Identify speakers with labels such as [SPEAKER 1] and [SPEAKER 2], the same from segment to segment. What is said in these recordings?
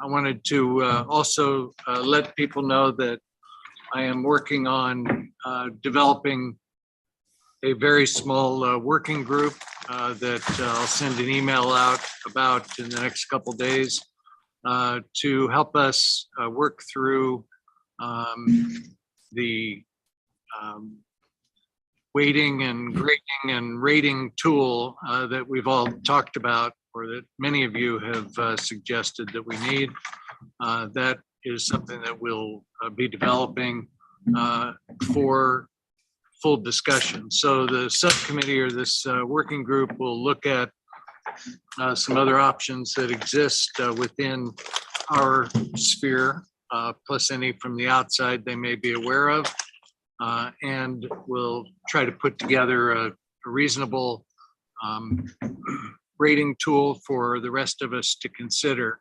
[SPEAKER 1] I wanted to also let people know that I am working on developing a very small working group that I'll send an email out about in the next couple days to help us work through the weighting and grading and rating tool that we've all talked about, or that many of you have suggested that we need. That is something that we'll be developing for full discussion. So the subcommittee or this working group will look at some other options that exist within our sphere, plus any from the outside they may be aware of. And we'll try to put together a reasonable rating tool for the rest of us to consider.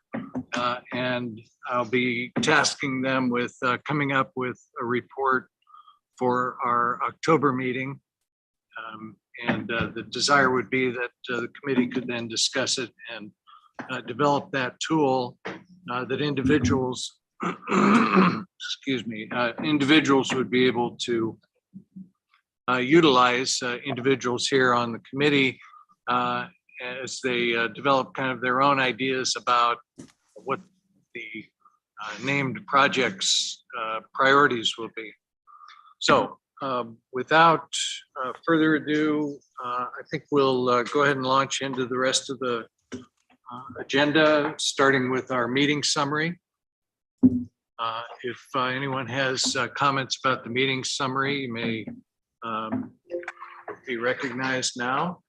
[SPEAKER 1] And I'll be tasking them with coming up with a report for our October meeting. And the desire would be that the committee could then discuss it and develop that tool that individuals, excuse me, individuals would be able to utilize, individuals here on the committee as they develop kind of their own ideas about what the named projects priorities will be. So without further ado, I think we'll go ahead and launch into the rest of the agenda, starting with our meeting summary. If anyone has comments about the meeting summary, you may be recognized now.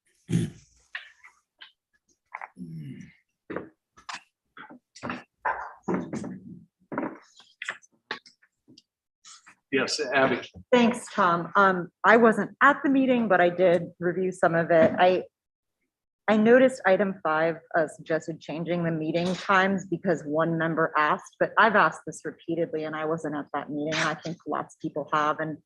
[SPEAKER 1] Yes, Abby.
[SPEAKER 2] Thanks, Tom. I wasn't at the meeting, but I did review some of it. I noticed item 5 suggested changing the meeting times because one member asked, but I've asked this repeatedly and I wasn't at that meeting. I think lots of people have. And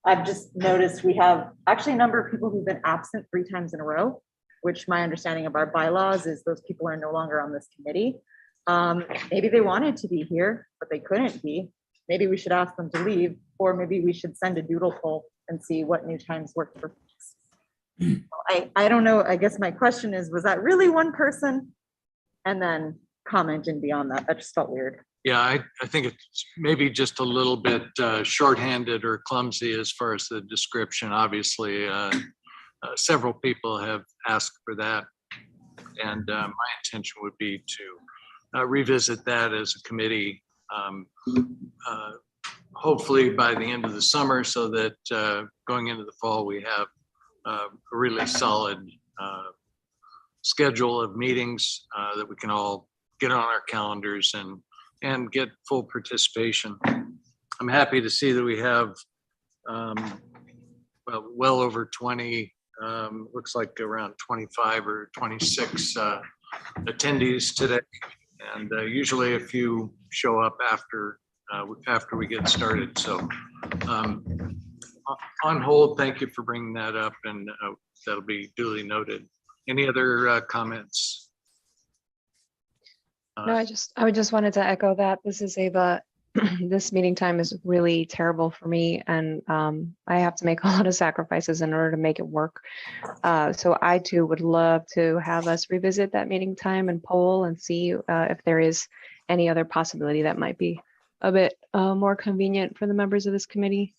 [SPEAKER 2] I've just noticed we have actually a number of people who've been absent 3 times in a row, which my understanding of our bylaws is those people are no longer on this committee. Maybe they wanted to be here, but they couldn't be. Maybe we should ask them to leave, or maybe we should send a doodle poll and see what new times work for folks. I don't know. I guess my question is, was that really one person? And then comment and beyond that. That just felt weird.
[SPEAKER 1] Yeah, I think it's maybe just a little bit shorthanded or clumsy as far as the description. Obviously, several people have asked for that. And my intention would be to revisit that as a committee, hopefully by the end of the summer, so that going into the fall, we have a really solid schedule of meetings that we can all get on our calendars and get full participation. I'm happy to see that we have well over 20, looks like around 25 or 26 attendees today. And usually a few show up after we get started. So on hold, thank you for bringing that up, and that'll be duly noted. Any other comments?
[SPEAKER 3] No, I just wanted to echo that. This is Ava. This meeting time is really terrible for me, and I have to make a lot of sacrifices in order to make it work. So I too would love to have us revisit that meeting time and poll and see if there is any other possibility that might be a bit more convenient for the members of this committee.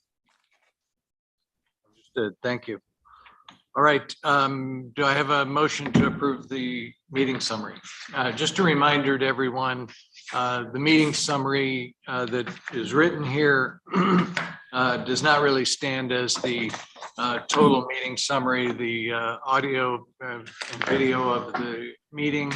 [SPEAKER 1] Understood. Thank you. All right. Do I have a motion to approve the meeting summary? Just a reminder to everyone, the meeting summary that is written here does not really stand as the total meeting summary. The audio and video of the meeting,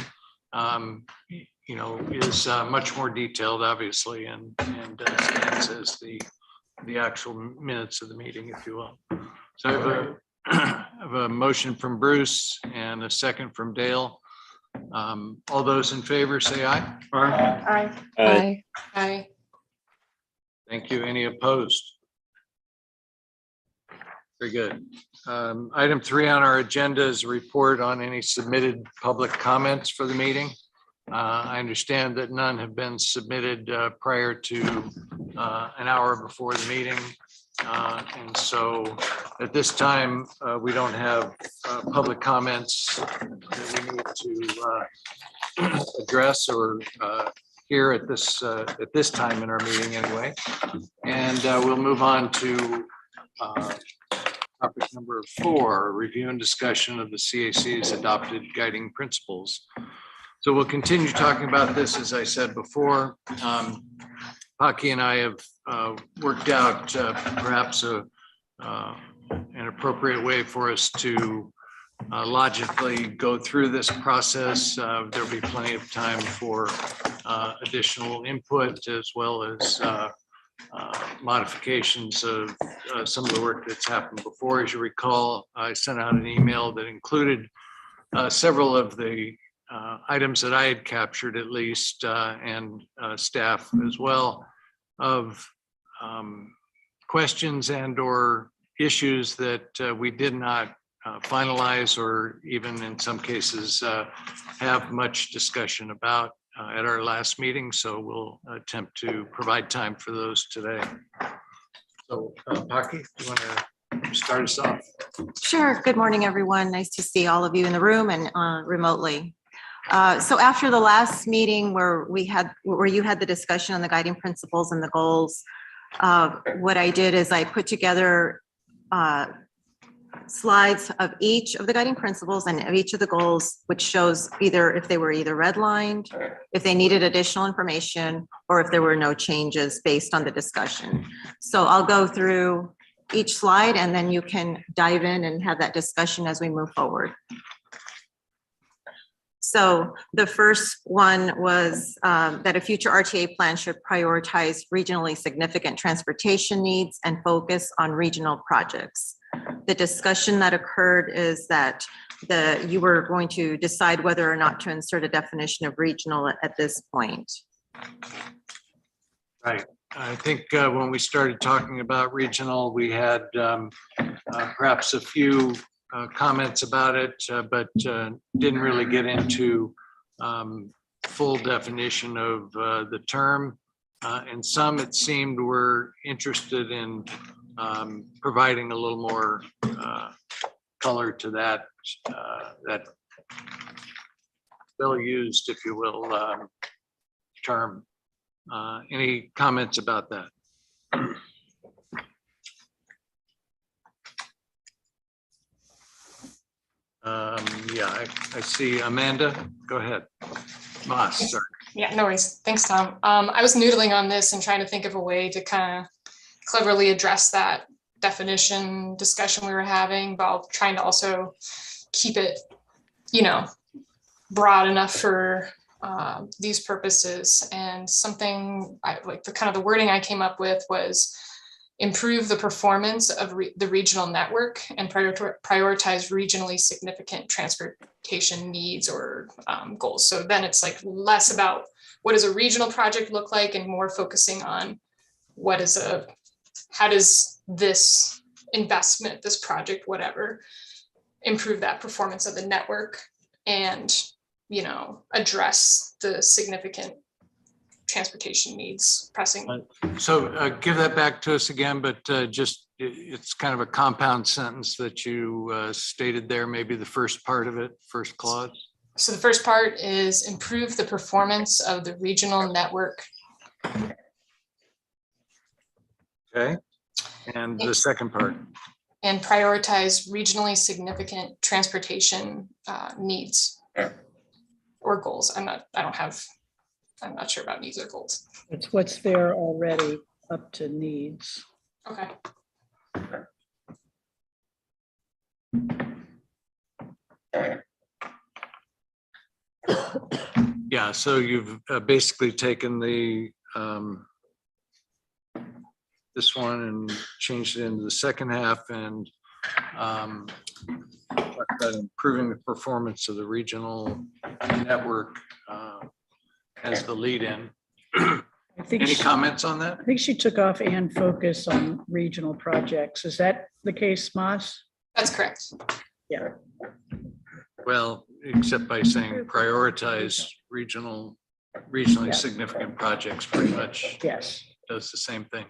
[SPEAKER 1] is much more detailed, obviously, and stands as the actual minutes of the meeting, if you will. So I have a motion from Bruce and a second from Dale. All those in favor say aye.
[SPEAKER 2] Aye.
[SPEAKER 3] Aye.
[SPEAKER 4] Aye.
[SPEAKER 1] Thank you. Any opposed? Very good. Item 3 on our agenda is a report on any submitted public comments for the meeting. I understand that none have been submitted prior to an hour before the meeting. And so at this time, we don't have public comments that we need to address or hear at this time in our meeting anyway. And we'll move on to topic number 4, review and discussion of the CAC's adopted guiding principles. So we'll continue talking about this, as I said before. Paki and I have worked out perhaps an appropriate way for us to logically go through this process. There'll be plenty of time for additional input as well as modifications of some of the work that's happened before. As you recall, I sent out an email that included several of the items that I had captured at least, and staff as well, of questions and or issues that we did not finalize or even in some cases have much discussion about at our last meeting. So we'll attempt to provide time for those today. So Paki, you want to start us off?
[SPEAKER 4] Sure. Good morning, everyone. Nice to see all of you in the room and remotely. So after the last meeting where you had the discussion on the guiding principles and the goals, what I did is I put together slides of each of the guiding principles and of each of the goals, which shows either if they were either redlined, if they needed additional information, or if there were no changes based on the discussion. So I'll go through each slide and then you can dive in and have that discussion as we move forward. So the first one was that a future RTA plan should prioritize regionally significant transportation needs and focus on regional projects. The discussion that occurred is that you were going to decide whether or not to insert a definition of regional at this point.
[SPEAKER 1] Right. I think when we started talking about regional, we had perhaps a few comments about it, but didn't really get into full definition of the term. And some, it seemed, were interested in providing a little more color to that well used, if you will, term. Any comments about that? Yeah, I see Amanda. Go ahead. Moss, sorry.
[SPEAKER 5] Yeah, no worries. Thanks, Tom. I was noodling on this and trying to think of a way to kind of cleverly address that definition discussion we were having, while trying to also keep it, broad enough for these purposes. And something like the wording I came up with was improve the performance of the regional network and prioritize regionally significant transportation needs or goals. So then it's like less about what does a regional project look like and more focusing on how does this investment, this project, whatever, improve that performance of the network and, address the significant transportation needs pressing.
[SPEAKER 1] So give that back to us again, but it's kind of a compound sentence that you stated there, maybe the first part of it, first clause.
[SPEAKER 5] So the first part is improve the performance of the regional network.
[SPEAKER 1] Okay. And the second part.
[SPEAKER 5] And prioritize regionally significant transportation needs or goals. I'm not sure about needs or goals.
[SPEAKER 6] It's what's there already up to needs.
[SPEAKER 5] Okay.
[SPEAKER 1] Yeah, so you've basically taken the this one and changed it into the second half and talked about improving the performance of the regional network as the lead-in. Any comments on that?
[SPEAKER 6] I think she took off and focus on regional projects. Is that the case, Moss?
[SPEAKER 5] That's correct.
[SPEAKER 6] Yeah.
[SPEAKER 1] Well, except by saying prioritize regionally
[SPEAKER 6] Yeah.
[SPEAKER 1] significant projects pretty much
[SPEAKER 6] Yes.
[SPEAKER 1] does the same thing.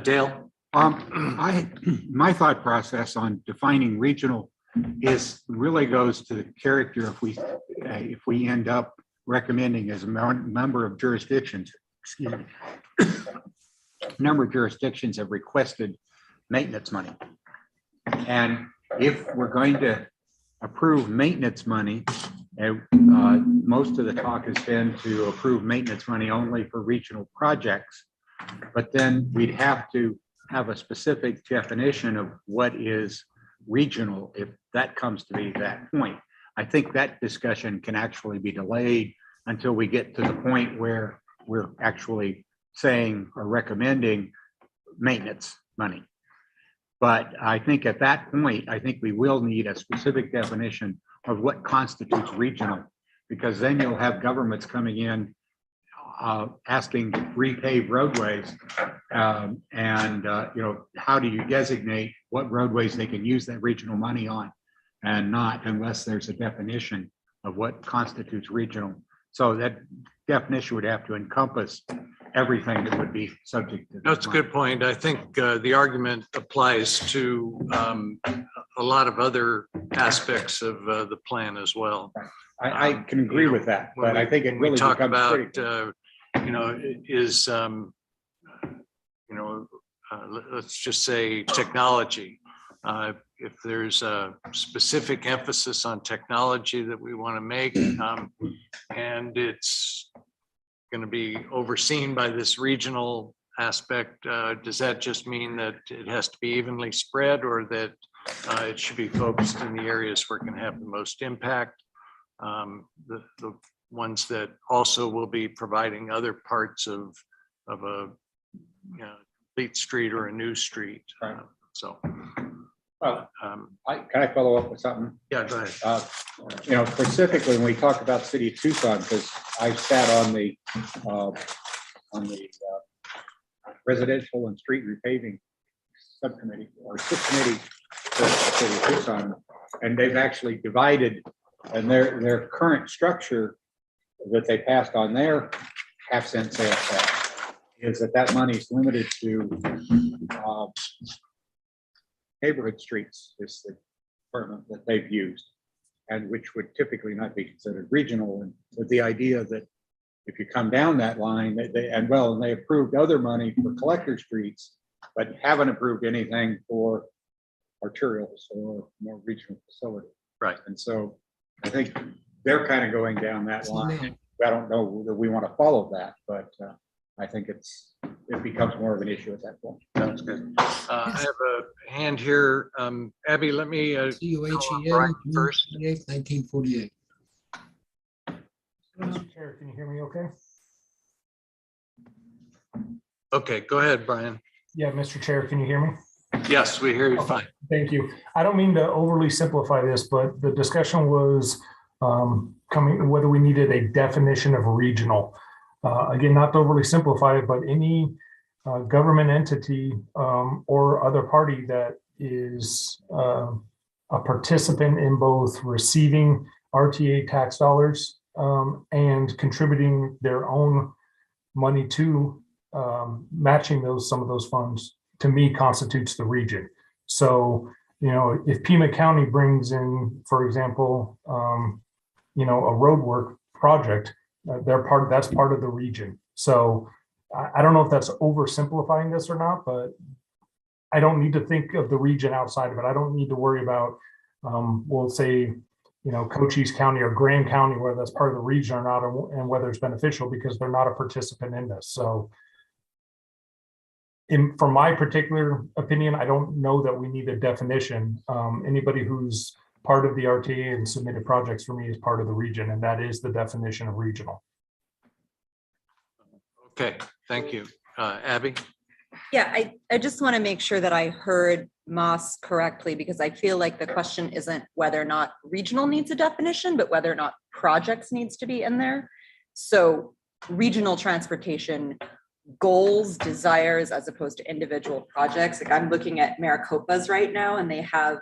[SPEAKER 1] Dale?
[SPEAKER 7] My thought process on defining regional really goes to the character if we end up recommending as a number of jurisdictions, excuse me, number of jurisdictions have requested maintenance money. And if we're going to approve maintenance money, most of the talk has been to approve maintenance money only for regional projects. But then we'd have to have a specific definition of what is regional if that comes to be that point. I think that discussion can actually be delayed until we get to the point where we're actually saying or recommending maintenance money. But I think at that point, I think we will need a specific definition of what constitutes regional, because then you'll have governments coming in asking to repave roadways. How do you designate what roadways they can use that regional money on and not unless there's a definition of what constitutes regional. So that definition would have to encompass everything that would be subject to.
[SPEAKER 1] That's a good point. I think the argument applies to a lot of other aspects of the plan as well.
[SPEAKER 7] I can agree with that, but I think it really
[SPEAKER 1] talk
[SPEAKER 7] becomes
[SPEAKER 1] about
[SPEAKER 7] critical.
[SPEAKER 1] let's just say technology. If there's a specific emphasis on technology that we want to make, and it's going to be overseen by this regional aspect, does that just mean that it has to be evenly spread, or that it should be focused in the areas where it can have the most impact? The ones that also will be providing other parts of a complete street or a new street.
[SPEAKER 7] Right.
[SPEAKER 1] Well,
[SPEAKER 7] Can I follow up with something?
[SPEAKER 1] yeah, go ahead.
[SPEAKER 7] Specifically when we talk about City of Tucson, because I sat on the residential and street repaving subcommittee or subcommittee for the City of Tucson, and they've actually divided, and their current structure that they passed on their half-cent sales tax is that money is limited to neighborhood streets is the department that they've used, and which would typically not be considered regional. And with the idea that if you come down that line, they approved other money for collector streets, but haven't approved anything for arterials or more regional facilities.
[SPEAKER 1] Right.
[SPEAKER 7] And so I think they're kind of going down that line. I don't know whether we want to follow that, but I think it becomes more of an issue at that point.
[SPEAKER 1] Sounds good. I have a hand here. Abby, let me call on
[SPEAKER 8] CUHEA,
[SPEAKER 1] Brian first.
[SPEAKER 8] 1948.
[SPEAKER 9] Mr. Chair, can you hear me okay?
[SPEAKER 1] Okay, go ahead, Brian.
[SPEAKER 9] Yeah, Mr. Chair, can you hear me?
[SPEAKER 1] Yes, we hear you fine.
[SPEAKER 9] Thank you. I don't mean to overly simplify this, but the discussion was whether we needed a definition of regional. Again, not to overly simplify it, but any government entity or other party that is a participant in both receiving RTA tax dollars and contributing their own money to matching some of those funds, to me, constitutes the region. So, if Pima County brings in, for example, a roadwork project, that's part of the region. So I don't know if that's oversimplifying this or not, but I don't need to think of the region outside of it. I don't need to worry about, we'll say, Cochise County or Grand County, whether that's part of the region or not, and whether it's beneficial, because they're not a participant in this. So from my particular opinion, I don't know that we need a definition. Anybody who's part of the RTA and submitted projects for me is part of the region, and that is the definition of regional.
[SPEAKER 1] Okay, thank you. Abby?
[SPEAKER 2] Yeah, I just want to make sure that I heard Moss correctly, because I feel like the question isn't whether or not regional needs a definition, but whether or not projects needs to be in there. So regional transportation goals, desires, as opposed to individual projects. Like I'm looking at Maricopa's right now, and they have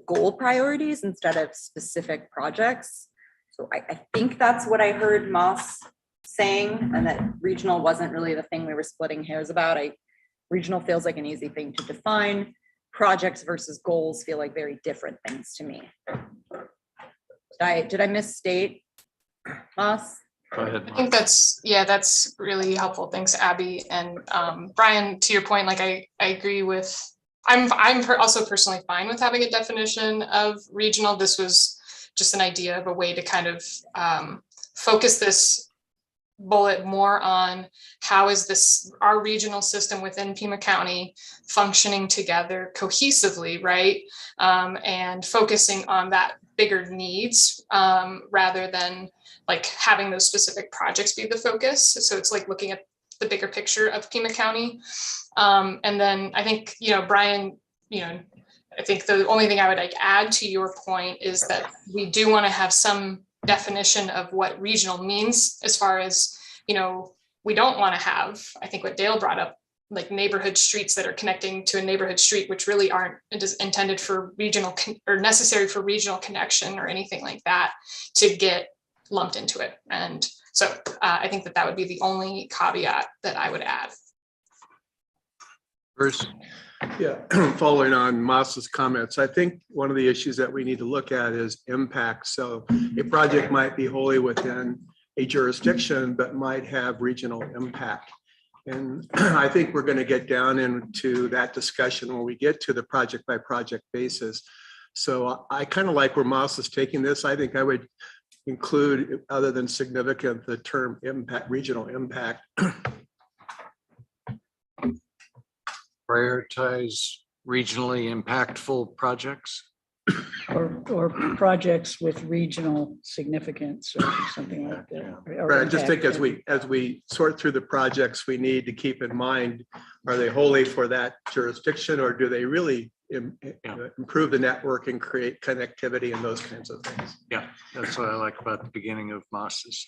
[SPEAKER 2] goal priorities instead of specific projects. So I think that's what I heard Moss saying, and that regional wasn't really the thing we were splitting hairs about. Regional feels like an easy thing to define. Projects versus goals feel like very different things to me. Did I misstate, Moss?
[SPEAKER 1] Go ahead.
[SPEAKER 5] I think that's really helpful. Thanks, Abby. And Brian, to your point, like I agree with, I'm also personally fine with having a definition of regional. This was just an idea of a way to kind of focus this bullet more on how is our regional system within Pima County functioning together cohesively, right? And focusing on that bigger needs rather than like having those specific projects be the focus. So it's like looking at the bigger picture of Pima County. And then I think, Brian, I think the only thing I would like add to your point is that we do want to have some definition of what regional means, as far as, we don't want to have, I think what Dale brought up, like neighborhood streets that are connecting to a neighborhood street, which really aren't intended for regional or necessary for regional connection or anything like that, to get lumped into it. And so I think that would be the only caveat that I would add.
[SPEAKER 1] Bruce?
[SPEAKER 10] Yeah, following on Moss's comments, I think one of the issues that we need to look at is impact. So a project might be wholly within a jurisdiction, but might have regional impact. And I think we're going to get down into that discussion when we get to the project by project basis. So I kind of like where Moss is taking this. I think I would include, other than significant, the term impact, regional impact.
[SPEAKER 1] Prioritize regionally impactful projects.
[SPEAKER 6] Or projects with regional significance or something like that. or
[SPEAKER 10] But I just think
[SPEAKER 6] impact.
[SPEAKER 10] as we sort through the projects, we need to keep in mind, are they wholly for that jurisdiction, or do they really improve the network and create connectivity and those kinds of things?
[SPEAKER 1] Yeah, that's what I like about the beginning of Moss's.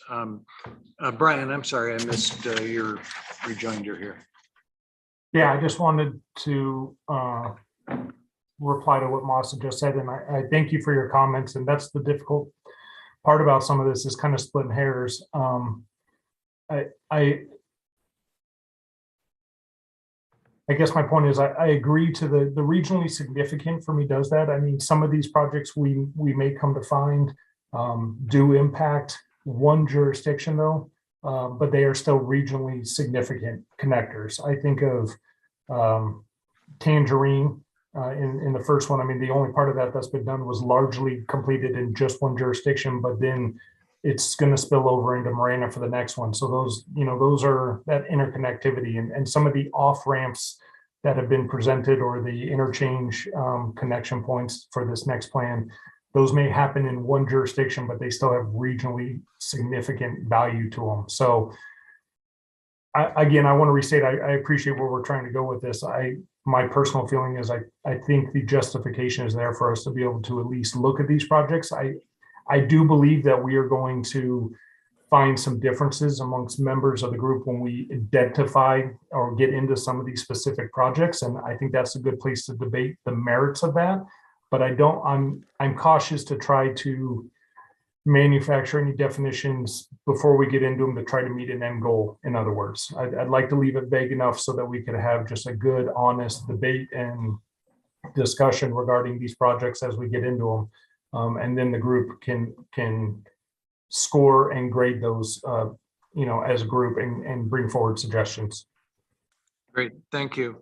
[SPEAKER 1] Brian, I'm sorry, I missed your rejoinder here.
[SPEAKER 9] Yeah, I just wanted to reply to what Moss had just said, and I thank you for your comments. And that's the difficult part about some of this, is kind of splitting hairs. I guess my point is I agree to the regionally significant for me does that. I mean, some of these projects we may come to find do impact one jurisdiction though, but they are still regionally significant connectors. I think of Tangerine in the first one. I mean, the only part of that that's been done was largely completed in just one jurisdiction, but then it's going to spill over into Marina for the next one. So those are that interconnectivity and some of the off ramps that have been presented, or the interchange connection points for this next plan. Those may happen in one jurisdiction, but they still have regionally significant value to them. So I want to restate, I appreciate where we're trying to go with this. My personal feeling is I think the justification is there for us to be able to at least look at these projects. I do believe that we are going to find some differences amongst members of the group when we identify or get into some of these specific projects. And I think that's a good place to debate the merits of that. But I'm cautious to try to manufacture any definitions before we get into them to try to meet an end goal. In other words, I'd like to leave it vague enough so that we could have just a good, honest debate and discussion regarding these projects as we get into them. And then the group can score and grade those, as a group and bring forward suggestions.
[SPEAKER 1] Great, thank you.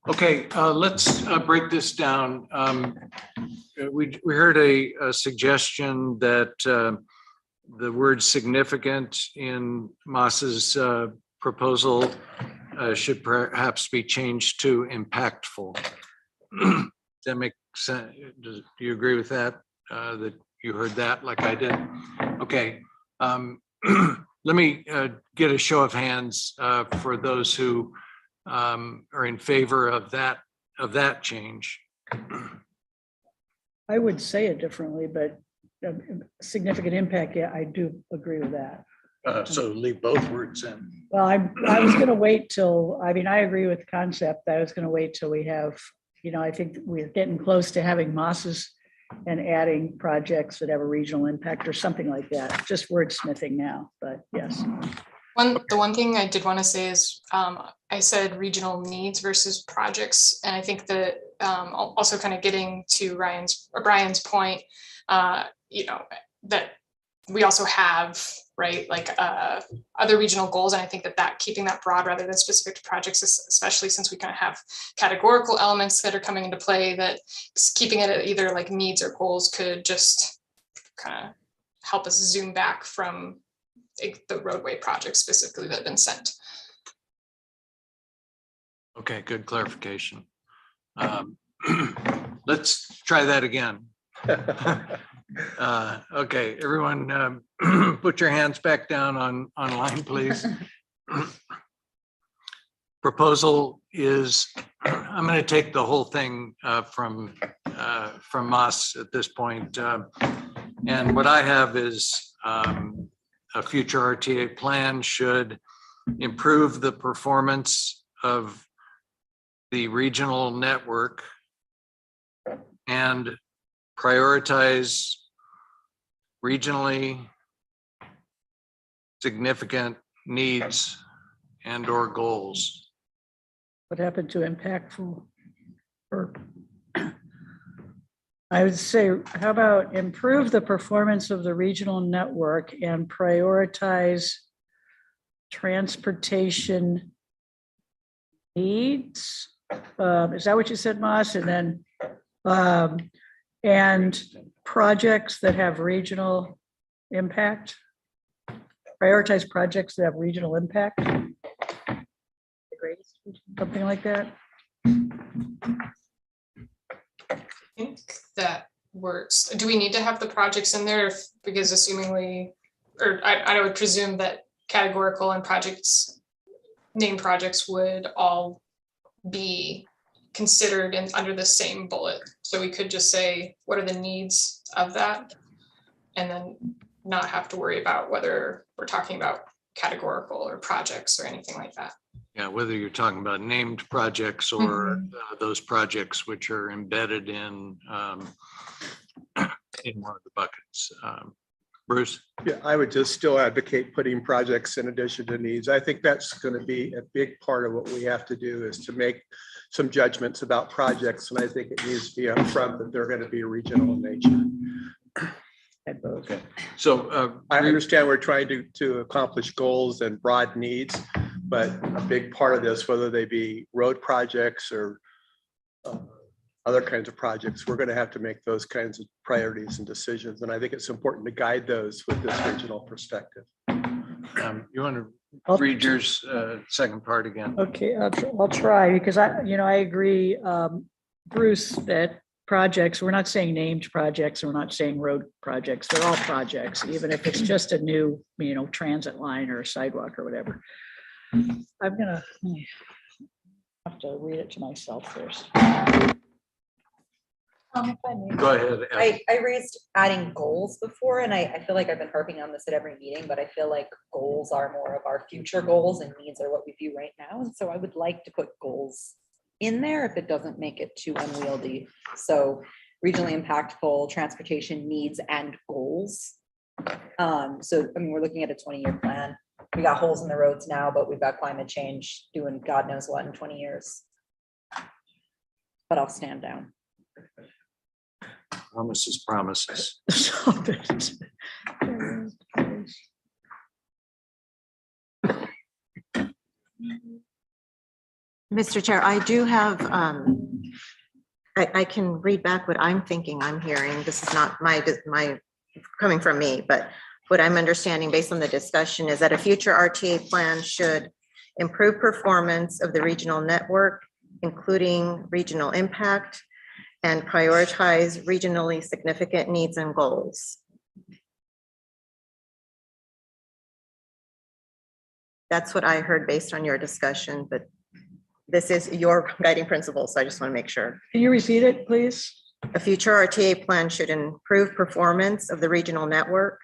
[SPEAKER 1] Okay, let's break this down. We heard a suggestion that the word significant in Moss's proposal should perhaps be changed to impactful. Does that make sense? Do you agree with that? That you heard that like I did? Okay. Let me get a show of hands for those who are in favor of that change.
[SPEAKER 6] I would say it differently, but significant impact, yeah, I do agree with that.
[SPEAKER 1] So leave both words in.
[SPEAKER 6] Well, I was going to wait till, I agree with the concept. I was going to wait till we have, I think we're getting close to having Moss's and adding projects that have a regional impact or something like that. Just wordsmithing now, but yes.
[SPEAKER 5] The one thing I did want to say is I said regional needs versus projects. And I think that also kind of getting to Brian's point, you know, that we also have, right, like other regional goals. And I think that keeping that broad rather than specific to projects, especially since we kind of have categorical elements that are coming into play, that keeping it at either like needs or goals could just kind of help us zoom back from the roadway projects specifically that have been sent.
[SPEAKER 1] Okay, good clarification. Let's try that again. Okay, everyone, put your hands back down on line, please. Proposal is, I'm going to take the whole thing from Moss at this point. And what I have is a future RTA plan should improve the performance of the regional network and prioritize regionally significant needs and or goals.
[SPEAKER 6] What happened to impactful? Or I would say, how about improve the performance of the regional network and prioritize transportation needs? Is that what you said, Moss? And then and projects that have regional impact. Prioritize projects that have regional impact. Something like that.
[SPEAKER 5] I think that works. Do we need to have the projects in there? Because assumingly, or I would presume that categorical and projects, named projects would all be considered under the same bullet. So we could just say, what are the needs of that? And then not have to worry about whether we're talking about categorical or projects or anything like that.
[SPEAKER 1] Yeah, whether you're talking about named projects or those projects which are embedded in one of the buckets. Bruce?
[SPEAKER 10] Yeah, I would just still advocate putting projects in addition to needs. I think that's going to be a big part of what we have to do, is to make some judgments about projects. And I think it needs to be upfront that they're going to be regional in nature.
[SPEAKER 1] Okay. So
[SPEAKER 10] I understand we're trying to accomplish goals and broad needs, but a big part of this, whether they be road projects or other kinds of projects, we're going to have to make those kinds of priorities and decisions. And I think it's important to guide those with this regional perspective.
[SPEAKER 1] you want to read yours second part again?
[SPEAKER 6] Okay, I'll try, because I agree, Bruce, that projects, we're not saying named projects, we're not saying road projects, they're all projects, even if it's just a new, transit line or a sidewalk or whatever. I'm gonna have to read it to myself first.
[SPEAKER 2] If I may.
[SPEAKER 1] Go ahead. Ed.
[SPEAKER 2] I raised adding goals before, and I feel like I've been harping on this at every meeting, but I feel like goals are more of our future goals and needs are what we view right now. And so I would like to put goals in there if it doesn't make it too unwieldy. So regionally impactful transportation needs and goals. We're looking at a 20-year plan. We got holes in the roads now, but we've got climate change doing God knows what in 20 years. But I'll stand down.
[SPEAKER 1] Promises, promises.
[SPEAKER 4] Mr. Chair, I do have, I can read back what I'm thinking I'm hearing. This is not my coming from me, but what I'm understanding based on the discussion is that a future RTA plan should improve performance of the regional network, including regional impact, and prioritize regionally significant needs and goals. That's what I heard based on your discussion, but this is your guiding principle, so I just want to make sure.
[SPEAKER 6] Can you repeat it, please?
[SPEAKER 4] A future RTA plan should improve performance of the regional network,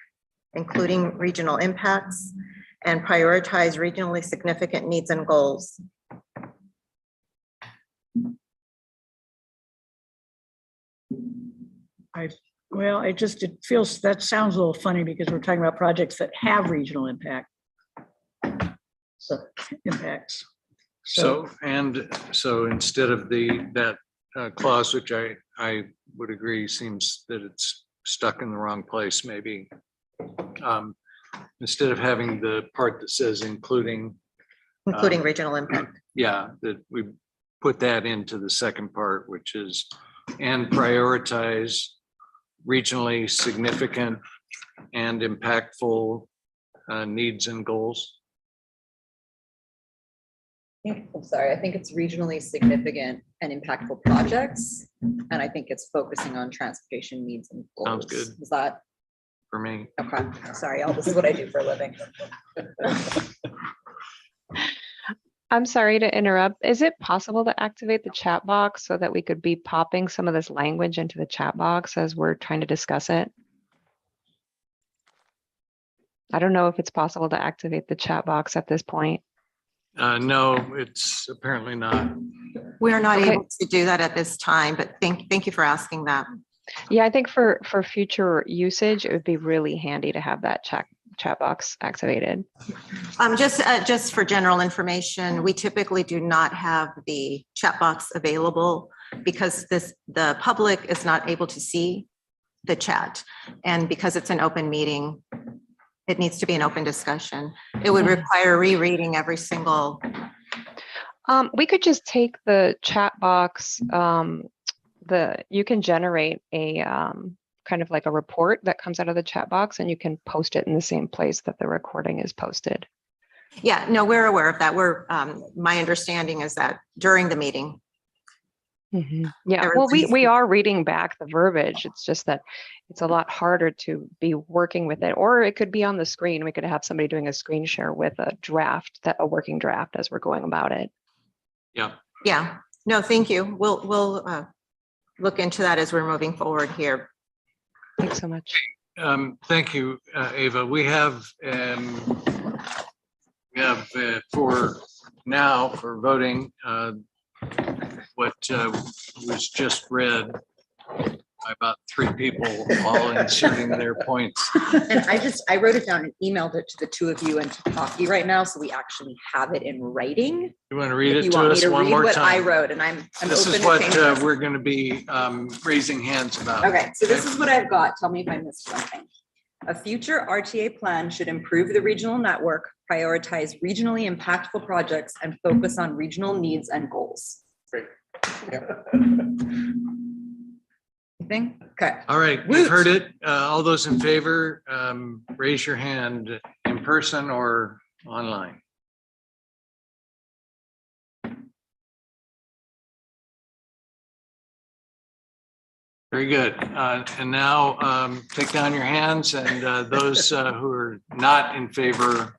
[SPEAKER 4] including regional impacts, and prioritize regionally significant needs and goals.
[SPEAKER 6] Well, it feels, that sounds a little funny because we're talking about projects that have regional impact. So impacts.
[SPEAKER 1] So instead of that clause, which I would agree seems that it's stuck in the wrong place, maybe. Instead of having the part that says including
[SPEAKER 4] Regional impact.
[SPEAKER 1] yeah, that we put that into the second part, which is and prioritize regionally significant and impactful needs and goals.
[SPEAKER 2] I'm sorry, I think it's regionally significant and impactful projects. And I think it's focusing on transportation needs and goals.
[SPEAKER 1] Sounds good.
[SPEAKER 2] Is that
[SPEAKER 1] For me,
[SPEAKER 2] okay? Sorry, y'all, this is what I do for a living.
[SPEAKER 3] I'm sorry to interrupt. Is it possible to activate the chat box so that we could be popping some of this language into the chat box as we're trying to discuss it? I don't know if it's possible to activate the chat box at this point.
[SPEAKER 1] no, it's apparently not.
[SPEAKER 4] We are not
[SPEAKER 3] Okay.
[SPEAKER 4] able to do that at this time, but thank you for asking that.
[SPEAKER 3] Yeah, I think for future usage, it would be really handy to have that chat box activated.
[SPEAKER 4] Just for general information, we typically do not have the chat box available because the public is not able to see the chat. And because it's an open meeting, it needs to be an open discussion. It would require rereading every single.
[SPEAKER 3] We could just take the chat box, you can generate a kind of like a report that comes out of the chat box and you can post it in the same place that the recording is posted.
[SPEAKER 4] Yeah, no, we're aware of that. My understanding is that during the meeting.
[SPEAKER 3] Yeah, well, we are reading back the verbiage. It's just that it's a lot harder to be working with it, or it could be on the screen. We could have somebody doing a screen share with a working draft as we're going about it.
[SPEAKER 1] Yeah.
[SPEAKER 4] Yeah, no, thank you. We'll look into that as we're moving forward here.
[SPEAKER 3] Thanks so much.
[SPEAKER 1] Thank you, Ava. We have for now for voting what was just read by about 3 people, all inserting their points.
[SPEAKER 2] And I wrote it down and emailed it to the 2 of you and to Coffee right now, so we actually have it in writing.
[SPEAKER 1] You want to read
[SPEAKER 2] If
[SPEAKER 1] it
[SPEAKER 2] you
[SPEAKER 1] to
[SPEAKER 2] want me
[SPEAKER 1] us
[SPEAKER 2] to
[SPEAKER 1] one
[SPEAKER 2] read
[SPEAKER 1] more
[SPEAKER 2] what I
[SPEAKER 1] time?
[SPEAKER 2] wrote, and I'm
[SPEAKER 1] This
[SPEAKER 2] open
[SPEAKER 1] is
[SPEAKER 2] to
[SPEAKER 1] what
[SPEAKER 2] change this.
[SPEAKER 1] we're going to be raising hands about.
[SPEAKER 2] Okay, so this is what I've got. Tell me if I missed something. A future RTA plan should improve the regional network, prioritize regionally impactful projects, and focus on regional needs and goals.
[SPEAKER 1] Great.
[SPEAKER 2] Anything? Okay.
[SPEAKER 1] All right, we've heard it. All those in favor, raise your hand in person or online. Very good. And now take down your hands, and those who are not in favor,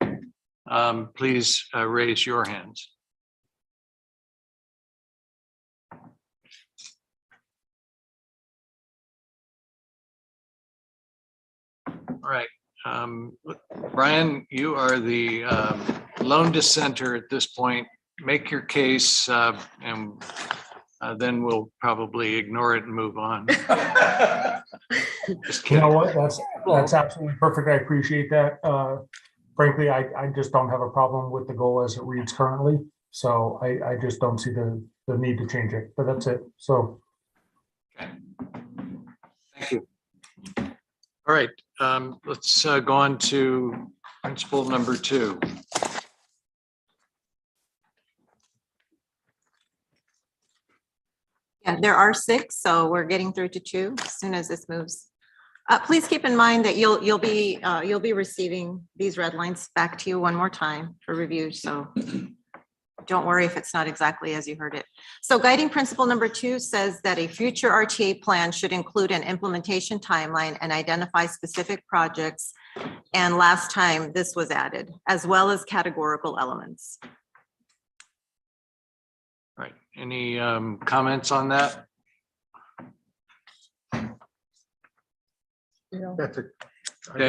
[SPEAKER 1] please raise your hands. All right. Brian, you are the lone dissenter at this point. Make your case and then we'll probably ignore it and move on. Just
[SPEAKER 9] You know
[SPEAKER 1] kidding.
[SPEAKER 9] what? That's absolutely perfect. I appreciate that. Frankly, I just don't have a problem with the goal as it reads currently. So I just don't see the need to change it, but that's it. So.
[SPEAKER 1] Thank you. All right, let's go on to principle number 2.
[SPEAKER 4] Yeah, there are 6, so we're getting through to 2 as soon as this moves. Please keep in mind that you'll be receiving these red lines back to you one more time for review. So don't worry if it's not exactly as you heard it. So guiding principle number 2 says that a future RTA plan should include an implementation timeline and identify specific projects. And last time this was added, as well as categorical elements.
[SPEAKER 1] All right, any comments on that?
[SPEAKER 7] I
[SPEAKER 1] Dale?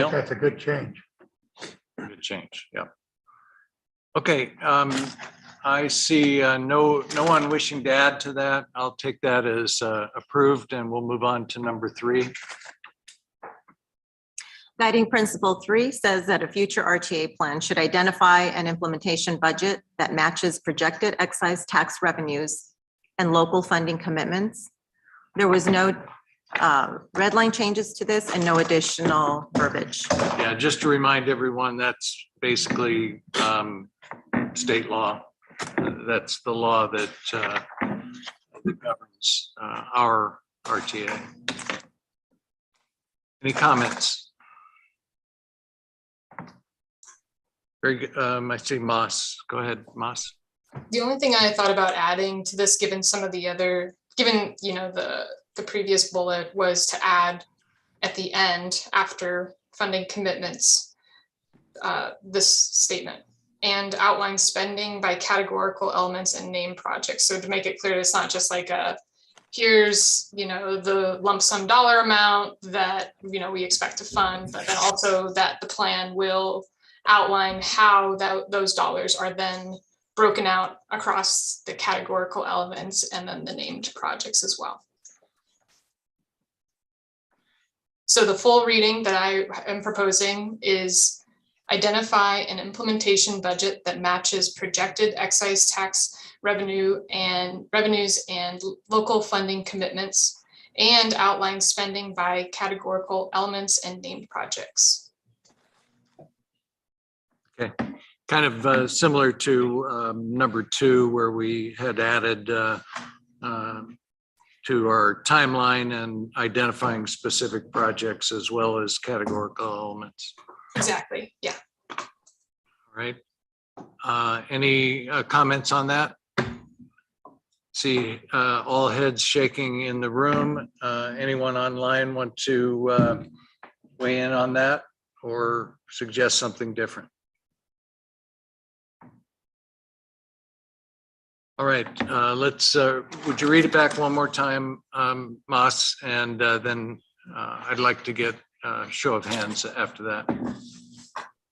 [SPEAKER 7] think that's a good change.
[SPEAKER 1] Good change, yeah. Okay, I see no one wishing to add to that. I'll take that as approved, and we'll move on to number 3.
[SPEAKER 4] Guiding principle 3 says that a future RTA plan should identify an implementation budget that matches projected excise tax revenues and local funding commitments. There was no red line changes to this and no additional verbiage.
[SPEAKER 1] Yeah, just to remind everyone, that's basically state law. That's the law that governs our RTA. Any comments? Very good. I see Moss. Go ahead, Moss.
[SPEAKER 5] The only thing I thought about adding to this, given some of the other, given, you know, the previous bullet, was to add at the end after funding commitments, this statement, and outline spending by categorical elements and name projects. So to make it clear, it's not just like here's, you know, the lump sum dollar amount that, you know, we expect to fund, but then also that the plan will outline how those dollars are then broken out across the categorical elements and then the named projects as well. So the full reading that I am proposing is identify an implementation budget that matches projected excise tax revenues and local funding commitments, and outline spending by categorical elements and named projects.
[SPEAKER 1] Okay, kind of similar to number 2, where we had added to our timeline and identifying specific projects as well as categorical elements.
[SPEAKER 5] Exactly, yeah.
[SPEAKER 1] All right. Any comments on that? See all heads shaking in the room. Anyone online want to weigh in on that or suggest something different? All right, let's, would you read it back one more time, Moss? And then I'd like to get a show of hands after that.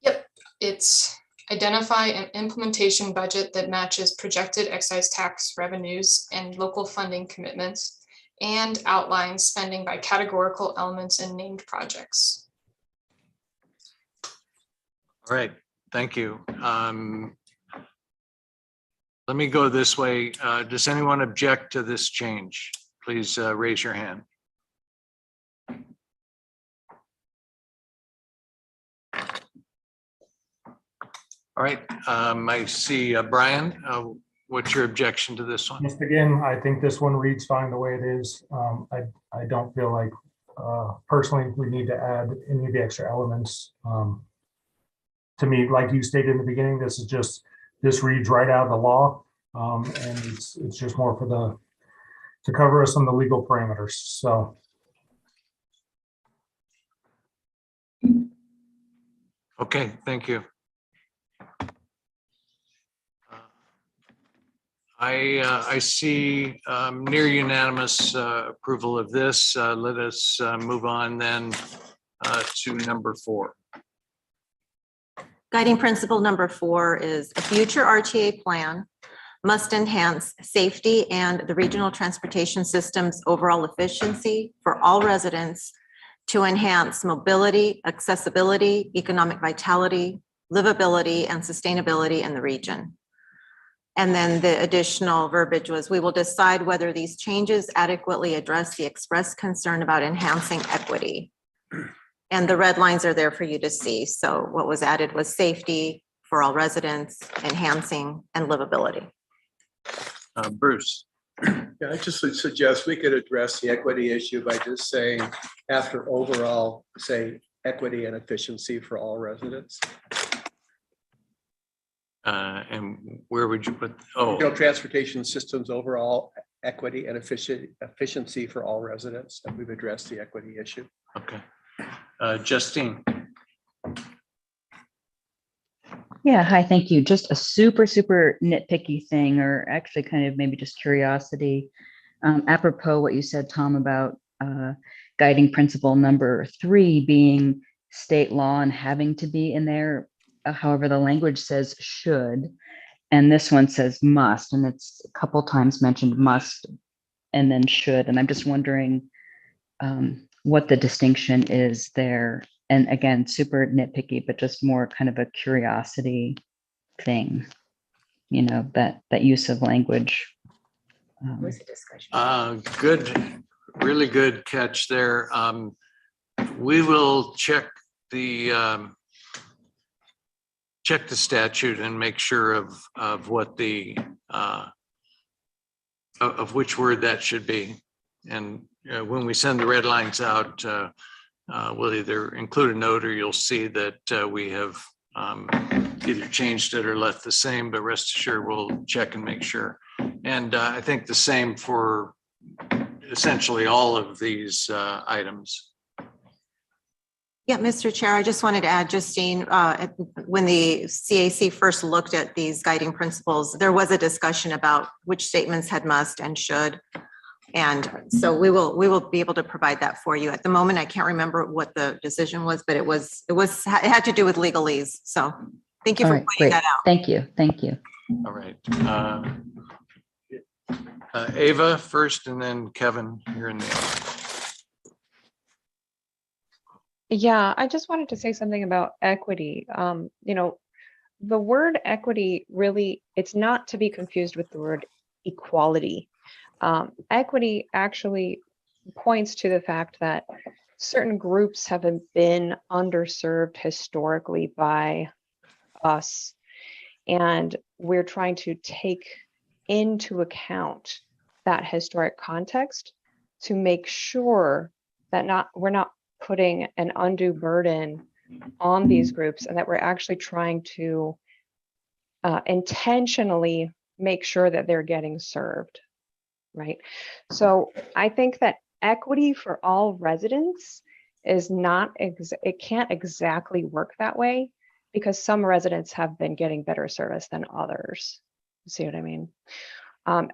[SPEAKER 5] Yep, it's identify an implementation budget that matches projected excise tax revenues and local funding commitments, and outline spending by categorical elements and named projects.
[SPEAKER 1] All right, thank you. Let me go this way. Does anyone object to this change? Please raise your hand. All right, I see Brian. What's your objection to this one?
[SPEAKER 9] Just again, I think this one reads fine the way it is. I don't feel like personally we need to add any of the extra elements. To me, like you stated in the beginning, this reads right out of the law, and it's just more for to cover us on the legal parameters. So.
[SPEAKER 1] Okay, thank you. I see near unanimous approval of this. Let us move on then to number 4.
[SPEAKER 4] Guiding principle number 4 is a future RTA plan must enhance safety and the regional transportation system's overall efficiency for all residents to enhance mobility, accessibility, economic vitality, livability, and sustainability in the region. And then the additional verbiage was, we will decide whether these changes adequately address the expressed concern about enhancing equity. And the red lines are there for you to see. So what was added was safety for all residents, enhancing, and livability.
[SPEAKER 1] Bruce.
[SPEAKER 10] Yeah, I just would suggest we could address the equity issue by just saying, after overall, say equity and efficiency for all residents.
[SPEAKER 1] And where would you put?
[SPEAKER 10] Regional transportation systems overall equity and efficiency for all residents. And we've addressed the equity issue.
[SPEAKER 1] Okay. Justine.
[SPEAKER 11] Yeah, hi, thank you. Just a super nitpicky thing, or actually kind of maybe just curiosity. Apropos what you said, Tom, about guiding principle number 3 being state law and having to be in there. However, the language says should. And this one says must, and it's a couple times mentioned must and then should. And I'm just wondering what the distinction is there. And again, super nitpicky, but just more kind of a curiosity thing, you know, that use of language.
[SPEAKER 2] Was a discussion.
[SPEAKER 1] Good, really good catch there. We will check the statute and make sure of what the of which word that should be. And when we send the red lines out, we'll either include a note or you'll see that we have either changed it or left the same, but rest assured we'll check and make sure. And I think the same for essentially all of these items.
[SPEAKER 4] Yeah, Mr. Chair, I just wanted to add, Justine, when the CAC first looked at these guiding principles, there was a discussion about which statements had must and should. And so we will be able to provide that for you. At the moment, I can't remember what the decision was, but it had to do with legalese. So thank you
[SPEAKER 11] All
[SPEAKER 4] for
[SPEAKER 11] right,
[SPEAKER 4] pointing
[SPEAKER 11] great.
[SPEAKER 4] that out.
[SPEAKER 11] Thank you. Thank you.
[SPEAKER 1] All right. Ava first and then Kevin, you're in the audience.
[SPEAKER 3] Yeah, I just wanted to say something about equity. You know, the word equity really, it's not to be confused with the word equality. Equity actually points to the fact that certain groups have been underserved historically by us, and we're trying to take into account that historic context to make sure that we're not putting an undue burden on these groups, and that we're actually trying to intentionally make sure that they're getting served, right? So I think that equity for all residents is not, it can't exactly work that way, because some residents have been getting better service than others. You see what I mean?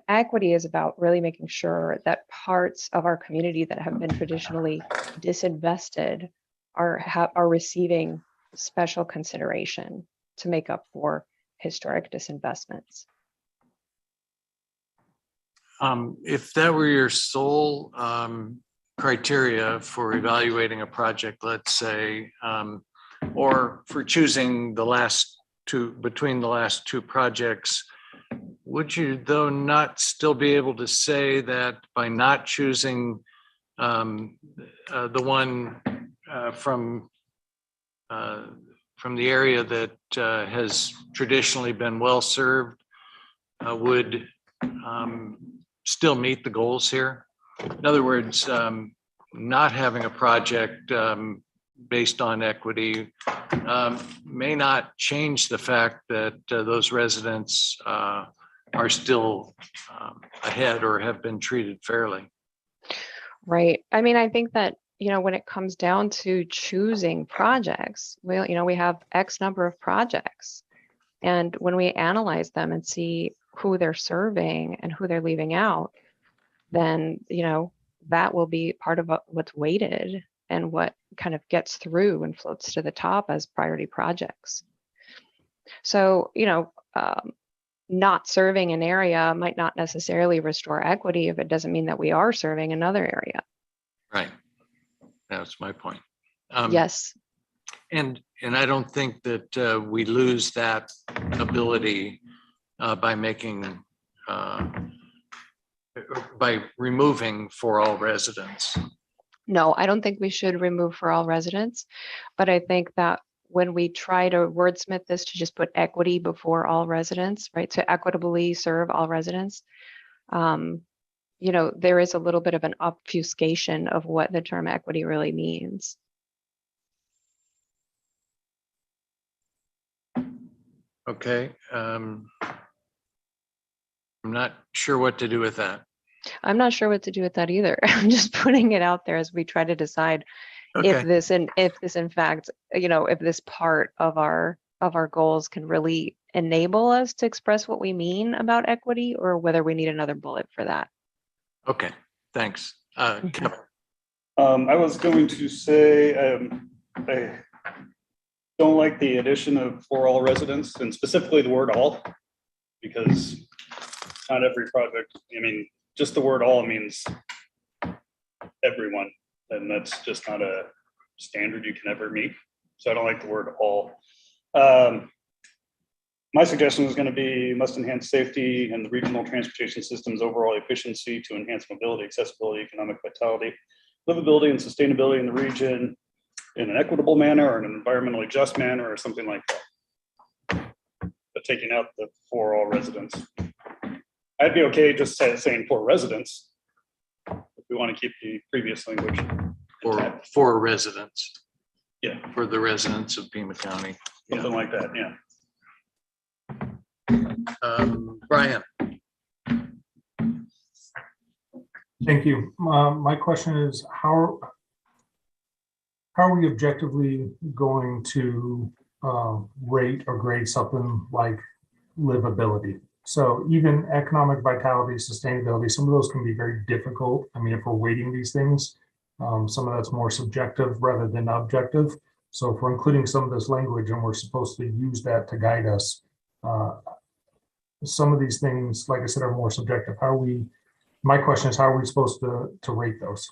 [SPEAKER 3] Equity is about really making sure that parts of our community that have been traditionally disinvested are receiving special consideration to make up for historic disinvestments.
[SPEAKER 1] If that were your sole criteria for evaluating a project, let's say, or for choosing the last two, between the last two projects, would you though not still be able to say that by not choosing the one from the area that has traditionally been well served would still meet the goals here? In other words, not having a project based on equity may not change the fact that those residents are still ahead or have been treated fairly.
[SPEAKER 3] Right. I mean, I think that, you know, when it comes down to choosing projects, well, you know, we have X number of projects, and when we analyze them and see who they're serving and who they're leaving out, then, you know, that will be part of what's weighted and what kind of gets through and floats to the top as priority projects. So, you know, not serving an area might not necessarily restore equity if it doesn't mean that we are serving another area.
[SPEAKER 1] Right. That's my point.
[SPEAKER 3] Yes.
[SPEAKER 1] And I don't think that we lose that ability by making by removing for all residents.
[SPEAKER 3] No, I don't think we should remove for all residents, but I think that when we try to wordsmith this to just put equity before all residents, right, to equitably serve all residents, you know, there is a little bit of an obfuscation of what the term equity really means.
[SPEAKER 1] Okay. I'm not sure what to do with that.
[SPEAKER 3] I'm not sure what to do with that either. I'm just putting it out there as we try to decide if this in fact, you know, if this part of our goals can really enable us to express what we mean about equity, or whether we need another bullet for that.
[SPEAKER 1] Okay, thanks. Kevin.
[SPEAKER 12] I was going to say I don't like the addition of for all residents, and specifically the word all. because not every project, I mean, just the word all means everyone, and that's just not a standard you can ever meet. So I don't like the word all. My suggestion is going to be must enhance safety and the regional transportation system's overall efficiency to enhance mobility, accessibility, economic vitality, livability, and sustainability in the region in an equitable manner or in an environmentally just manner or something like that. But taking out the for all residents. I'd be okay just saying for residents. If we want to keep the previous language.
[SPEAKER 1] For residents.
[SPEAKER 12] Yeah.
[SPEAKER 1] For the residents of Pima County.
[SPEAKER 12] Something like that, yeah.
[SPEAKER 1] Brian.
[SPEAKER 9] Thank you. My question is, how are we objectively going to rate or grade something like livability? So even economic vitality, sustainability, some of those can be very difficult. I mean, if we're weighting these things, some of that's more subjective rather than objective. So if we're including some of this language and we're supposed to use that to guide us, some of these things, like I said, are more subjective. My question is, how are we supposed to rate those?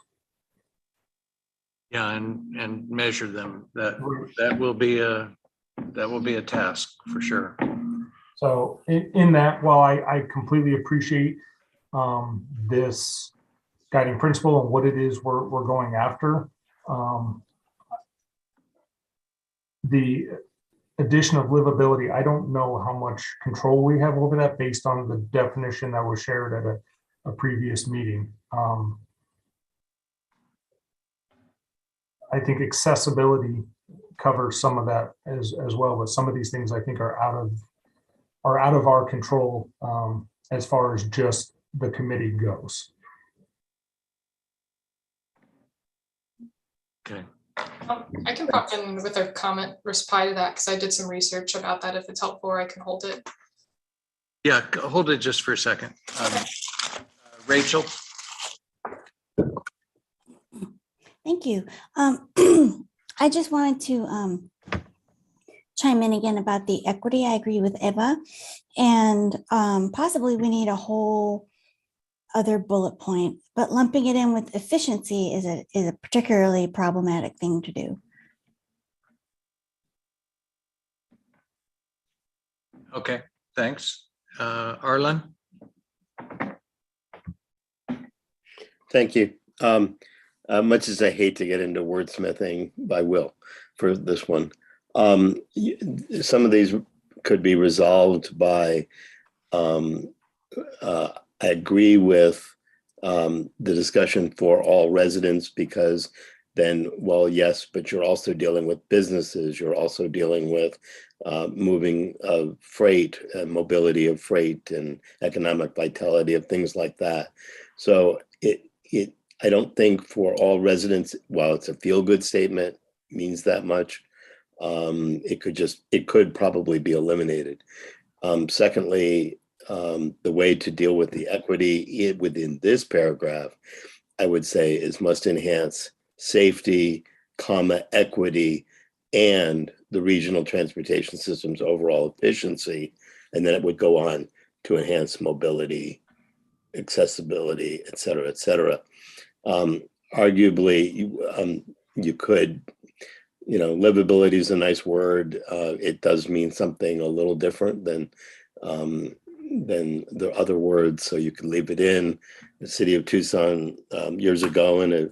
[SPEAKER 1] Yeah, and measure them. That will be a task for sure.
[SPEAKER 9] So in that, while I completely appreciate this guiding principle and what it is we're going after, the addition of livability, I don't know how much control we have over that based on the definition that was shared at a previous meeting. I think accessibility covers some of that as well, but some of these things I think are out of our control as far as just the committee goes.
[SPEAKER 1] Okay.
[SPEAKER 5] I can pop in with a comment reply to that because I did some research about that. If it's helpful, or I can hold it.
[SPEAKER 1] Yeah, hold it just for a second. Rachel.
[SPEAKER 13] Thank you. I just wanted to chime in again about the equity. I agree with Eva, and possibly we need a whole other bullet point, but lumping it in with efficiency is a particularly problematic thing to do.
[SPEAKER 1] Okay, thanks. Arlen?
[SPEAKER 14] Thank you. Much as I hate to get into wordsmithing, I will for this one. Some of these could be resolved by, I agree with the discussion for all residents, because then, well, yes, but you're also dealing with businesses. You're also dealing with moving of freight, mobility of freight, and economic vitality of things like that. So I don't think for all residents, while it's a feel-good statement, means that much. It could probably be eliminated. Secondly, the way to deal with the equity within this paragraph, I would say, is must enhance safety, equity, and the regional transportation system's overall efficiency. And then it would go on to enhance mobility, accessibility, et cetera, et cetera. Arguably, you could, livability is a nice word. It does mean something a little different than the other words, so you can leave it in. The city of Tucson years ago in a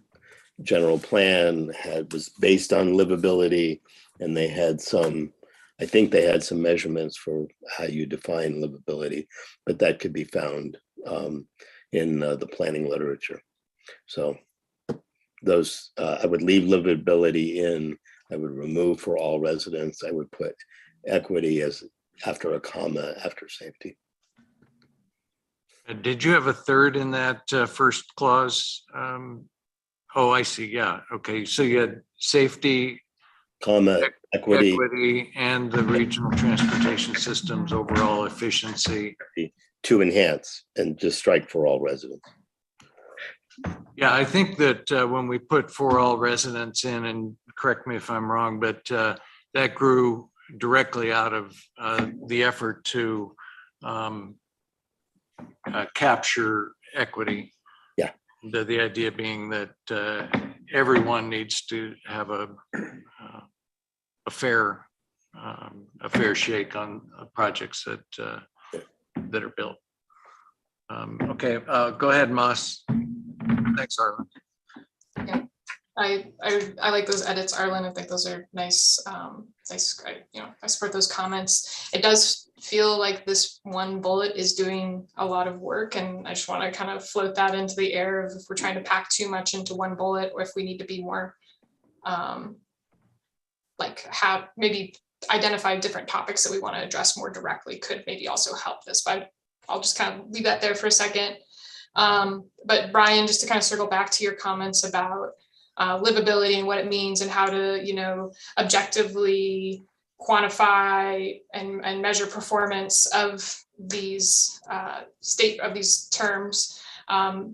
[SPEAKER 14] general plan was based on livability, and they had I think they had some measurements for how you define livability, but that could be found in the planning literature. So those, I would leave livability in. I would remove for all residents. I would put equity as after a comma after safety.
[SPEAKER 1] Did you have a third in that first clause? Oh, I see. Yeah. Okay. So you had safety,
[SPEAKER 14] equity,
[SPEAKER 1] and the regional transportation system's overall efficiency
[SPEAKER 14] to enhance, and just strike for all residents.
[SPEAKER 1] Yeah, I think that when we put for all residents in, and correct me if I'm wrong, but that grew directly out of the effort to capture equity.
[SPEAKER 14] Yeah.
[SPEAKER 1] The idea being that everyone needs to have a fair shake on projects that are built. Okay, go ahead, Moss. Thanks, Arlen.
[SPEAKER 5] I like those edits, Arlen. I think those are nice. Nice. I support those comments. It does feel like this one bullet is doing a lot of work, and I just want to kind of float that into the air of if we're trying to pack too much into one bullet, or if we need to be more, like have maybe identify different topics that we want to address more directly could maybe also help this. But I'll just kind of leave that there for a second. But Brian, just to kind of circle back to your comments about livability and what it means and how to, objectively quantify and measure performance of these terms. A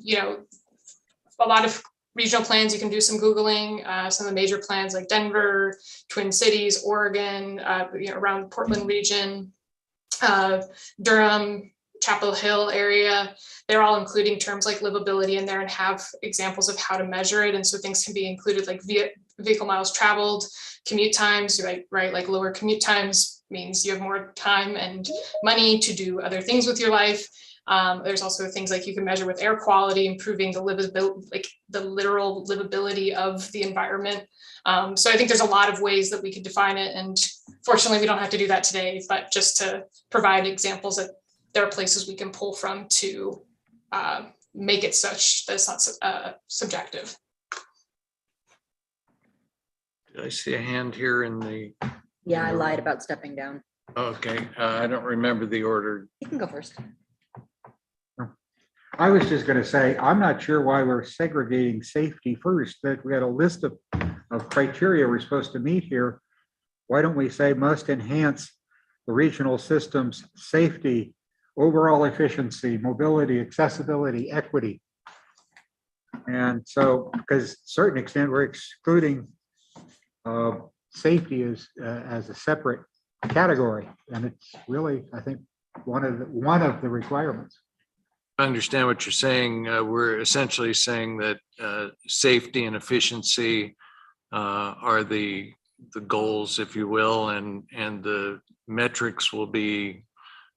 [SPEAKER 5] lot of regional plans, you can do some Googling, some of the major plans like Denver, Twin Cities, Oregon, around the Portland region, Durham, Chapel Hill area, they're all including terms like livability in there and have examples of how to measure it. And so things can be included like vehicle miles traveled, commute times, right? Like lower commute times means you have more time and money to do other things with your life. There's also things like you can measure with air quality, improving the livability, like the literal livability of the environment. So I think there's a lot of ways that we could define it. And fortunately, we don't have to do that today, but just to provide examples that there are places we can pull from to make it such that it's not subjective.
[SPEAKER 1] Did I see a hand here in the?
[SPEAKER 2] Yeah, I lied about stepping down.
[SPEAKER 1] Okay, I don't remember the order.
[SPEAKER 2] You can go first.
[SPEAKER 7] I was just going to say, I'm not sure why we're segregating safety first, that we had a list of criteria we're supposed to meet here. Why don't we say must enhance the regional system's safety, overall efficiency, mobility, accessibility, equity? And so, because to a certain extent, we're excluding safety as a separate category. And it's really, I think, one of the requirements.
[SPEAKER 1] I understand what you're saying. We're essentially saying that safety and efficiency are the goals, if you will, and the metrics will be,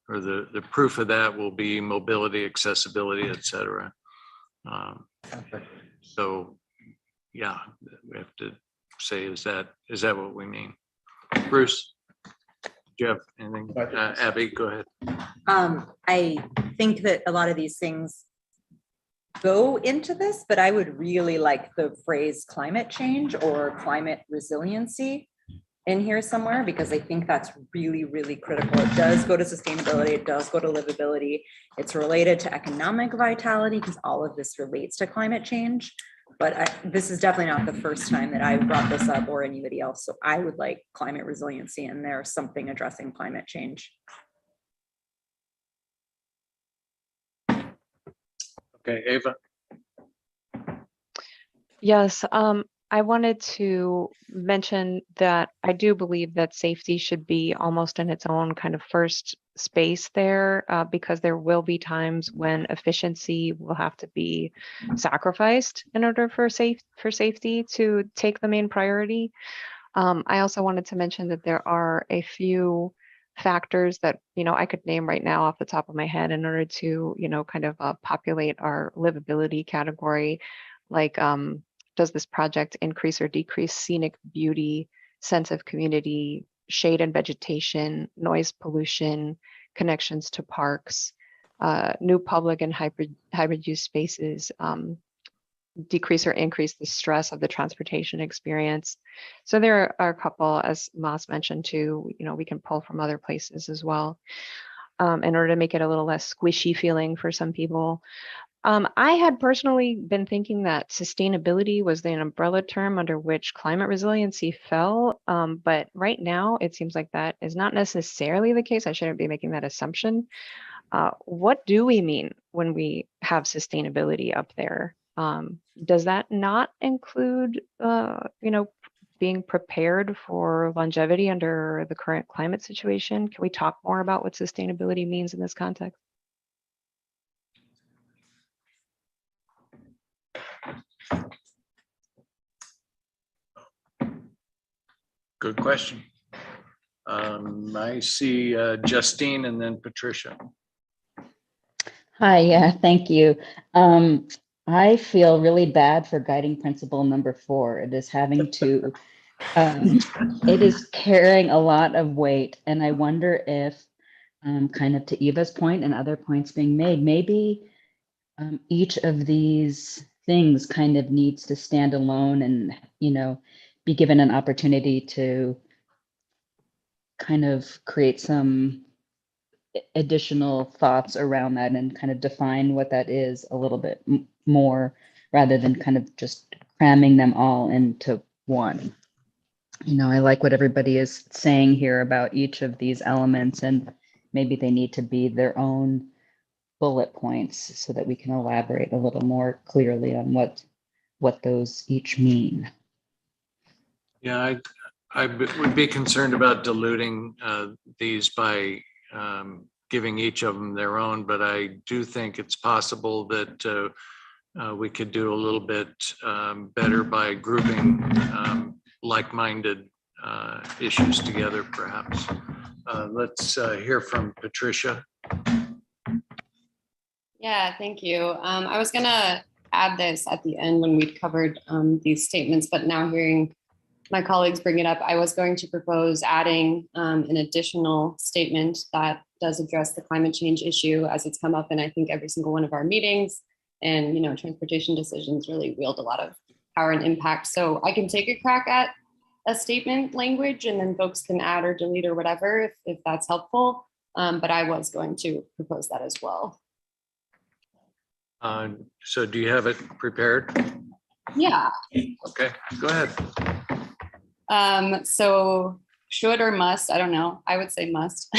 [SPEAKER 1] or the proof of that will be mobility, accessibility, et cetera. So, yeah, we have to say, is that what we mean? Bruce? Do you have anything? Abby, go ahead.
[SPEAKER 2] I think that a lot of these things go into this, but I would really like the phrase climate change or climate resiliency in here somewhere, because I think that's really, really critical. It does go to sustainability. It does go to livability. It's related to economic vitality because all of this relates to climate change. But this is definitely not the first time that I brought this up or anybody else. So I would like climate resiliency in there, something addressing climate change.
[SPEAKER 1] Okay, Ava.
[SPEAKER 3] Yes, I wanted to mention that I do believe that safety should be almost in its own kind of first space there, because there will be times when efficiency will have to be sacrificed in order for safety to take the main priority. I also wanted to mention that there are a few factors that I could name right now off the top of my head in order to kind of populate our livability category, like does this project increase or decrease scenic beauty, sense of community, shade and vegetation, noise pollution, connections to parks, new public and hybrid use spaces, decrease or increase the stress of the transportation experience. So there are a couple, as Moss mentioned too, we can pull from other places as well, in order to make it a little less squishy feeling for some people. I had personally been thinking that sustainability was the umbrella term under which climate resiliency fell, but right now it seems like that is not necessarily the case. I shouldn't be making that assumption. What do we mean when we have sustainability up there? Does that not include, being prepared for longevity under the current climate situation. Can we talk more about what sustainability means in this context?
[SPEAKER 1] Good question. I see Justine and then Patricia.
[SPEAKER 11] Hi, yeah, thank you. I feel really bad for guiding principle number 4. It is having to, it is carrying a lot of weight. And I wonder if, kind of to Eva's point and other points being made, maybe each of these things kind of needs to stand alone and, be given an opportunity to kind of create some additional thoughts around that and kind of define what that is a little bit more rather than kind of just cramming them all into one. I like what everybody is saying here about each of these elements, and maybe they need to be their own bullet points so that we can elaborate a little more clearly on what those each mean.
[SPEAKER 1] Yeah, I would be concerned about diluting these by giving each of them their own, but I do think it's possible that we could do a little bit better by grouping like-minded issues together, perhaps. Let's hear from Patricia.
[SPEAKER 15] Yeah, thank you. I was gonna add this at the end when we'd covered these statements, but now hearing my colleagues bring it up, I was going to propose adding an additional statement that does address the climate change issue as it's come up in, I think, every single one of our meetings. And, transportation decisions really wield a lot of power and impact. So I can take a crack at a statement language and then folks can add or delete or whatever if that's helpful. But I was going to propose that as well.
[SPEAKER 1] So do you have it prepared?
[SPEAKER 15] Yeah.
[SPEAKER 1] Okay, go ahead.
[SPEAKER 15] So should or must, I don't know, I would say must,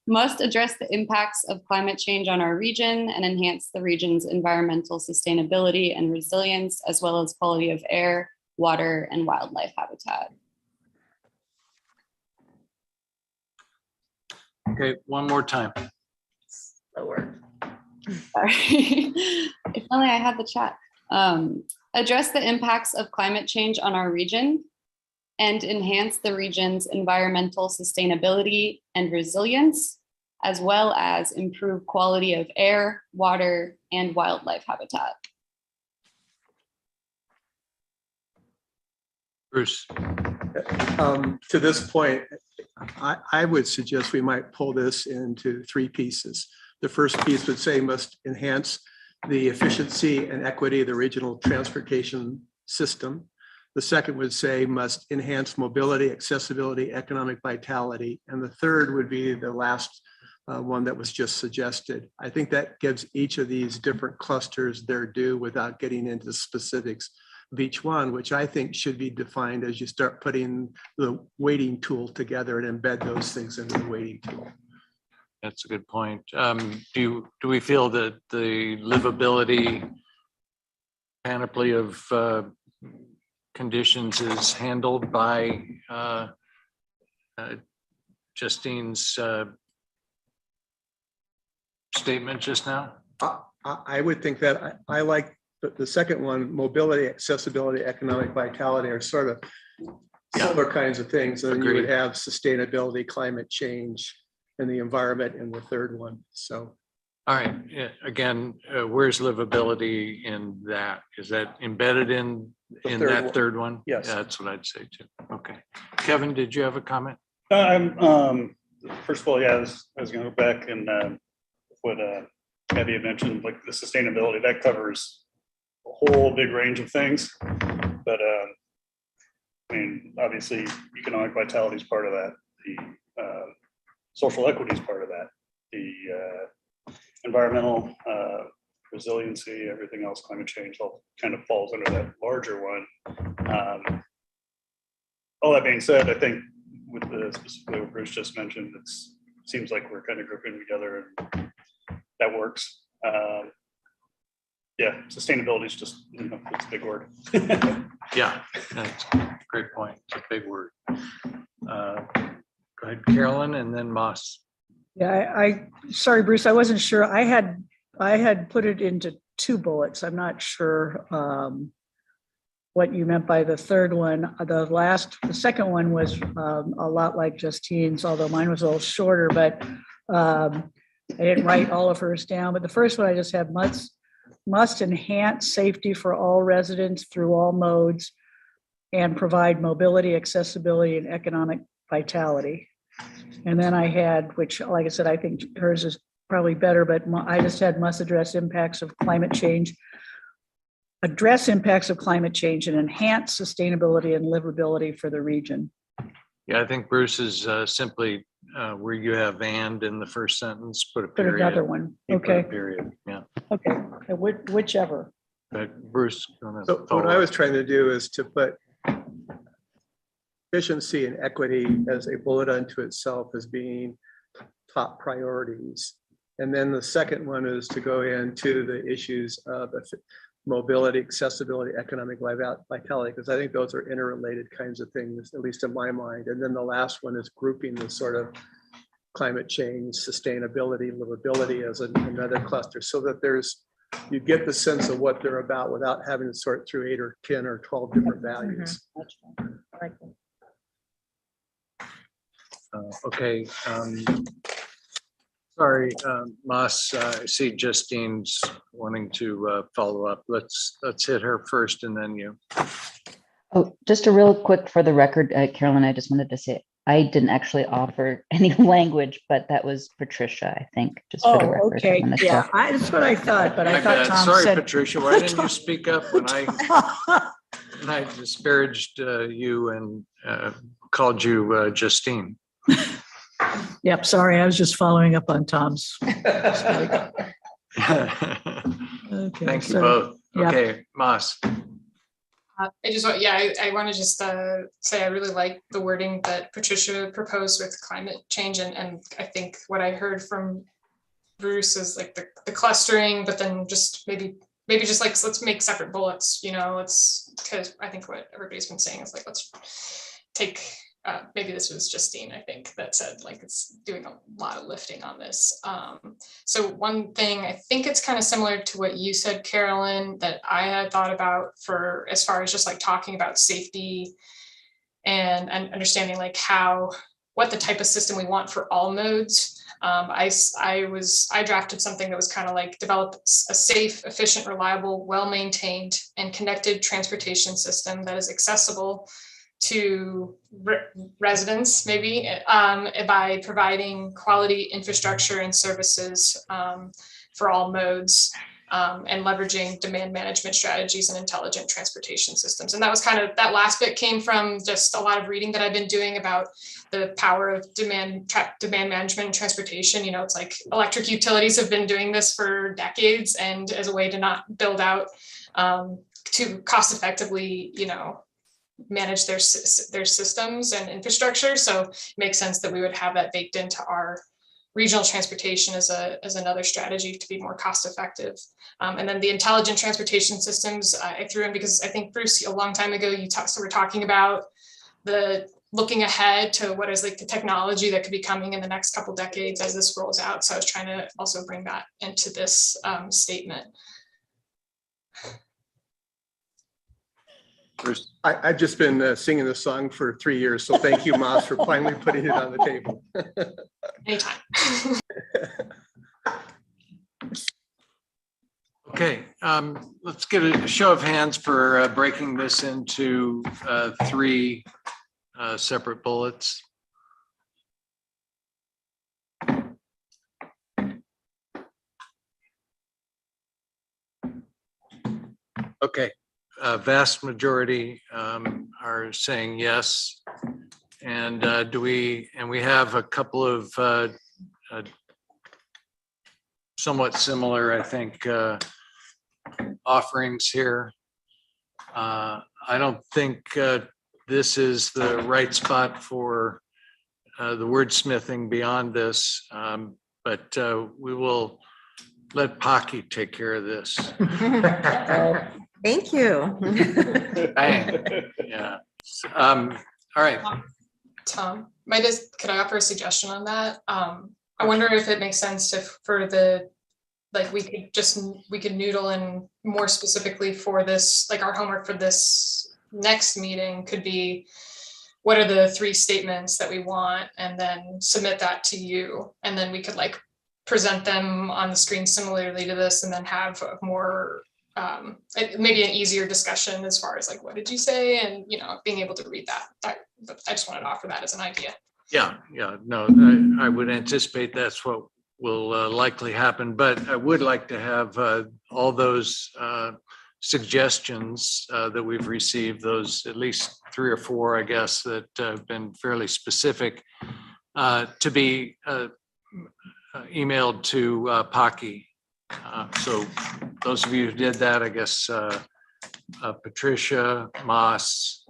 [SPEAKER 15] must address the impacts of climate change on our region and enhance the region's environmental sustainability and resilience, as well as quality of air, water, and wildlife habitat.
[SPEAKER 1] Okay, one more time.
[SPEAKER 15] Slower. Sorry. If only I had the chat. Address the impacts of climate change on our region and enhance the region's environmental sustainability and resilience, as well as improve quality of air, water, and wildlife habitat.
[SPEAKER 1] Bruce.
[SPEAKER 10] To this point, I would suggest we might pull this into 3 pieces. The first piece would say must enhance the efficiency and equity of the regional transportation system. The second would say must enhance mobility, accessibility, economic vitality. And the third would be the last one that was just suggested. I think that gives each of these different clusters their due without getting into specifics of each one, which I think should be defined as you start putting the weighting tool together and embed those things into the weighting tool.
[SPEAKER 1] That's a good point. Do we feel that the livability panoply of conditions is handled by Justine's statement just now?
[SPEAKER 10] I would think that I like the second one, mobility, accessibility, economic vitality are sort of similar kinds of things. And then you would have sustainability, climate change, and the environment in the third one. So.
[SPEAKER 1] All right. Yeah, again, where's livability in that? Is that embedded in that third one?
[SPEAKER 12] Yes.
[SPEAKER 1] Yeah, that's what I'd say too. Okay. Kevin, did you have a comment?
[SPEAKER 12] First of all, yeah, I was going to go back and what Abby had mentioned, like the sustainability, that covers a whole big range of things. But I mean, obviously, economic vitality is part of that. The social equity is part of that. The environmental resiliency, everything else, climate change, all kind of falls under that larger one. All that being said, I think with the specifically what Bruce just mentioned, it seems like we're kind of grouping together and that works. Yeah, sustainability is just, it's a big word.
[SPEAKER 1] Yeah, great point. It's a big word. Go ahead, Carolyn, and then Moss.
[SPEAKER 6] Yeah, sorry, Bruce, I wasn't sure. I had put it into 2 bullets. I'm not sure what you meant by the third one. The second one was a lot like Justine's, although mine was a little shorter, but I didn't write all of hers down. But the first one I just had must enhance safety for all residents through all modes and provide mobility, accessibility, and economic vitality. And then I had, which, like I said, I think hers is probably better, but I just had must address impacts of climate change, address impacts of climate change and enhance sustainability and livability for the region.
[SPEAKER 1] Yeah, I think Bruce is simply where you have "and" in the first sentence, put a period.
[SPEAKER 6] Put another one.
[SPEAKER 1] You put a
[SPEAKER 6] Okay.
[SPEAKER 1] Period, yeah.
[SPEAKER 6] Okay, whichever.
[SPEAKER 1] But Bruce.
[SPEAKER 10] So what I was trying to do is to put efficiency and equity as a bullet unto itself as being top priorities. And then the second one is to go into the issues of mobility, accessibility, economic vitality, because I think those are interrelated kinds of things, at least in my mind. And then the last one is grouping the sort of climate change, sustainability, livability as another cluster, so that you get the sense of what they're about without having to sort through 8 or 10 or 12 different values.
[SPEAKER 1] Okay. Sorry, Moss, I see Justine's wanting to follow up. Let's hit her first and then you.
[SPEAKER 11] Oh, just a real quick for the record, Carolyn, I just wanted to say, I didn't actually offer any language, but that was Patricia, I think, just for the record.
[SPEAKER 6] Okay, yeah, that's what I thought, but I thought Tom
[SPEAKER 1] sorry,
[SPEAKER 6] said.
[SPEAKER 1] Patricia, why didn't you speak up when I disparaged you and called you Justine?
[SPEAKER 6] Yep, sorry, I was just following up on Tom's. Okay,
[SPEAKER 1] Thank you both.
[SPEAKER 6] yeah.
[SPEAKER 1] Okay, Moss.
[SPEAKER 5] I want to just say I really like the wording that Patricia proposed with climate change, and I think what I heard from Bruce is like the clustering, but then just maybe just like let's make separate bullets, because I think what everybody's been saying is like let's take maybe this was Justine, I think, that said like it's doing a lot of lifting on this. So one thing, I think it's kind of similar to what you said, Carolyn, that I had thought about for as far as just like talking about safety and understanding like what the type of system we want for all modes. I drafted something that was kind of like develop a safe, efficient, reliable, well-maintained and connected transportation system that is accessible to residents, maybe by providing quality infrastructure and services for all modes and leveraging demand management strategies and intelligent transportation systems. And that was kind of, that last bit came from just a lot of reading that I've been doing about the power of demand management and transportation. It's like electric utilities have been doing this for decades, and as a way to not build out to cost effectively, manage their systems and infrastructure. So it makes sense that we would have that baked into our regional transportation as another strategy to be more cost effective. And then the intelligent transportation systems I threw in because I think, Bruce, a long time ago, we're talking about the looking ahead to what is like the technology that could be coming in the next couple decades as this rolls out. So I was trying to also bring that into this statement.
[SPEAKER 10] I've just been singing this song for 3 years, so thank you, Moss, for finally putting it on the table.
[SPEAKER 5] Anytime.
[SPEAKER 1] Okay, let's get a show of hands for breaking this into 3 separate bullets. Okay. Vast majority are saying yes, and we have a couple of somewhat similar, I think, offerings here. I don't think this is the right spot for the wordsmithing beyond this, but we will let Pocky take care of this.
[SPEAKER 4] Thank you.
[SPEAKER 1] Bang. Yeah. All right.
[SPEAKER 5] Tom, could I offer a suggestion on that? I wonder if it makes sense to, for the, like, we could noodle in more specifically for this, like our homework for this next meeting could be, what are the 3 statements that we want, and then submit that to you. And then we could like present them on the screen similarly to this, and then have a more, maybe an easier discussion as far as like, what did you say? And, you know, being able to read that. I just wanted to offer that as an idea.
[SPEAKER 1] Yeah, no, I would anticipate that's what will likely happen, but I would like to have all those suggestions that we've received, those at least 3 or 4, I guess, that have been fairly specific, to be emailed to Pocky. So those of you who did that, I guess, Patricia, Moss,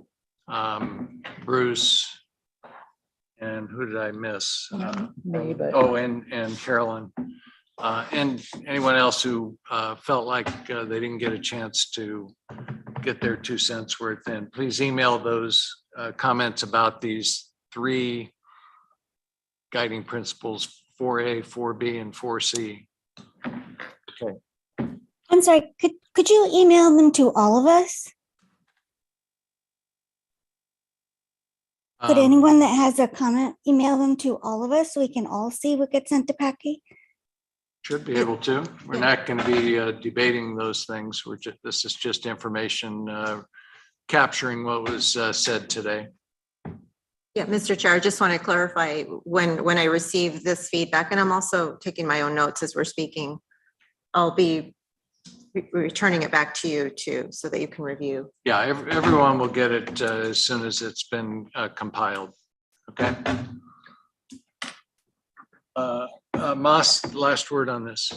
[SPEAKER 1] Bruce, and who did I miss?
[SPEAKER 2] Me, but
[SPEAKER 1] And Carolyn. And anyone else who felt like they didn't get a chance to get their 2 cents worth in, please email those comments about these 3 guiding principles, 4A, 4B, and 4C. Okay.
[SPEAKER 13] I'm sorry, could you email them to all of us? Could anyone that has a comment email them to all of us so we can all see what gets sent to Packy?
[SPEAKER 1] Should be able to. We're not going to be debating those things. This is just information capturing what was said today.
[SPEAKER 4] Yeah, Mr. Chair, I just want to clarify, when I receive this feedback, and I'm also taking my own notes as we're speaking, I'll be returning it back to you too, so that you can review.
[SPEAKER 1] Yeah, everyone will get it as soon as it's been compiled. Okay. Moss, last word on this.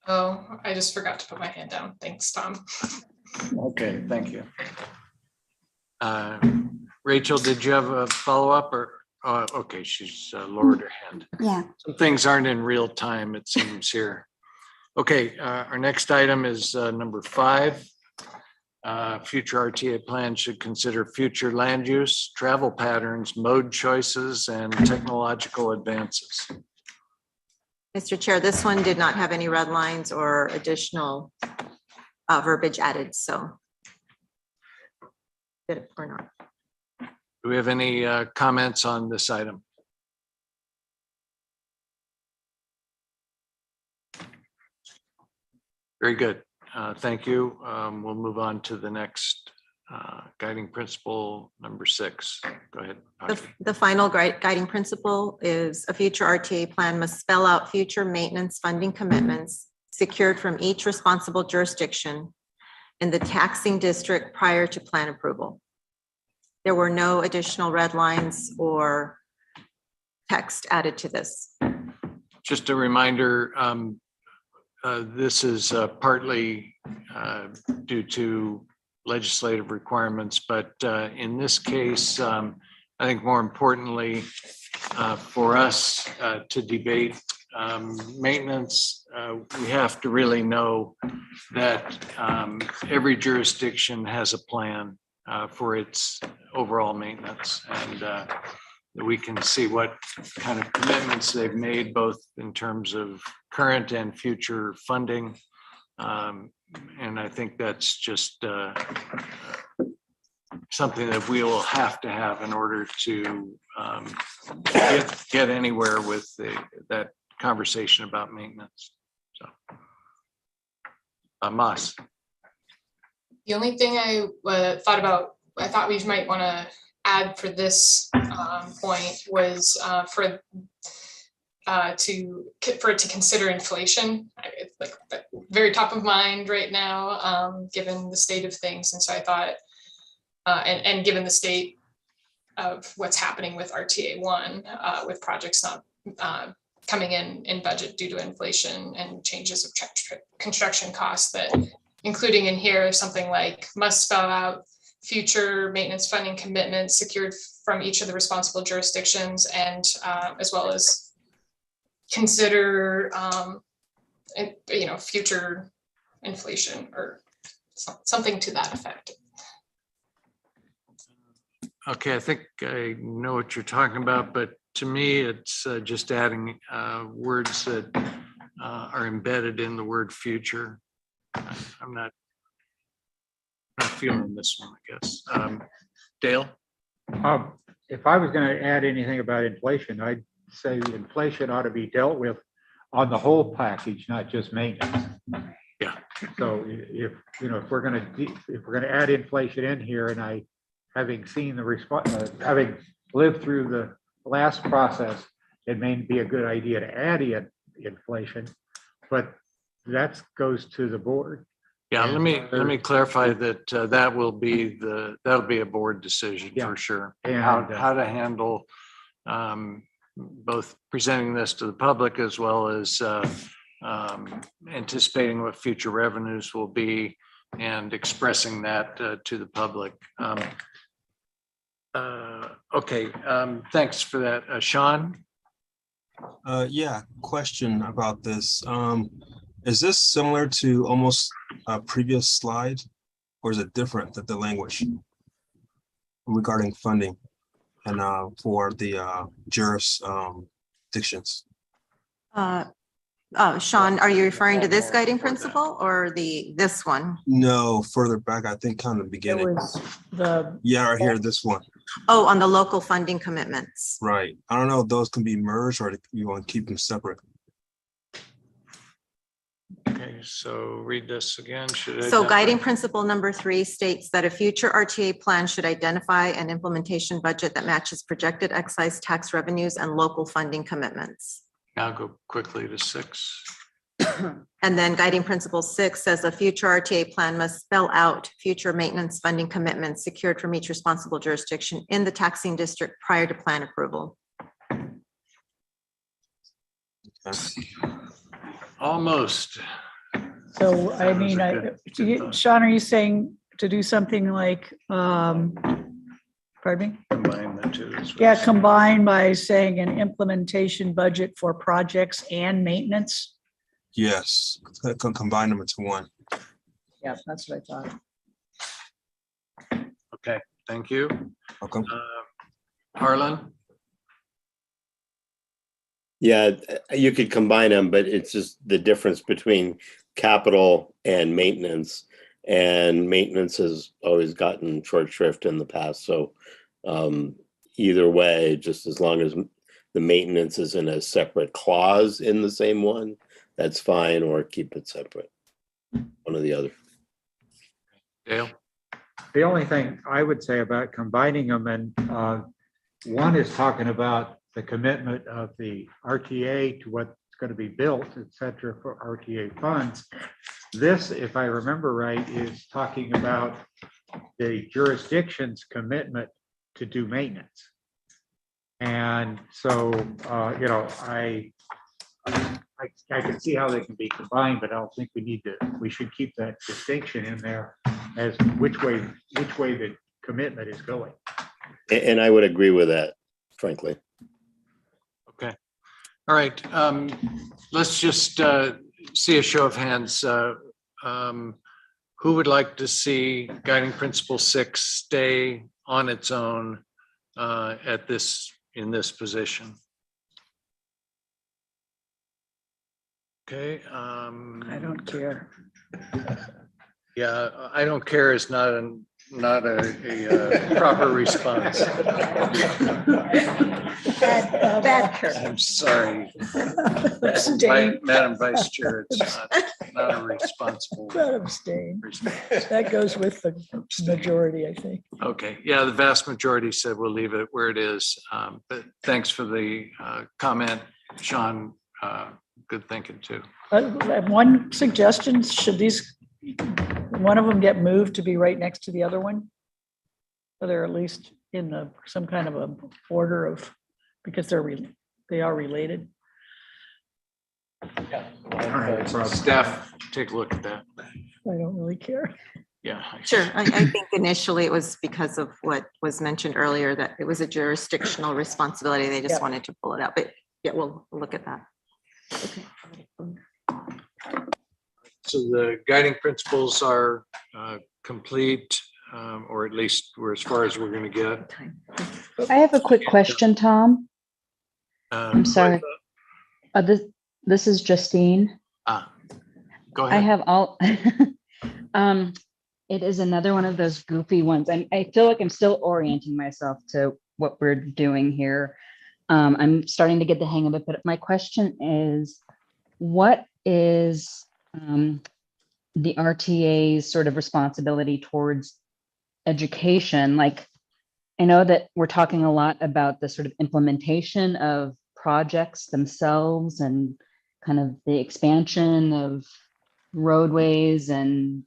[SPEAKER 5] Oh, I just forgot to put my hand down. Thanks, Tom.
[SPEAKER 1] Okay, thank you. Rachel, did you have a follow-up or? Okay, she's lowered her hand.
[SPEAKER 13] Yeah.
[SPEAKER 1] Some things aren't in real time, it seems here. Okay, our next item is number 5. Future RTA plans should consider future land use, travel patterns, mode choices, and technological advances.
[SPEAKER 4] Mr. Chair, this one did not have any red lines or additional verbiage added, so. Good or not.
[SPEAKER 1] Do we have any comments on this item? Very good. Thank you. We'll move on to the next guiding principle, number 6. Go ahead.
[SPEAKER 4] The final guiding principle is a future RTA plan must spell out future maintenance funding commitments secured from each responsible jurisdiction in the taxing district prior to plan approval. There were no additional red lines or text added to this.
[SPEAKER 1] Just a reminder, this is partly due to legislative requirements, but in this case, I think more importantly, for us to debate maintenance, we have to really know that every jurisdiction has a plan for its overall maintenance, and that we can see what kind of commitments they've made, both in terms of current and future funding. And I think that's just something that we will have to have in order to get anywhere with that conversation about maintenance. So, Mas.
[SPEAKER 5] The only thing I thought we might want to add for this point was for it to consider inflation. It's like very top of mind right now, given the state of things. And so I thought, and given the state of what's happening with RTA 1, with projects not coming in budget due to inflation and changes of construction costs, that including in here something like must spell out future maintenance funding commitments secured from each of the responsible jurisdictions, and as well as consider future inflation or something to that effect.
[SPEAKER 1] Okay, I think I know what you're talking about, but to me, it's just adding words that are embedded in the word future. I'm not feeling this one, I guess. Dale?
[SPEAKER 7] If I was going to add anything about inflation, I'd say inflation ought to be dealt with on the whole package, not just maintenance.
[SPEAKER 1] Yeah.
[SPEAKER 7] So if we're going to add inflation in here, and having seen the response, having lived through the last process, it may be a good idea to add in inflation, but that goes to the board.
[SPEAKER 1] Yeah,
[SPEAKER 7] And
[SPEAKER 1] let me clarify that that'll be a board decision
[SPEAKER 7] Yeah.
[SPEAKER 1] for sure.
[SPEAKER 7] And,
[SPEAKER 1] How to handle both presenting this to the public as well as anticipating what future revenues will be and expressing that to the public. Okay, thanks for that. Sean?
[SPEAKER 16] Yeah, question about this. Is this similar to almost a previous slide, or is it different that the language regarding funding and for the jurisdictions?
[SPEAKER 4] Sean, are you referring to this guiding principle or this one?
[SPEAKER 16] No, further back, I think kind of the
[SPEAKER 6] It
[SPEAKER 16] beginning.
[SPEAKER 6] was the,
[SPEAKER 16] Yeah, right here, this one.
[SPEAKER 4] Oh, on the local funding commitments.
[SPEAKER 16] Right. I don't know if those can be merged or you want to keep them separate.
[SPEAKER 1] Okay, so read this again.
[SPEAKER 4] So guiding principle number 3 states that a future RTA plan should identify an implementation budget that matches projected excise tax revenues and local funding commitments.
[SPEAKER 1] Now go quickly to 6.
[SPEAKER 4] And then guiding principle 6 says a future RTA plan must spell out future maintenance funding commitments secured from each responsible jurisdiction in the taxing district prior to plan approval.
[SPEAKER 1] Almost.
[SPEAKER 6] so I
[SPEAKER 1] That was
[SPEAKER 6] mean,
[SPEAKER 1] a good thought.
[SPEAKER 6] Sean, are you saying to do something like, pardon me?
[SPEAKER 1] Combine the two. is what
[SPEAKER 6] Yeah,
[SPEAKER 1] it's-
[SPEAKER 6] combine by saying an implementation budget for projects and maintenance.
[SPEAKER 16] Yes, combine them into one.
[SPEAKER 6] Yeah, that's what I thought.
[SPEAKER 1] Okay, thank you.
[SPEAKER 16] Welcome.
[SPEAKER 1] Harlan?
[SPEAKER 14] Yeah, you could combine them, but it's just the difference between capital and maintenance. And maintenance has always gotten short shrift in the past. So either way, just as long as the maintenance is in a separate clause in the same one, that's fine, or keep it separate. One or the other.
[SPEAKER 1] Dale?
[SPEAKER 7] The only thing I would say about combining them, and one is talking about the commitment of the RTA to what's going to be built, et cetera, for RTA funds. This, if I remember right, is talking about the jurisdiction's commitment to do maintenance. And so, I can see how they can be combined, but I don't think we should keep that distinction in there as which way the commitment is going.
[SPEAKER 14] And I would agree with that, frankly.
[SPEAKER 1] Okay. All right. Let's just see a show of hands. Who would like to see guiding principle 6 stay on its own in this position? Okay.
[SPEAKER 6] I don't care.
[SPEAKER 1] Yeah, I don't care is not a proper response.
[SPEAKER 2] Bad curve.
[SPEAKER 1] I'm sorry.
[SPEAKER 6] Abstain.
[SPEAKER 1] Madam Vice Chair, it's not a responsible.
[SPEAKER 6] Not abstain.
[SPEAKER 1] response.
[SPEAKER 6] That goes with the majority, I think.
[SPEAKER 1] Okay, yeah, the vast majority said we'll leave it where it is. But thanks for the comment, Sean. Good thinking too.
[SPEAKER 6] One suggestion, should one of them get moved to be right next to the other one? So they're at least in some kind of a order of, because they are related.
[SPEAKER 1] Staff, take a look at that.
[SPEAKER 6] I don't really care.
[SPEAKER 1] Yeah.
[SPEAKER 4] Sure. I think initially it was because of what was mentioned earlier, that it was a jurisdictional responsibility. They just
[SPEAKER 6] Yeah.
[SPEAKER 4] wanted to pull it out, but yeah, we'll look at that.
[SPEAKER 1] So the guiding principles are complete. or at least we're as far as we're going to get.
[SPEAKER 11] I have a quick question, Tom. I'm sorry. This is Justine.
[SPEAKER 1] Go
[SPEAKER 11] I
[SPEAKER 1] ahead.
[SPEAKER 11] have all, it is another one of those goofy ones. I feel like I'm still orienting myself to what we're doing here. I'm starting to get the hang of it, but my question is, what is the RTA's sort of responsibility towards education? Like, I know that we're talking a lot about the sort of implementation of projects themselves and kind of the expansion of roadways and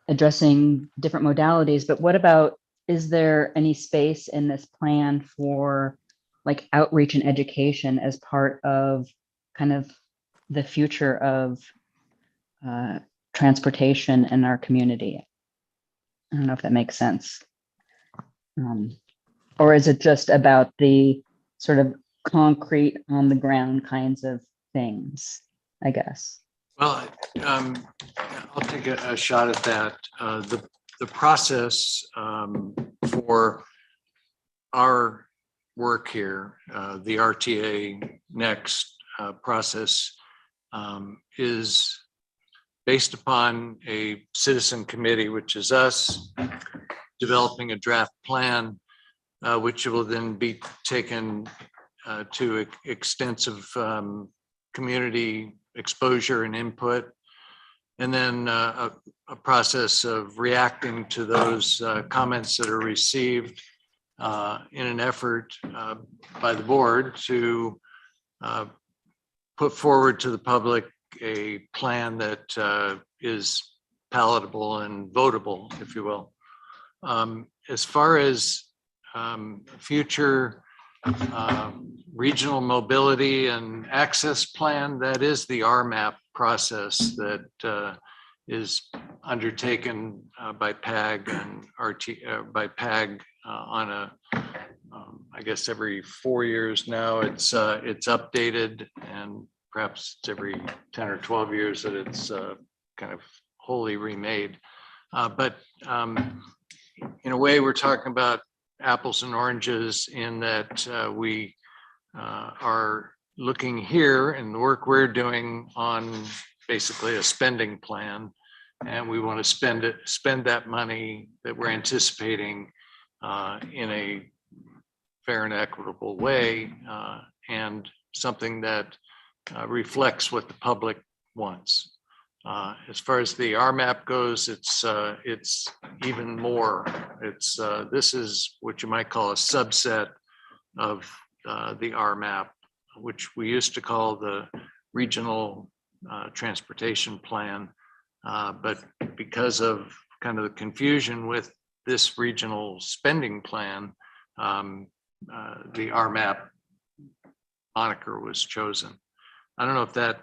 [SPEAKER 11] addressing different modalities. But what about, is there any space in this plan for like outreach and education as part of kind of the future of transportation in our community? I don't know if that makes sense. Or is it just about the sort of concrete on the ground kinds of things, I guess?
[SPEAKER 1] Well, I'll take a shot at that. The process for our work here, the RTA Next process, is based upon a citizen committee, which is us, developing a draft plan, which will then be taken to extensive community exposure and input, and then a process of reacting to those comments that are received in an effort by the board to put forward to the public a plan that is palatable and votable, if you will. As far as future regional mobility and access plan, that is the RMAP process that is undertaken by PAG and by PAG on a, I guess every 4 years now. It's updated, and perhaps it's every 10 or 12 years that it's kind of wholly remade. But in a way, we're talking about apples and oranges in that we are looking here in the work we're doing on basically a spending plan, and we want to spend that money that we're anticipating in a fair and equitable way, and something that reflects what the public wants. As far as the RMAP goes, it's even more. This is what you might call a subset of the RMAP, which we used to call the Regional Transportation Plan. But because of kind of the confusion with this regional spending plan, the RMAP moniker was chosen. I don't know if that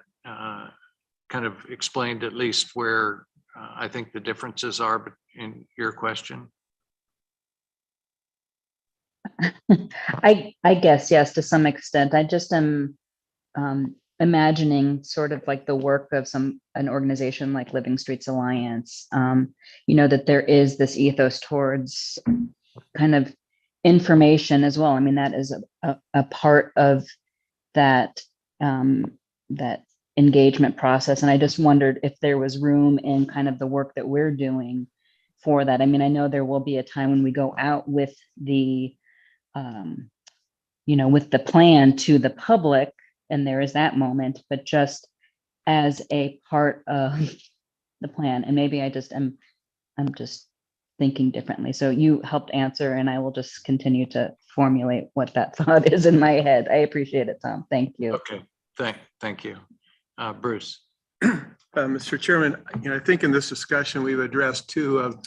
[SPEAKER 1] kind of explained at least where I think the differences are in your question.
[SPEAKER 11] I guess, yes, to some extent. I just am imagining sort of like the work of an organization like Living Streets Alliance, that there is this ethos towards kind of information as well. I mean, that is a part of that that engagement process. And I just wondered if there was room in kind of the work that we're doing for that. I mean, I know there will be a time when we go out with the with the plan to the public, and there is that moment, but just as a part of the plan. And maybe I'm just thinking differently. So you helped answer, and I will just continue to formulate what that thought is in my head. I appreciate it, Tom. Thank you.
[SPEAKER 1] Okay, thank you. Bruce.
[SPEAKER 10] Mr. Chairman, I think in this discussion, we've addressed two of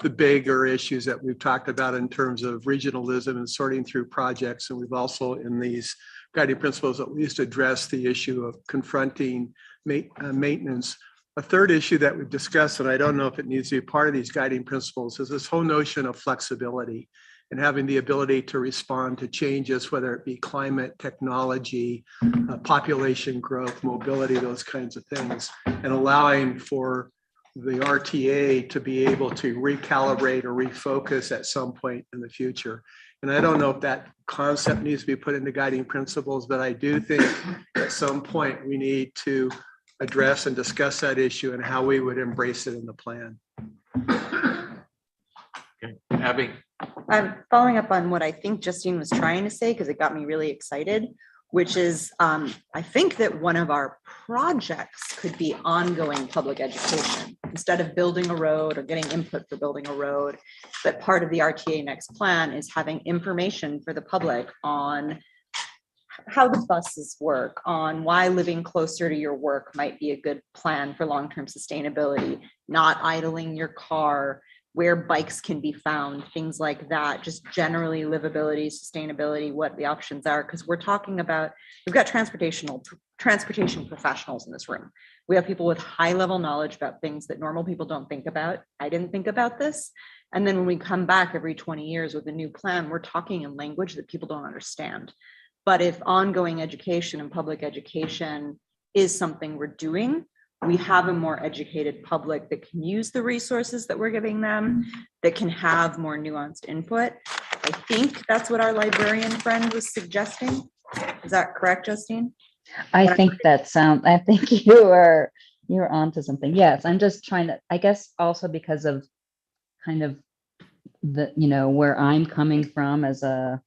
[SPEAKER 10] the bigger issues that we've talked about in terms of regionalism and sorting through projects. And we've also, in these guiding principles, at least addressed the issue of confronting maintenance. A third issue that we've discussed, and I don't know if it needs to be part of these guiding principles, is this whole notion of flexibility and having the ability to respond to changes, whether it be climate, technology, population growth, mobility, those kinds of things, and allowing for the RTA to be able to recalibrate or refocus at some point in the future. And I don't know if that concept needs to be put into guiding principles, but I do think at some point we need to address and discuss that issue and how we would embrace it in the plan.
[SPEAKER 1] Okay. Abby?
[SPEAKER 2] I'm following up on what I think Justine was trying to say, because it got me really excited, which is I think that one of our projects could be ongoing public education. Instead of building a road or getting input for building a road, that part of the RTA next plan is having information for the public on how the buses work, on why living closer to your work might be a good plan for long-term sustainability, not idling your car, where bikes can be found, things like that, just generally livability, sustainability, what the options are. Because we're talking about, we've got transportation professionals in this room. We have people with high level knowledge about things that normal people don't think about. I didn't think about this. And then when we come back every 20 years with a new plan, we're talking in language that people don't understand. But if ongoing education and public education is something we're doing, we have a more educated public that can use the resources that we're giving them, that can have more nuanced input. I think that's what our librarian friend was suggesting. Is that correct, Justine?
[SPEAKER 11] I think you're onto something. Yes, I'm just trying to, I guess also because of kind of the, where I'm coming from as a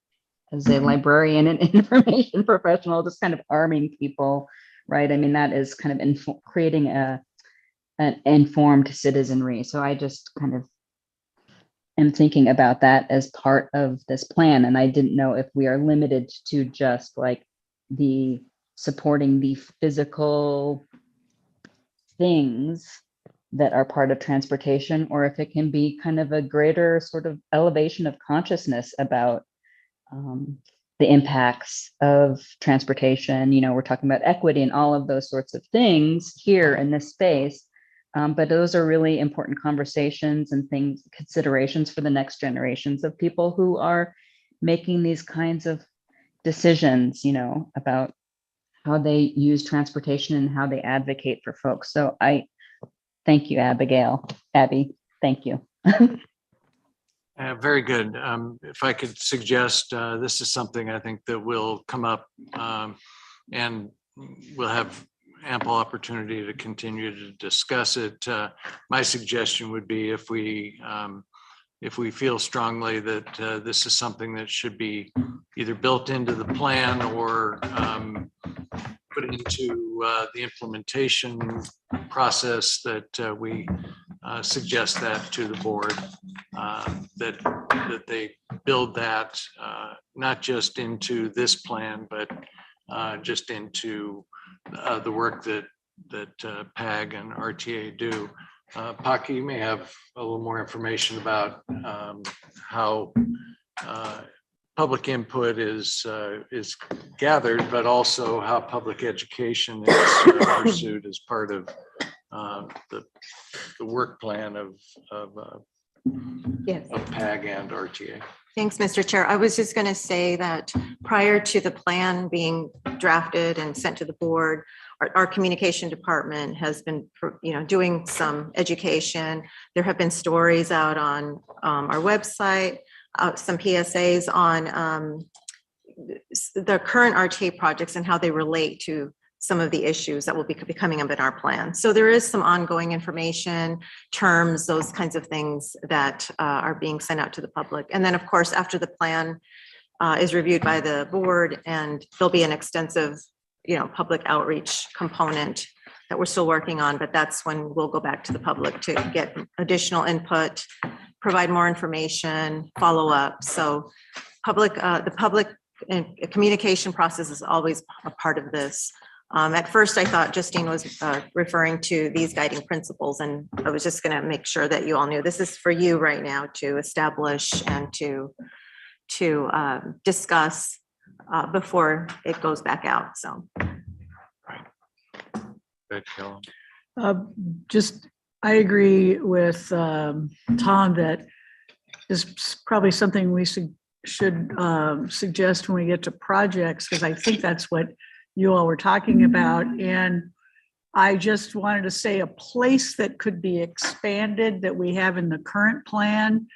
[SPEAKER 11] librarian and information professional, just kind of arming people, right? I mean, that is kind of creating an informed citizenry. So I just kind of am thinking about that as part of this plan. And I didn't know if we are limited to just like the supporting the physical things that are part of transportation, or if it can be kind of a greater sort of elevation of consciousness about the impacts of transportation. We're talking about equity and all of those sorts of things here in this space. But those are really important conversations and considerations for the next generations of people who are making these kinds of decisions, about how they use transportation and how they advocate for folks. So I thank you, Abby, thank you.
[SPEAKER 1] Very good. If I could suggest, this is something I think that will come up and we'll have ample opportunity to continue to discuss it. My suggestion would be if we feel strongly that this is something that should be either built into the plan or put into the implementation process, that we suggest that to the board, that they build that not just into this plan, but just into the work that PAG and RTA do. Paki, you may have a little more information about how public input is gathered, but also how public education is pursued as part of the work plan of PAG and RTA.
[SPEAKER 4] Thanks, Mr. Chair. I was just going to say that prior to the plan being drafted and sent to the board, our communication department has been, doing some education. There have been stories out on our website, some PSAs on the current RTA projects and how they relate to some of the issues that will be coming up in our plan. So there is some ongoing information, terms, those kinds of things that are being sent out to the public. And then, of course, after the plan is reviewed by the board, and there'll be an extensive, public outreach component that we're still working on, but that's when we'll go back to the public to get additional input, provide more information, follow up. So the public communication process is always a part of this. At first, I thought Justine was referring to these guiding principles, and I was just going to make sure that you all knew this is for you right now to establish and to discuss before it goes back out. So,
[SPEAKER 6] I agree with Tom that this is probably something we should suggest when we get to projects, because I think that's what you all were talking about. And I just wanted to say a place that could be expanded that we have in the current plan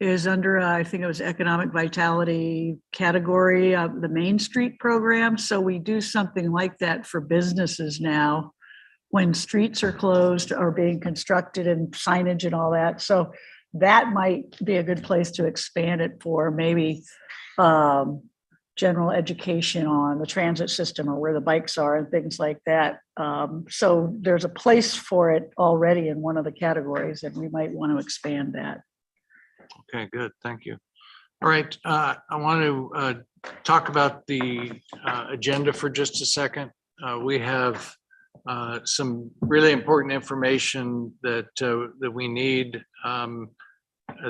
[SPEAKER 6] is under, I think it was economic vitality category of the Main Street program. So we do something like that for businesses now when streets are closed or being constructed and signage and all that. So that might be a good place to expand it for, maybe general education on the transit system or where the bikes are and things like that. So there's a place for it already in one of the categories, and we might want to expand that.
[SPEAKER 1] Okay, good. Thank you. All right. I want to talk about the agenda for just a second. We have some really important information that we need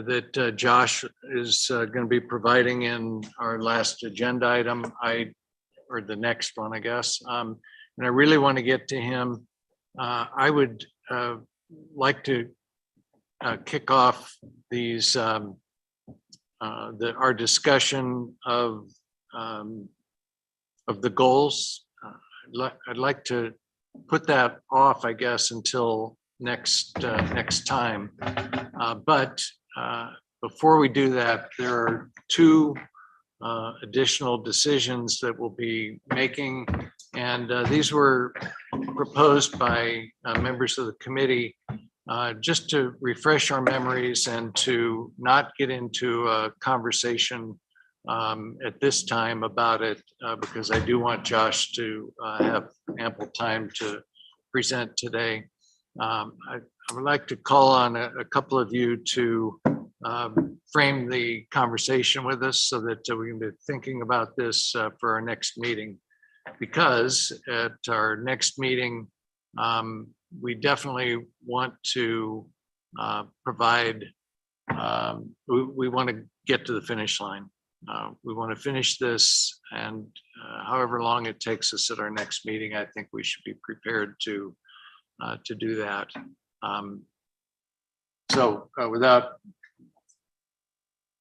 [SPEAKER 1] that Josh is going to be providing in our last agenda item, or the next one, I guess. And I really want to get to him. I would like to kick off these our discussion of the goals. I'd like to put that off, I guess, until next time. But before we do that, there are two additional decisions that we'll be making, and these were proposed by members of the committee just to refresh our memories and to not get into a conversation at this time about it, because I do want Josh to have ample time to present today. I would like to call on a couple of you to frame the conversation with us so that we can be thinking about this for our next meeting. Because at our next meeting, we definitely want to provide, we want to get to the finish line. We want to finish this, and however long it takes us at our next meeting, I think we should be prepared to do that. So without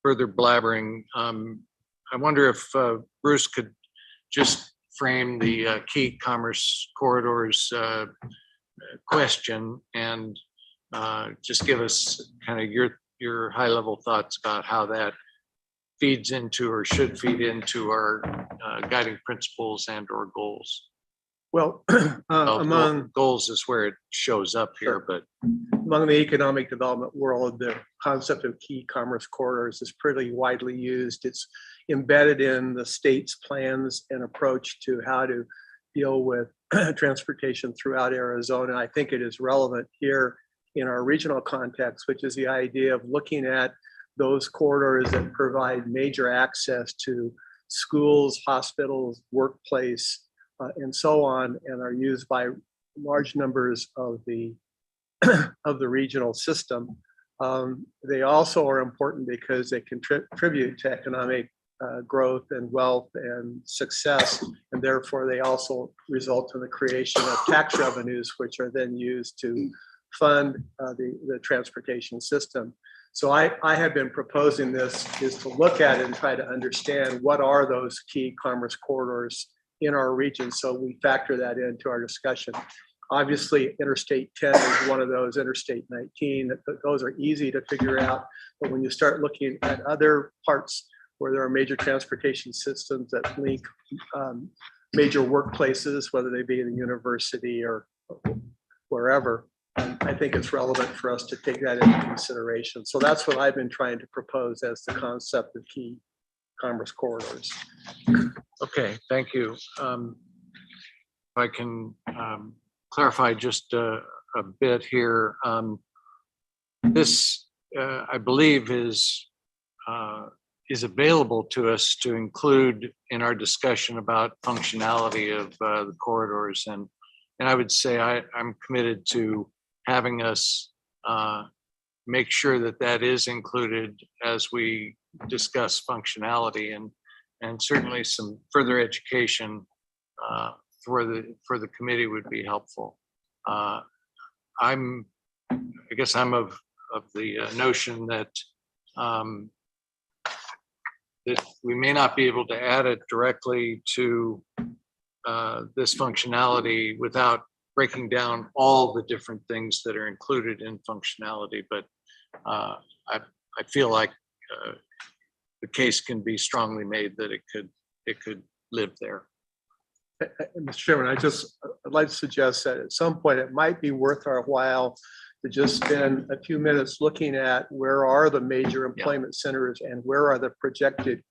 [SPEAKER 1] further blabbering, I wonder if Bruce could just frame the key commerce corridors question and just give us kind of your high level thoughts about how that feeds into or should feed into our guiding principles and or goals.
[SPEAKER 10] Well, among
[SPEAKER 1] goals is where it shows up here, but
[SPEAKER 10] among the economic development world, the concept of key commerce corridors is pretty widely used. It's embedded in the state's plans and approach to how to deal with transportation throughout Arizona. I think it is relevant here in our regional context, which is the idea of looking at those corridors that provide major access to schools, hospitals, workplace, and so on, and are used by large numbers of the regional system. They also are important because they contribute to economic growth and wealth and success, and therefore they also result in the creation of tax revenues, which are then used to fund the transportation system. So I have been proposing this is to look at it and try to understand what are those key commerce corridors in our region, so we factor that into our discussion. Obviously, Interstate 10 is one of those, Interstate 19, those are easy to figure out, but when you start looking at other parts where there are major transportation systems that link major workplaces, whether they be in the university or wherever, I think it's relevant for us to take that into consideration. So that's what I've been trying to propose as the concept of key commerce corridors.
[SPEAKER 1] Okay, thank you. If I can clarify just a bit here. This, I believe, is available to us to include in our discussion about functionality of the corridors, and I would say I'm committed to having us make sure that that is included as we discuss functionality, and certainly some further education for the committee would be helpful. I guess I'm of the notion that that we may not be able to add it directly to this functionality without breaking down all the different things that are included in functionality, but I feel like the case can be strongly made that it could live there.
[SPEAKER 10] Mr. Chairman, I'd like to suggest that at some point it might be worth our while to just spend a few minutes looking at where are the major employment centers and where the projected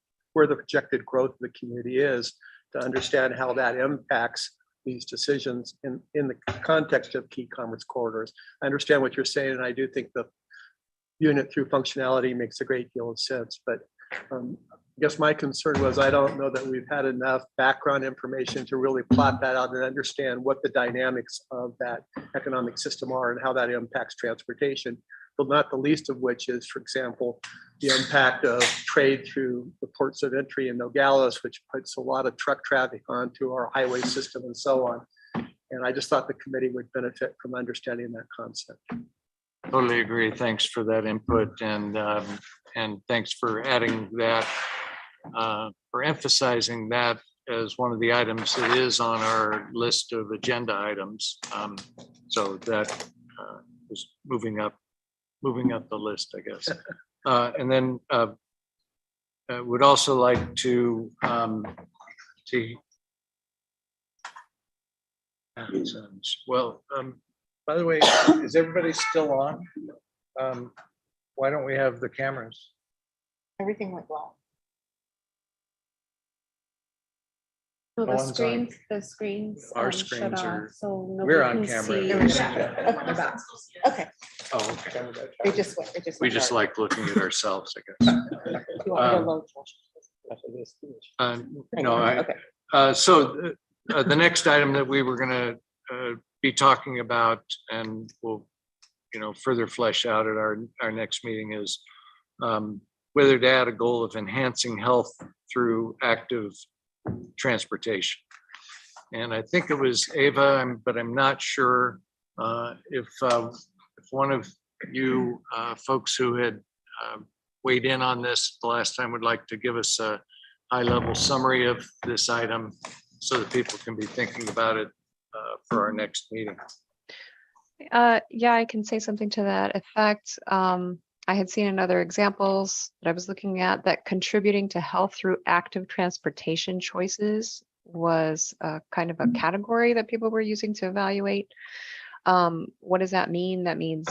[SPEAKER 10] growth of the community is, to understand how that impacts these decisions in the context of key commerce corridors. I understand what you're saying, and I do think the unit through functionality makes a great deal of sense, but I guess my concern was I don't know that we've had enough background information to really plot that out and understand what the dynamics of that economic system are and how that impacts transportation, but not the least of which is, for example, the impact of trade through the ports of entry in Nogales, which puts a lot of truck traffic onto our highway system and so on. And I just thought the committee would benefit from understanding that concept.
[SPEAKER 1] Totally agree. Thanks for that input, and thanks for adding that, for emphasizing that as one of the items that is on our list of agenda items. So that is moving up the list, I guess. And then would also like to see. Well, by the way, is everybody still on? Why don't we have the cameras?
[SPEAKER 2] Everything went well.
[SPEAKER 3] No,
[SPEAKER 1] No
[SPEAKER 3] the
[SPEAKER 1] one's on.
[SPEAKER 3] screens.
[SPEAKER 1] Our
[SPEAKER 3] shut
[SPEAKER 1] screens
[SPEAKER 3] off,
[SPEAKER 1] are-
[SPEAKER 3] so
[SPEAKER 1] we're
[SPEAKER 3] nobody
[SPEAKER 1] on
[SPEAKER 3] can
[SPEAKER 1] camera.
[SPEAKER 3] see.
[SPEAKER 1] There we go.
[SPEAKER 2] Okay,
[SPEAKER 1] Oh, okay.
[SPEAKER 2] it just
[SPEAKER 1] We just like looking at ourselves, I guess. So the next item that we were going to be talking about, and we'll, further flesh out at our next meeting, is whether to add a goal of enhancing health through active transportation. And I think it was Ava, but I'm not sure if one of you folks who had weighed in on this the last time would like to give us a high-level summary of this item so that people can be thinking about it for our next meeting.
[SPEAKER 3] Yeah, I can say something to that effect. I had seen in other examples that I was looking at that contributing to health through active transportation choices was kind of a category that people were using to evaluate. What does that mean? That means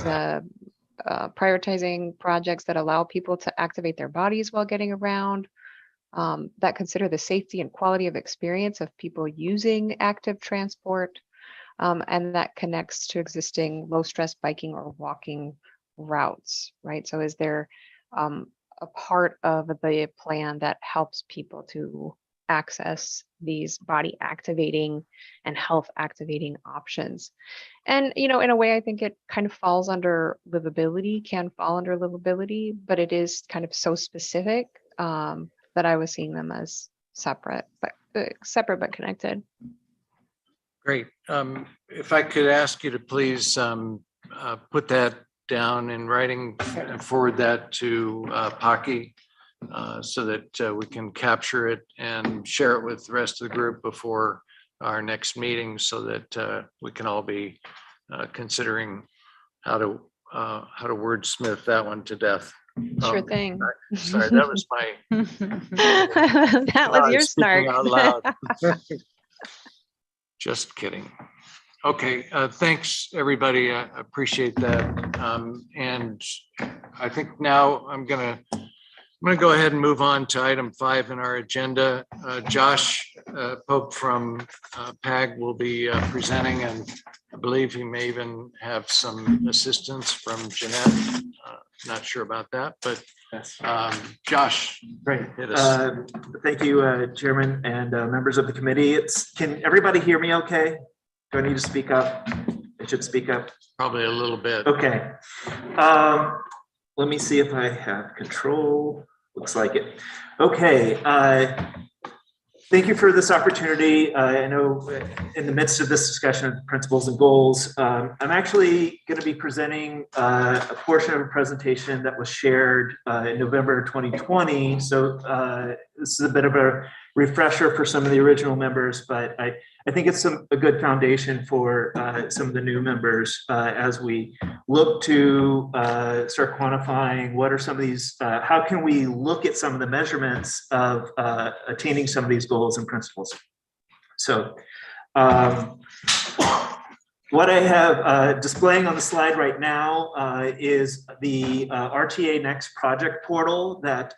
[SPEAKER 3] prioritizing projects that allow people to activate their bodies while getting around, that consider the safety and quality of experience of people using active transport, and that connects to existing low stress biking or walking routes, right? So is there a part of the plan that helps people to access these body activating and health activating options? And, in a way, I think it kind of falls under livability, can fall under livability, but it is kind of so specific that I was seeing them as separate but connected.
[SPEAKER 1] Great. If I could ask you to please put that down in writing and forward that to Pocky so that we can capture it and share it with the rest of the group before our next meeting, so that we can all be considering how to wordsmith that one to death.
[SPEAKER 3] Sure thing.
[SPEAKER 1] Sorry, that was my.
[SPEAKER 3] That was your snark.
[SPEAKER 1] Out loud. Just kidding. Okay, thanks, everybody. I appreciate that. And I think now I'm gonna go ahead and move on to item 5 in our agenda. Josh Pope from PAG will be presenting, and I believe he may even have some assistance from Jeanette. Not sure about that, but Josh,
[SPEAKER 17] Great.
[SPEAKER 1] hit us.
[SPEAKER 17] Thank you, Chairman and members of the committee. Can everybody hear me okay? Do I need to speak up? I should speak up.
[SPEAKER 1] Probably a little bit.
[SPEAKER 17] Okay. Let me see if I have control. Looks like it. Okay. Thank you for this opportunity. I know in the midst of this discussion of principles and goals, I'm actually going to be presenting a portion of a presentation that was shared in November 2020. So this is a bit of a refresher for some of the original members, but I think it's a good foundation for some of the new members as we look to start quantifying what are some of these, how can we look at some of the measurements of attaining some of these goals and principles. So what I have displaying on the slide right now is the RTA Next project portal that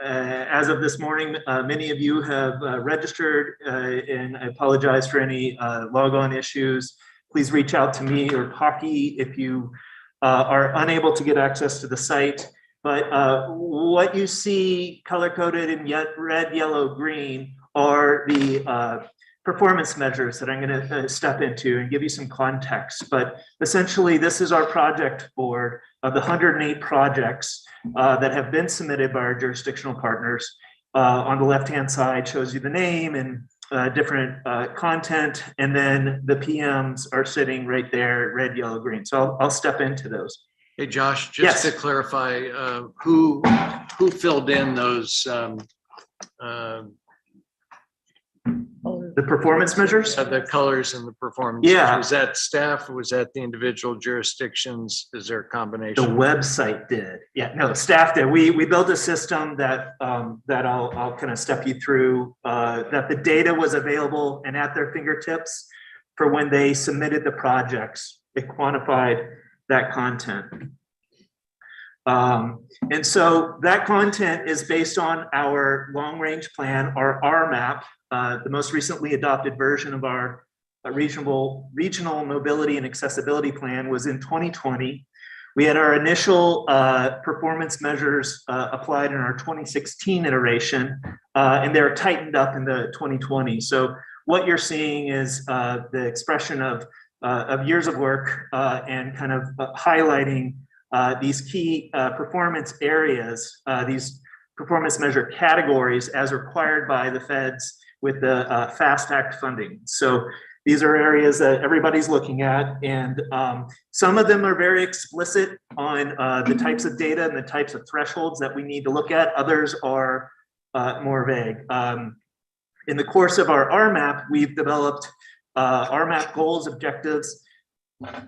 [SPEAKER 17] as of this morning, many of you have registered, and I apologize for any logon issues. Please reach out to me or Hockey if you are unable to get access to the site. But what you see color-coded in red, yellow, green are the performance measures that I'm going to step into and give you some context. But essentially, this is our project board of the 108 projects that have been submitted by our jurisdictional partners. On the left-hand side shows you the name and different content, and then the PMs are sitting right there, red, yellow, green. So I'll step into those.
[SPEAKER 1] Hey, Josh, just to clarify, who filled in those
[SPEAKER 17] the performance measures?
[SPEAKER 1] The colors and the performance.
[SPEAKER 17] Yeah.
[SPEAKER 1] Was that staff or was that the individual jurisdictions? Is there a combination?
[SPEAKER 17] The website did. Yeah, no, staff did. We built a system that that I'll kind of step you through, that the data was available and at their fingertips for when they submitted the projects. It quantified that content. And so that content is based on our long-range plan, our RMAP, the most recently adopted version of our regional mobility and accessibility plan was in 2020. We had our initial performance measures applied in our 2016 iteration, and they're tightened up in the 2020. So what you're seeing is the expression of years of work and kind of highlighting these key performance areas, these performance measure categories as required by the feds with the FAST Act funding. So these are areas that everybody's looking at, and some of them are very explicit on the types of data and the types of thresholds that we need to look at. Others are more vague. In the course of our RMAP, we've developed RMAP goals, objectives,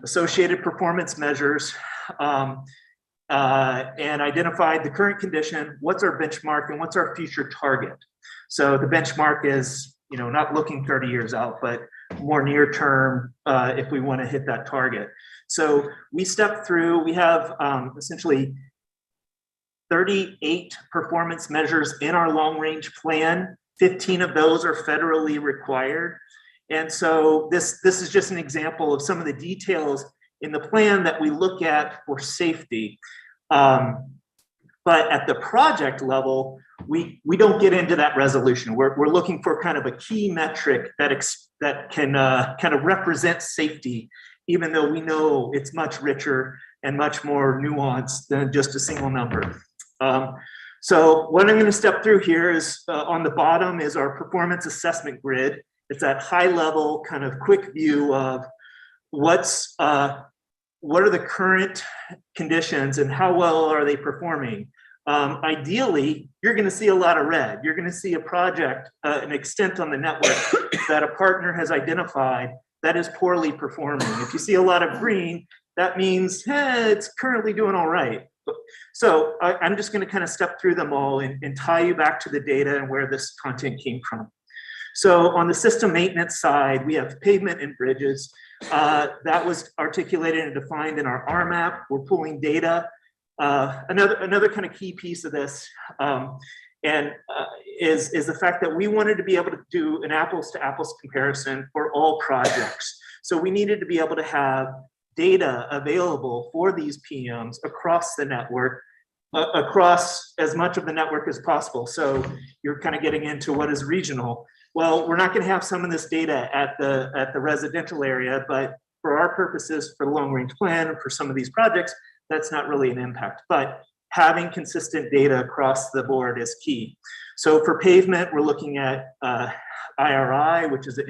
[SPEAKER 17] associated performance measures, and identified the current condition, what's our benchmark, and what's our future target. So the benchmark is, not looking 30 years out, but more near term if we want to hit that target. So we step through, we have essentially 38 performance measures in our long range plan. 15 of those are federally required. And so this is just an example of some of the details in the plan that we look at for safety. But at the project level, we don't get into that resolution. We're looking for kind of a key metric that can kind of represent safety, even though we know it's much richer and much more nuanced than just a single number. So what I'm going to step through here is on the bottom is our performance assessment grid. It's that high level kind of quick view of what are the current conditions and how well are they performing. Ideally, you're going to see a lot of red. You're going to see a project, an extent on the network that a partner has identified that is poorly performing. If you see a lot of green, that means it's currently doing all right. So I'm just going to kind of step through them all and tie you back to the data and where this content came from. So on the system maintenance side, we have pavement and bridges. That was articulated and defined in our RMAP. We're pulling data. Another kind of key piece of this is the fact that we wanted to be able to do an apples to apples comparison for all projects. So we needed to be able to have data available for these PMs across the network, across as much of the network as possible. So you're kind of getting into what is regional. Well, we're not going to have some of this data at the residential area, but for our purposes, for the long range plan and for some of these projects, that's not really an impact. But having consistent data across the board is key. So for pavement, we're looking at IRI, which is the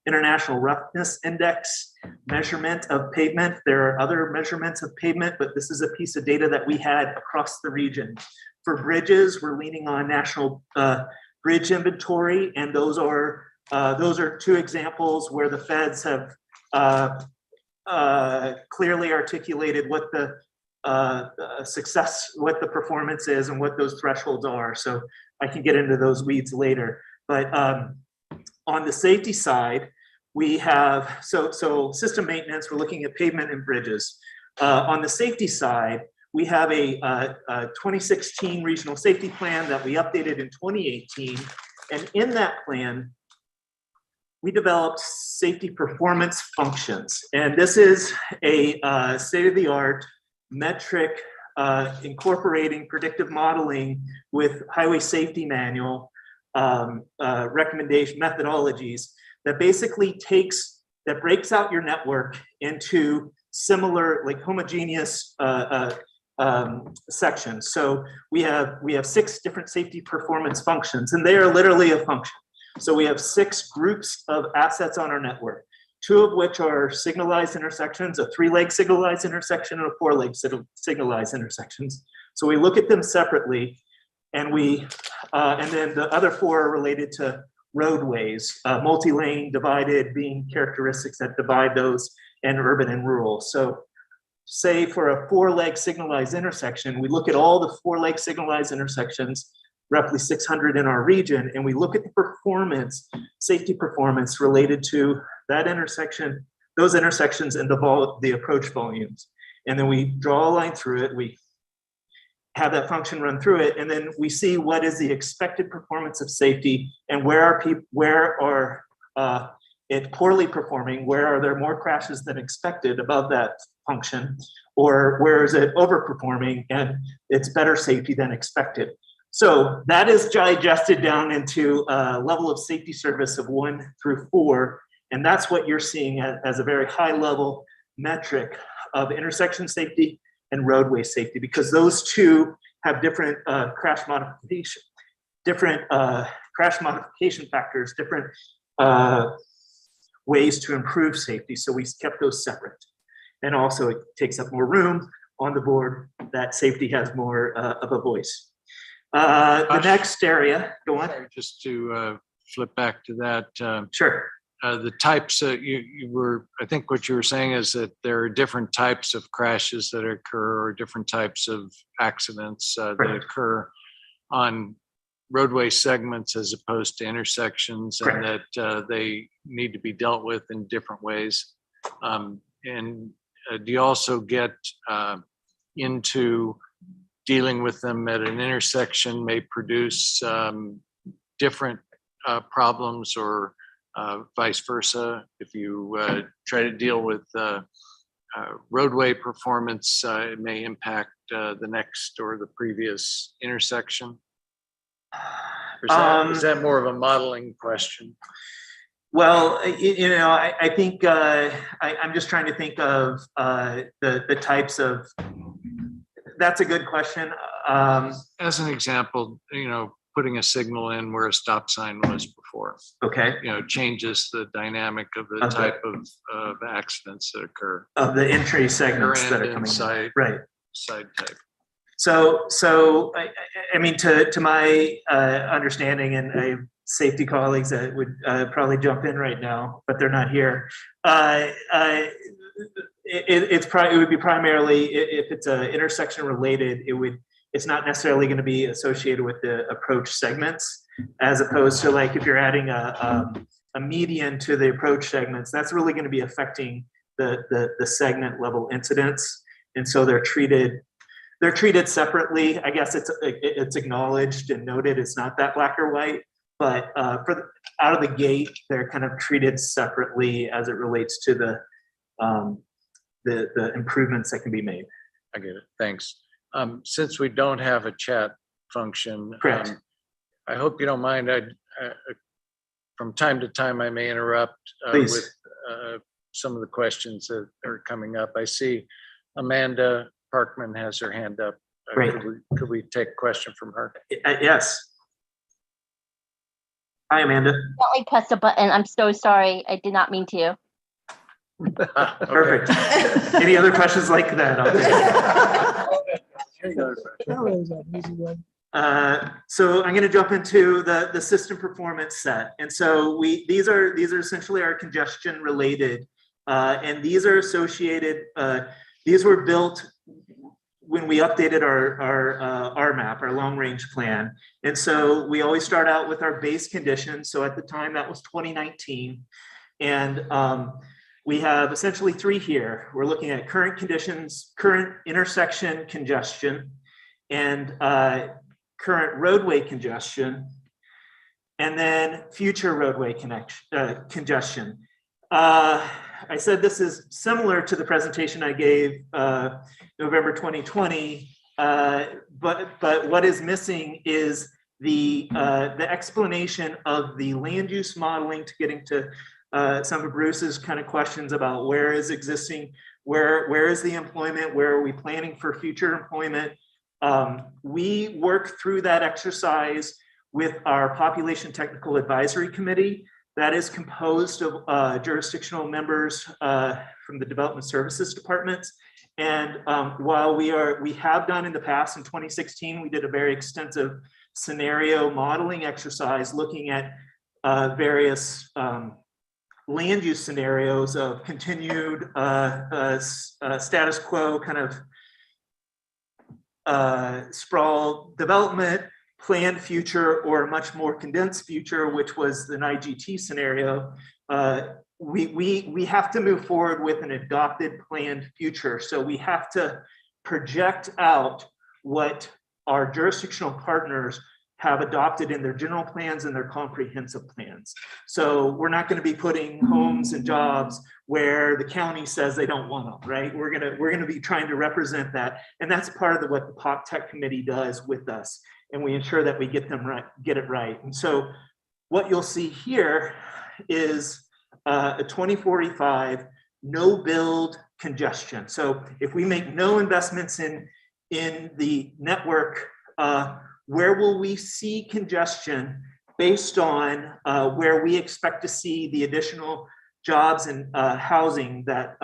[SPEAKER 17] International Roughness Index measurement of pavement. There are other measurements of pavement, but this is a piece of data that we had across the region. For bridges, we're leaning on national bridge inventory, and those are two examples where the feds have clearly articulated what the what the performance is and what those thresholds are. So I can get into those weeds later. But on the safety side, we have, so system maintenance, we're looking at pavement and bridges. On the safety side, we have a 2016 regional safety plan that we updated in 2018. And in that plan, we developed safety performance functions. And this is a state-of-the-art metric incorporating predictive modeling with highway safety manual recommendation methodologies that basically breaks out your network into similar, like homogeneous sections. So we have 6 different safety performance functions, and they are literally a function. So we have 6 groups of assets on our network, 2 of which are signalized intersections, a 3-leg signalized intersection and a 4-leg signalized intersections. So we look at them separately, and and then the other 4 are related to roadways, multi-lane, divided being characteristics that divide those, and urban and rural. So say for a 4-leg signalized intersection, we look at all the 4-leg signalized intersections, roughly 600 in our region, and we look at the performance, safety performance related to that intersection, those intersections, and the approach volumes. And then we draw a line through it, we have that function run through it, and then we see what is the expected performance of safety and where are it poorly performing, where are there more crashes than expected above that function, or where is it overperforming and it's better safety than expected. So that is digested down into a level of safety service of 1 through 4, and that's what you're seeing as a very high level metric of intersection safety and roadway safety, because those 2 have different crash modification factors, different ways to improve safety. So we kept those separate. And also it takes up more room on the board, that safety has more of a voice. The next area, go on.
[SPEAKER 1] Sorry, just to flip back to that.
[SPEAKER 17] Sure.
[SPEAKER 1] The types you were, I think what you were saying is that there are different types of crashes that occur, or different types of accidents that occur on roadway segments as opposed to intersections, and that they need to be dealt with in different ways. And do you also get into dealing with them at an intersection may produce different problems, or vice versa? If you try to deal with roadway performance, it may impact the next or the previous intersection? Or is that more of a modeling question?
[SPEAKER 17] Well, I think I'm just trying to think of the types of, that's a good question.
[SPEAKER 1] As an example, putting a signal in where a stop sign was before.
[SPEAKER 17] Okay.
[SPEAKER 1] Changes the dynamic of the type of accidents that occur.
[SPEAKER 17] Of the entry segments that are coming
[SPEAKER 1] inside,
[SPEAKER 17] right.
[SPEAKER 1] Side type.
[SPEAKER 17] So I mean, to my understanding, and I have safety colleagues that would probably jump in right now, but they're not here. It would be primarily, if it's a intersection related, it's not necessarily going to be associated with the approach segments, as opposed to, like, if you're adding a median to the approach segments, that's really going to be affecting the segment level incidents, and so they're treated separately. I guess it's acknowledged and noted. It's not that black or white, but out of the gate, they're kind of treated separately as it relates to the improvements that can be made.
[SPEAKER 1] I get it. Thanks. Since we don't have a chat function,
[SPEAKER 17] correct.
[SPEAKER 1] I hope you don't mind. From time to time, I may interrupt with some of the questions that are coming up. I see Amanda Parkman has her hand up.
[SPEAKER 17] Great.
[SPEAKER 1] Could we take a question from her?
[SPEAKER 17] Yes. Hi, Amanda.
[SPEAKER 18] I pressed a button. I'm so sorry. I did not mean to.
[SPEAKER 17] Perfect. Any other questions like that? So I'm going to jump into the system performance set. And so these are essentially our congestion related, and these are associated. These were built when we updated our map, our long range plan. And so we always start out with our base conditions. So at the time that was 2019, and we have essentially three here. We're looking at current conditions, current intersection congestion, and current roadway congestion, and then future roadway congestion. I said this is similar to the presentation I gave November 2020, but what is missing is the explanation of the land use modeling, to getting to some of Bruce's kind of questions about where is existing, where is the employment, where are we planning for future employment. We work through that exercise with our Population Technical Advisory Committee that is composed of jurisdictional members from the Development Services Departments. And while we have done in the past, in 2016, we did a very extensive scenario modeling exercise looking at various land use scenarios of continued status quo kind of sprawl development, planned future, or a much more condensed future, which was an IGT scenario. We have to move forward with an adopted planned future. So we have to project out what our jurisdictional partners have adopted in their general plans and their comprehensive plans. So we're not going to be putting homes and jobs where the county says they don't want them, right? We're gonna be trying to represent that, and that's part of what the Pop Tech Committee does with us, and we ensure that we get it right. And so what you'll see here is a 2045 no build congestion. So if we make no investments in the network, where will we see congestion based on where we expect to see the additional jobs and housing that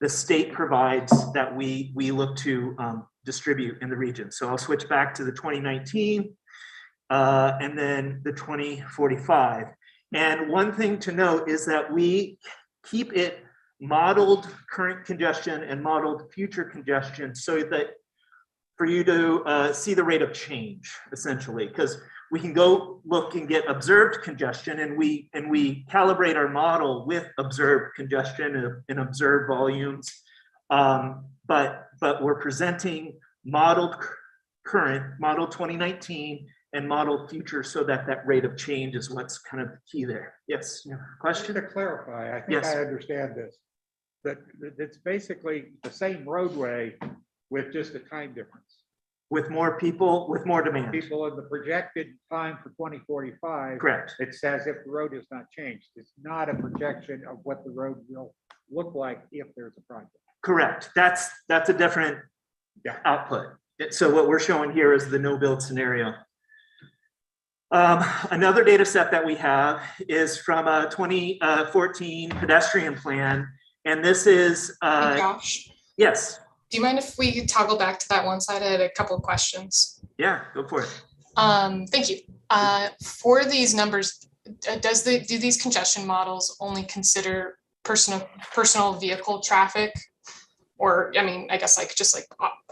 [SPEAKER 17] the state provides that we look to distribute in the region. So I'll switch back to the 2019 and then the 2045. And one thing to note is that we keep it modeled current congestion and modeled future congestion so that for you to see the rate of change, essentially, because we can go look and get observed congestion, and we calibrate our model with observed congestion and observed volumes, but we're presenting modeled current, modeled 2019, and modeled future, so that rate of change is what's kind of key there. Yes, question?
[SPEAKER 7] To clarify, I think
[SPEAKER 17] Yes.
[SPEAKER 7] I understand this, that it's basically the same roadway with just a time difference.
[SPEAKER 17] With more people, with more demand.
[SPEAKER 7] People in the projected time for 2045.
[SPEAKER 17] Correct.
[SPEAKER 7] It's as if the road has not changed. It's not a projection of what the road will look like if there's a project.
[SPEAKER 17] Correct. That's a different output. So what we're showing here is the no build scenario. Another data set that we have is from a 2014 pedestrian plan. And this is,
[SPEAKER 5] Josh,
[SPEAKER 17] yes.
[SPEAKER 5] do you mind if we could toggle back to that one slide? I had a couple of questions.
[SPEAKER 17] Yeah, go for it.
[SPEAKER 5] Thank you. For these numbers, do these congestion models only consider personal vehicle traffic? Or, I mean, I guess just like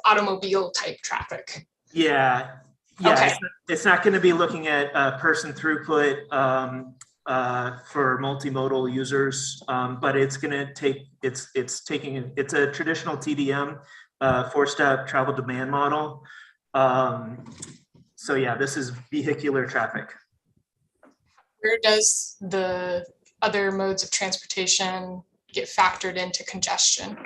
[SPEAKER 5] automobile type traffic?
[SPEAKER 17] Yeah.
[SPEAKER 5] Okay.
[SPEAKER 17] It's not going to be looking at person throughput for multimodal users, but it's going to take, it's a traditional TDM, 4-step travel demand model. So yeah, this is vehicular traffic.
[SPEAKER 5] Where does the other modes of transportation get factored into congestion?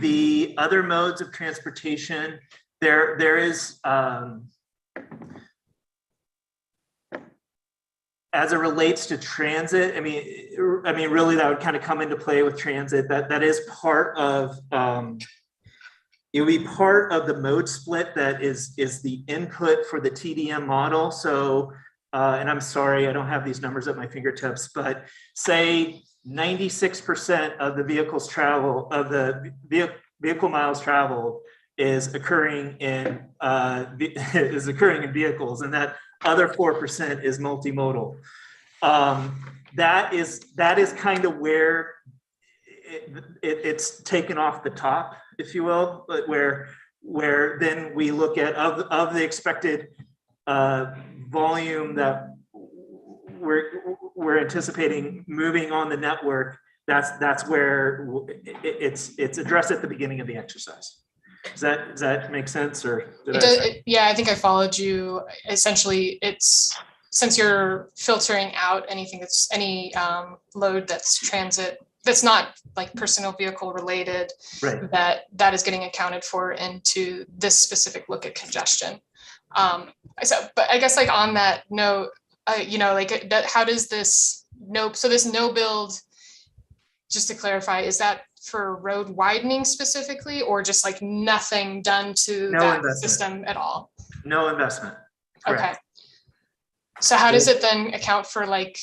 [SPEAKER 17] The other modes of transportation, there is, as it relates to transit, I mean, really that would kind of come into play with transit. That is part of, it would be part of the mode split that is the input for the TDM model. So, and I'm sorry, I don't have these numbers at my fingertips, but say 96% of the vehicles travel, of the vehicle miles traveled is occurring in vehicles, and that other 4% is multimodal. That is kind of where it's taken off the top, if you will, but where then we look at of the expected volume that we're anticipating moving on the network. That's where it's addressed at the beginning of the exercise. Does that make sense, or
[SPEAKER 5] yeah, I think I followed you. Essentially, it's since you're filtering out anything that's any load that's transit, that's not like personal vehicle related,
[SPEAKER 17] right,
[SPEAKER 5] that is getting accounted for into this specific look at congestion. But I guess like on that note, like how does this this no build, just to clarify, is that for road widening specifically, or just like nothing done to that system at all?
[SPEAKER 17] No investment. Correct.
[SPEAKER 5] Okay. So how does it then account for like,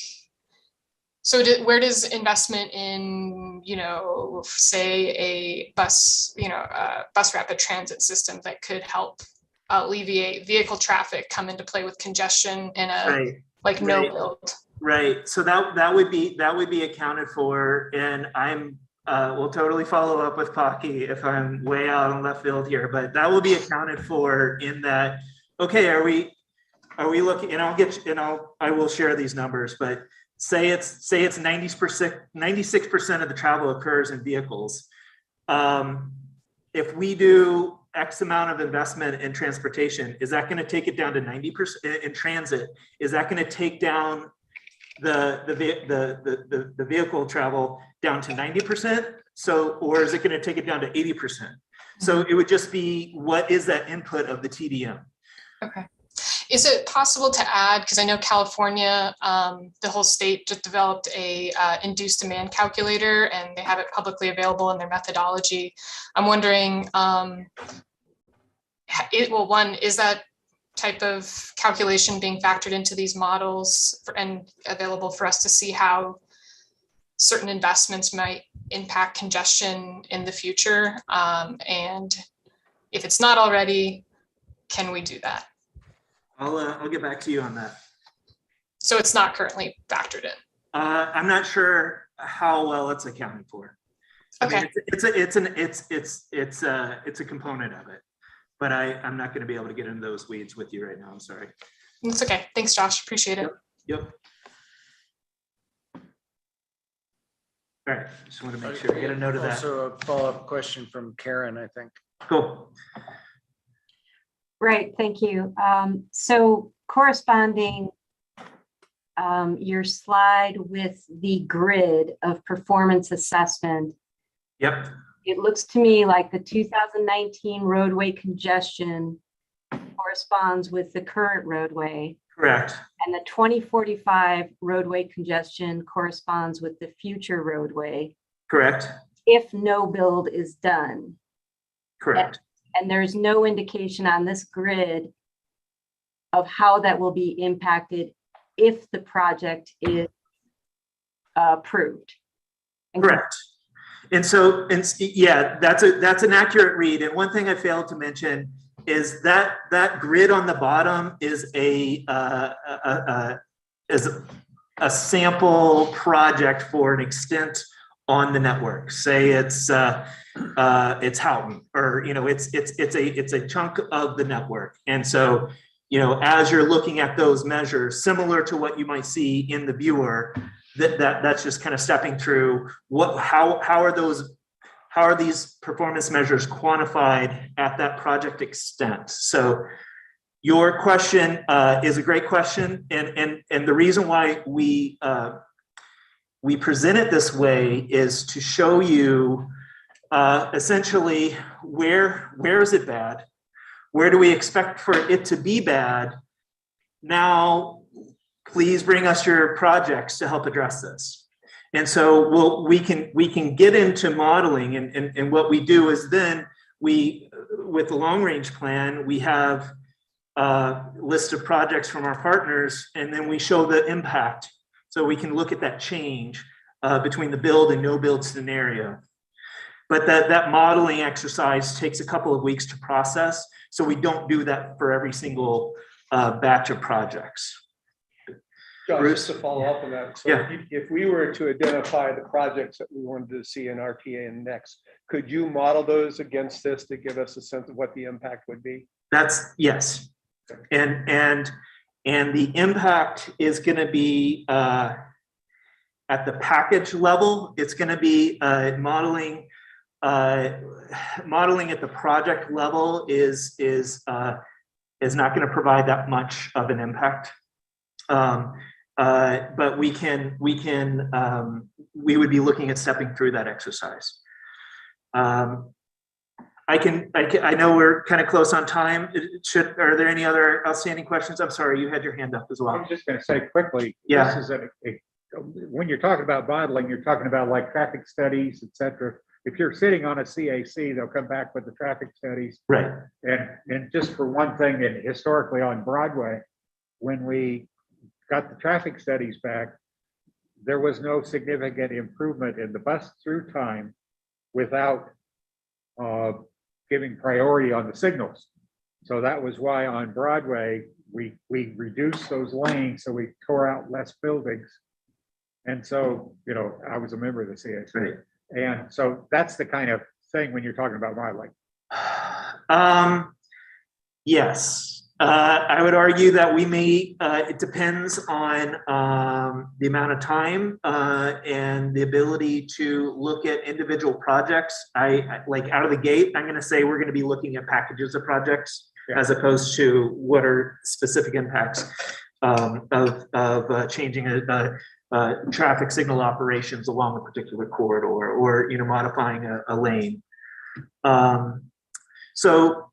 [SPEAKER 5] where does investment in, say a bus rapid transit system that could help alleviate vehicle traffic come into play with congestion in a no build?
[SPEAKER 17] Right. So that would be accounted for, and we'll totally follow up with Pocky if I'm way out on left field here, but that will be accounted for in that. Okay, are we looking? And I will share these numbers, but say it's 96% of the travel occurs in vehicles. If we do X amount of investment in transportation, is that going to take it down to 90% in transit? Is that going to take down the vehicle travel down to 90%? Or is it going to take it down to 80%? So it would just be, what is that input of the TDM?
[SPEAKER 5] Okay. Is it possible to add, because I know California, the whole state just developed a induced demand calculator, and they have it publicly available in their methodology. I'm wondering, is that type of calculation being factored into these models and available for us to see how certain investments might impact congestion in the future? And if it's not already, can we do that?
[SPEAKER 17] I'll get back to you on that.
[SPEAKER 5] So it's not currently factored in.
[SPEAKER 17] I'm not sure how well it's accounted for.
[SPEAKER 5] Okay.
[SPEAKER 17] I mean, it's a component of it, but I'm not going to be able to get into those weeds with you right now. I'm sorry.
[SPEAKER 5] It's okay. Thanks, Josh. Appreciate it.
[SPEAKER 17] Yep. All right. Just want to make sure I get a note of that.
[SPEAKER 1] Also a follow-up question from Karen, I think.
[SPEAKER 17] Cool.
[SPEAKER 19] Right, thank you. So corresponding your slide with the grid of performance assessment.
[SPEAKER 17] Yep.
[SPEAKER 19] It looks to me like the 2019 roadway congestion corresponds with the current roadway.
[SPEAKER 17] Correct.
[SPEAKER 19] And the 2045 roadway congestion corresponds with the future roadway.
[SPEAKER 17] Correct.
[SPEAKER 19] If no build is done.
[SPEAKER 17] Correct.
[SPEAKER 19] And there's no indication on this grid of how that will be impacted if the project is approved.
[SPEAKER 17] Correct. And so, yeah, that's an accurate read. And one thing I failed to mention is that grid on the bottom is a sample project for an extent on the network. Say it's Houghton, or it's a chunk of the network. And so, as you're looking at those measures, similar to what you might see in the viewer, that's just kind of stepping through how are these performance measures quantified at that project extent. So your question is a great question, and the reason why we present it this way is to show you essentially where is it bad, where do we expect for it to be bad. Now, please bring us your projects to help address this. And so we can get into modeling, and what we do is then with the long range plan, we have a list of projects from our partners, and then we show the impact. So we can look at that change between the build and no build scenario. But that modeling exercise takes a couple of weeks to process. So we don't do that for every single batch of projects.
[SPEAKER 10] Josh,
[SPEAKER 17] Bruce?
[SPEAKER 10] just to follow up on that. So
[SPEAKER 17] Yeah.
[SPEAKER 10] if we were to identify the projects that we wanted to see in RTA and next, could you model those against this to give us a sense of what the impact would be?
[SPEAKER 17] Yes. And the impact is going to be at the package level. It's going to be modeling at the project level is not going to provide that much of an impact. But we would be looking at stepping through that exercise. I know we're kind of close on time. Are there any other outstanding questions? I'm sorry, you had your hand up as well.
[SPEAKER 7] I'm just going to say quickly,
[SPEAKER 17] Yeah.
[SPEAKER 7] this is when you're talking about modeling, you're talking about like traffic studies, et cetera. If you're sitting on a CAC, they'll come back with the traffic studies.
[SPEAKER 17] Right.
[SPEAKER 7] And just for one thing, and historically on Broadway, when we got the traffic studies back, there was no significant improvement in the bus through time without giving priority on the signals. So that was why on Broadway, we reduced those lanes, so we tore out less buildings. And so, I was a member of the CAC. Right. And so that's the kind of thing when you're talking about modeling.
[SPEAKER 17] Yes. I would argue that we may, it depends on the amount of time and the ability to look at individual projects. I like out of the gate, I'm going to say we're going to be looking at packages of projects as opposed to what are specific impacts of changing traffic signal operations along a particular corridor or modifying a lane. So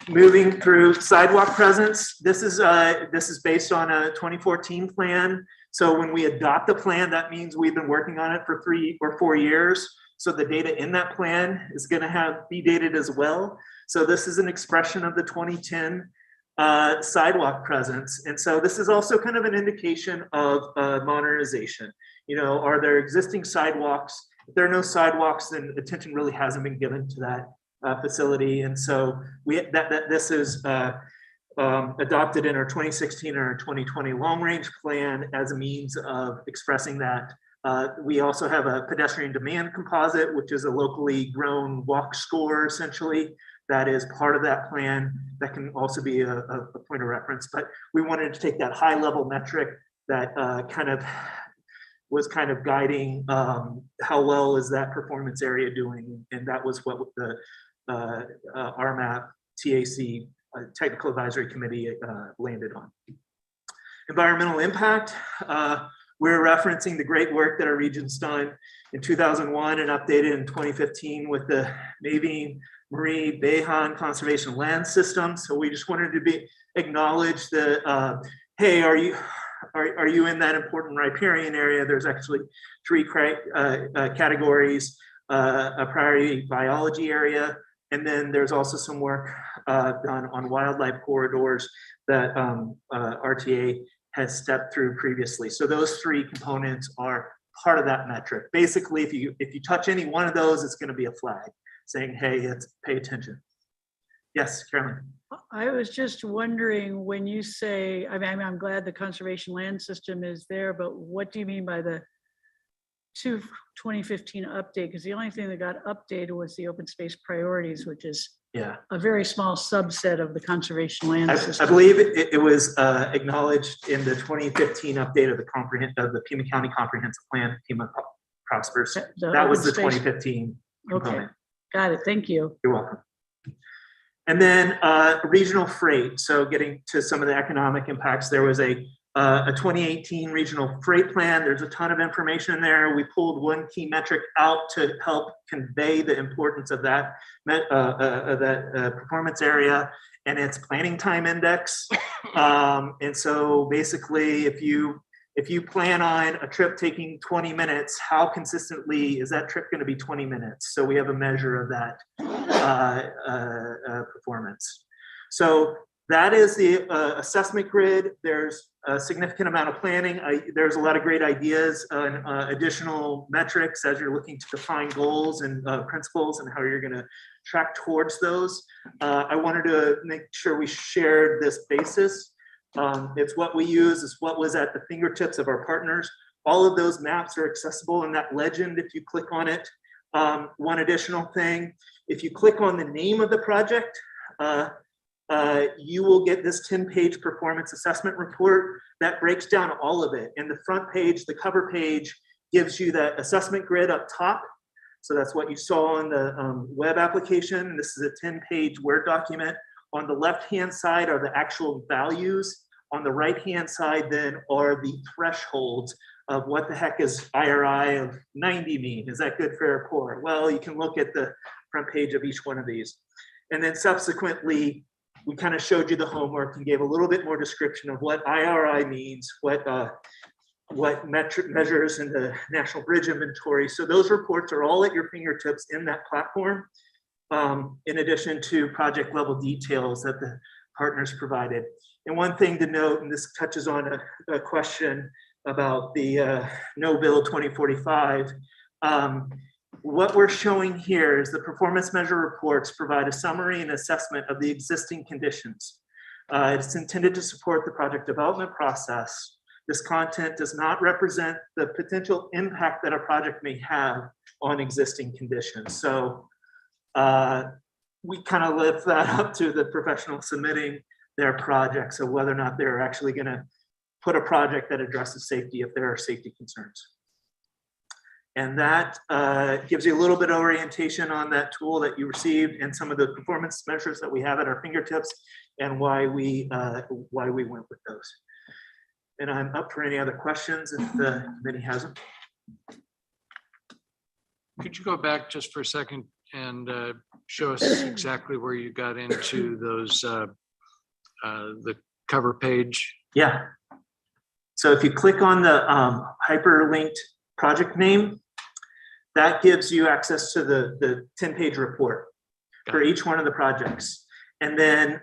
[SPEAKER 17] moving through sidewalk presence, this is based on a 2014 plan. So when we adopt a plan, that means we've been working on it for 3 or 4 years. So the data in that plan is going to be dated as well. So this is an expression of the 2010 sidewalk presence. And so this is also kind of an indication of modernization. Are there existing sidewalks? If there are no sidewalks, then attention really hasn't been given to that facility. And so this is adopted in our 2016 and our 2020 long range plan as a means of expressing that. We also have a pedestrian demand composite, which is a locally grown walk score essentially. That is part of that plan. That can also be a point of reference, but we wanted to take that high level metric that was kind of guiding how well is that performance area doing. And that was what the RMAP TAC Technical Advisory Committee landed on. Environmental impact. We're referencing the great work that our region's done in 2001 and updated in 2015 with the Mavine Marie Behan Conservation Land System. So we just wanted to acknowledge that, hey, are you in that important riparian area? There's actually 3 categories, a priority biology area, and then there's also some work done on wildlife corridors that RTA has stepped through previously. So those 3 components are part of that metric. Basically, if you touch any one of those, it's going to be a flag saying, hey, pay attention. Yes, Carolyn.
[SPEAKER 6] I was just wondering when you say, I'm glad the conservation land system is there, but what do you mean by the 2015 update? Because the only thing that got updated was the open space priorities, which is a very small subset of the conservation land system.
[SPEAKER 17] I believe it was acknowledged in the 2015 update of the Pima County Comprehensive Plan, Pima Prospers. That was the 2015 component.
[SPEAKER 6] Okay, got it. Thank you.
[SPEAKER 17] You're welcome. And then regional freight. So getting to some of the economic impacts, there was a a 2018 regional freight plan. There's a ton of information there. We pulled one key metric out to help convey the importance of that, performance area, and its planning time index. And so basically, if you plan on a trip taking 20 minutes, how consistently is that trip going to be 20 minutes? So we have a measure of that performance. So that is the assessment grid. There's a significant amount of planning. There's a lot of great ideas on additional metrics as you're looking to define goals and principles and how you're going to track towards those. I wanted to make sure we shared this basis. It's what we use, it's what was at the fingertips of our partners. All of those maps are accessible in that legend if you click on it. One additional thing, if you click on the name of the project, you will get this 10-page performance assessment report that breaks down all of it. And the front page, the cover page, gives you that assessment grid up top. So that's what you saw on the web application. This is a 10-page Word document. On the left-hand side are the actual values. On the right-hand side then are the thresholds of what the heck is IRI of 90 mean? Is that good, fair, or poor? Well, you can look at the front page of each one of these. And then subsequently, we kind of showed you the homework and gave a little bit more description of what IRI means, what metric measures in the National Bridge Inventory. So those reports are all at your fingertips in that platform, in addition to project level details that the partners provided. And one thing to note, and this touches on a question about the No Bill 2045, what we're showing here is the performance measure reports provide a summary and assessment of the existing conditions. It's intended to support the project development process. This content does not represent the potential impact that a project may have on existing conditions. So we kind of lift that up to the professional submitting their project, so whether or not they're actually going to put a project that addresses safety if there are safety concerns. And that gives you a little bit of orientation on that tool that you received and some of the performance measures that we have at our fingertips and why we went with those. And I'm up for any other questions if the committee has them.
[SPEAKER 1] Could you go back just for a second and show us exactly where you got into those, the cover page?
[SPEAKER 17] Yeah. So if you click on the hyperlinked project name, that gives you access to the 10-page report for each one of the projects. And then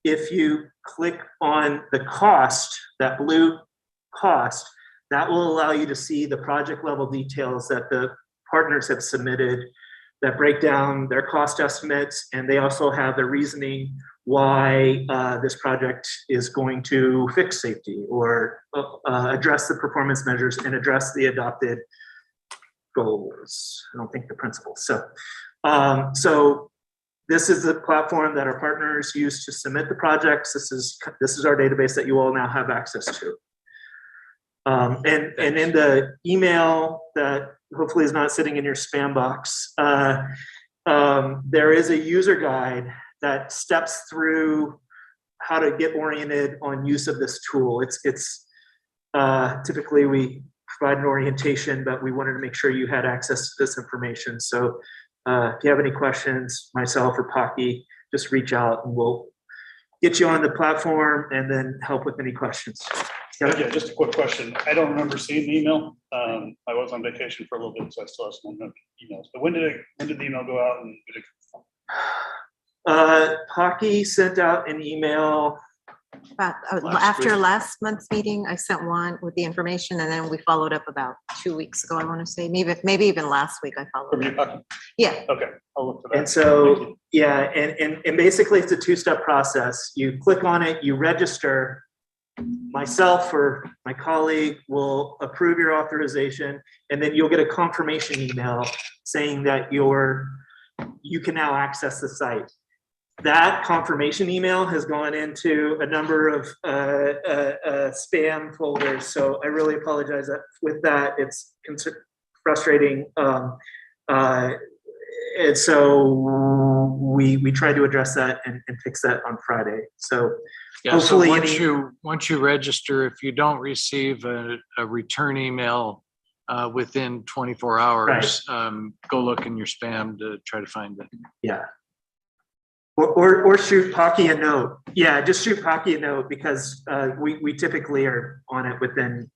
[SPEAKER 17] if you click on the cost, that blue cost, that will allow you to see the project level details that the partners have submitted that break down their cost estimates. And they also have the reasoning why this project is going to fix safety or address the performance measures and address the adopted goals. I don't think the principles. So, so this is the platform that our partners use to submit the projects. This is our database that you all now have access to. And in the email that hopefully is not sitting in your spam box, there is a user guide that steps through how to get oriented on use of this tool. It's typically we provide an orientation, but we wanted to make sure you had access to this information. So if you have any questions, myself or Pocky, just reach out and we'll get you on the platform and then help with any questions.
[SPEAKER 12] Yeah, just a quick question. I don't remember seeing the email. I was on vacation for a little bit, so I still have some emails. But when did the email go out and did it?
[SPEAKER 17] Pocky sent out an email
[SPEAKER 4] About after last month's meeting, I sent one with the information, and then we followed up about 2 weeks ago. I want to say maybe even last week I followed up. Yeah.
[SPEAKER 12] Okay, I'll look for that.
[SPEAKER 17] And so yeah, and basically it's a two-step process. You click on it, you register. Myself or my colleague will approve your authorization, and then you'll get a confirmation email saying that you can now access the site. That confirmation email has gone into a number of spam folders, so I really apologize with that. It's frustrating, and so we tried to address that and fix that on Friday. So
[SPEAKER 1] Yeah, so
[SPEAKER 17] hopefully
[SPEAKER 1] once you register, if you don't receive a return email within 24 hours, go look in your spam to try to find it.
[SPEAKER 17] Yeah. Or shoot Hockey a note. Yeah, just shoot Hockey a note because we typically are on it within,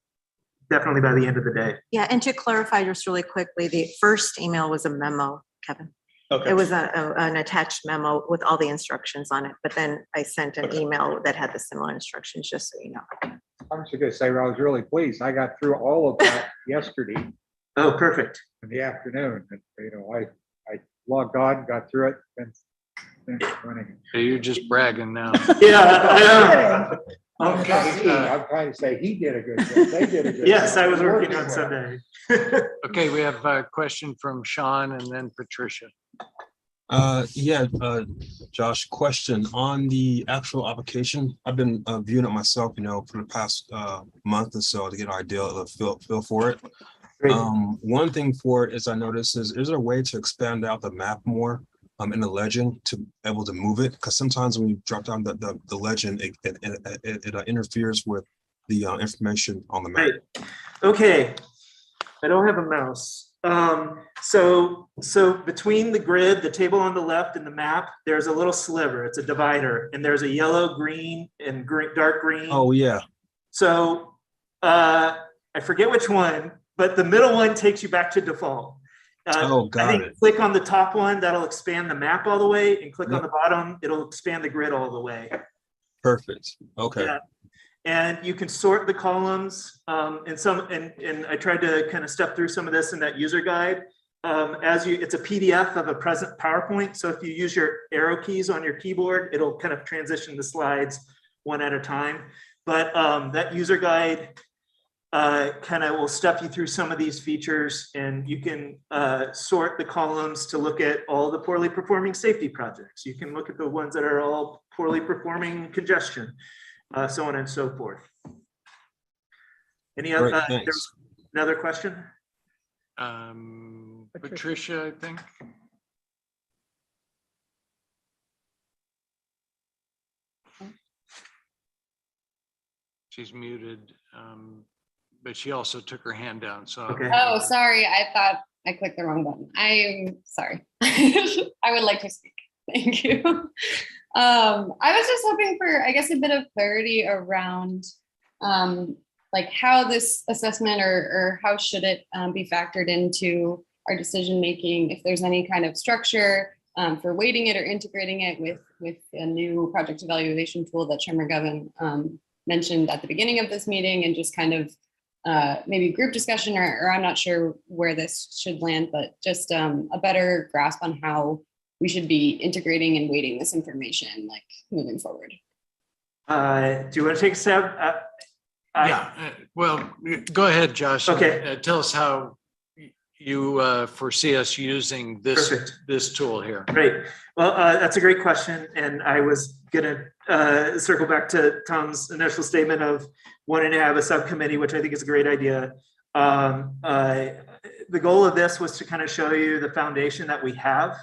[SPEAKER 17] definitely by the end of the day.
[SPEAKER 4] Yeah, and to clarify just really quickly, the first email was a memo, Kevin.
[SPEAKER 17] Okay.
[SPEAKER 4] It was an attached memo with all the instructions on it, but then I sent an email that had the similar instructions, just so you know.
[SPEAKER 7] I was going to say, I was really pleased. I got through all of that yesterday
[SPEAKER 17] Oh, perfect.
[SPEAKER 7] in the afternoon. And, I logged on, got through it, and running.
[SPEAKER 1] So you're just bragging now.
[SPEAKER 17] Yeah, I am.
[SPEAKER 7] I'm trying to say he did a good job. They did a good
[SPEAKER 17] Yes,
[SPEAKER 7] job.
[SPEAKER 17] I was working on Sunday.
[SPEAKER 1] Okay, we have a question from Sean and then Patricia.
[SPEAKER 16] Josh, question on the actual application. I've been viewing it myself, for the past month or so to get an idea of the feel for it. One thing for it is I noticed is there a way to expand out the map more in the legend to be able to move it? Because sometimes when you drop down the legend, it interferes with the information on the map.
[SPEAKER 17] Right. Okay. I don't have a mouse. So between the grid, the table on the left, and the map, there's a little sliver. It's a divider, and there's a yellow, green, and dark green.
[SPEAKER 16] Oh yeah.
[SPEAKER 17] So I forget which one, but the middle one takes you back to default.
[SPEAKER 16] Got it.
[SPEAKER 17] Click on the top one, that'll expand the map all the way, and click on the bottom, it'll expand the grid all the way.
[SPEAKER 16] Perfect. Okay.
[SPEAKER 17] Yeah. And you can sort the columns, and I tried to kind of step through some of this in that user guide. It's a PDF of a present PowerPoint. So if you use your arrow keys on your keyboard, it'll kind of transition the slides one at a time. But that user guide kind of will step you through some of these features, and you can sort the columns to look at all the poorly performing safety projects. You can look at the ones that are all poorly performing congestion. So on and so forth. Any other? Another question?
[SPEAKER 1] Patricia, I think. She's muted, but she also took her hand down. So.
[SPEAKER 17] Okay.
[SPEAKER 15] Oh, sorry. I thought I clicked the wrong button. I'm sorry. I would like to speak. Thank you. I was just hoping for, I guess, a bit of clarity around like how this assessment or how should it be factored into our decision making, if there's any kind of structure for weighting it or integrating it with a new project evaluation tool that Chairman Govin mentioned at the beginning of this meeting, and just kind of maybe group discussion, or I'm not sure where this should land, but just a better grasp on how we should be integrating and weighting this information, like moving forward.
[SPEAKER 17] Do you want to take a stab?
[SPEAKER 1] Well, go ahead, Josh.
[SPEAKER 17] Okay.
[SPEAKER 1] Tell us how you foresee us using this tool here.
[SPEAKER 17] Great. Well, that's a great question. And I was going to circle back to Tom's initial statement of wanting to have a subcommittee, which I think is a great idea. The goal of this was to kind of show you the foundation that we have,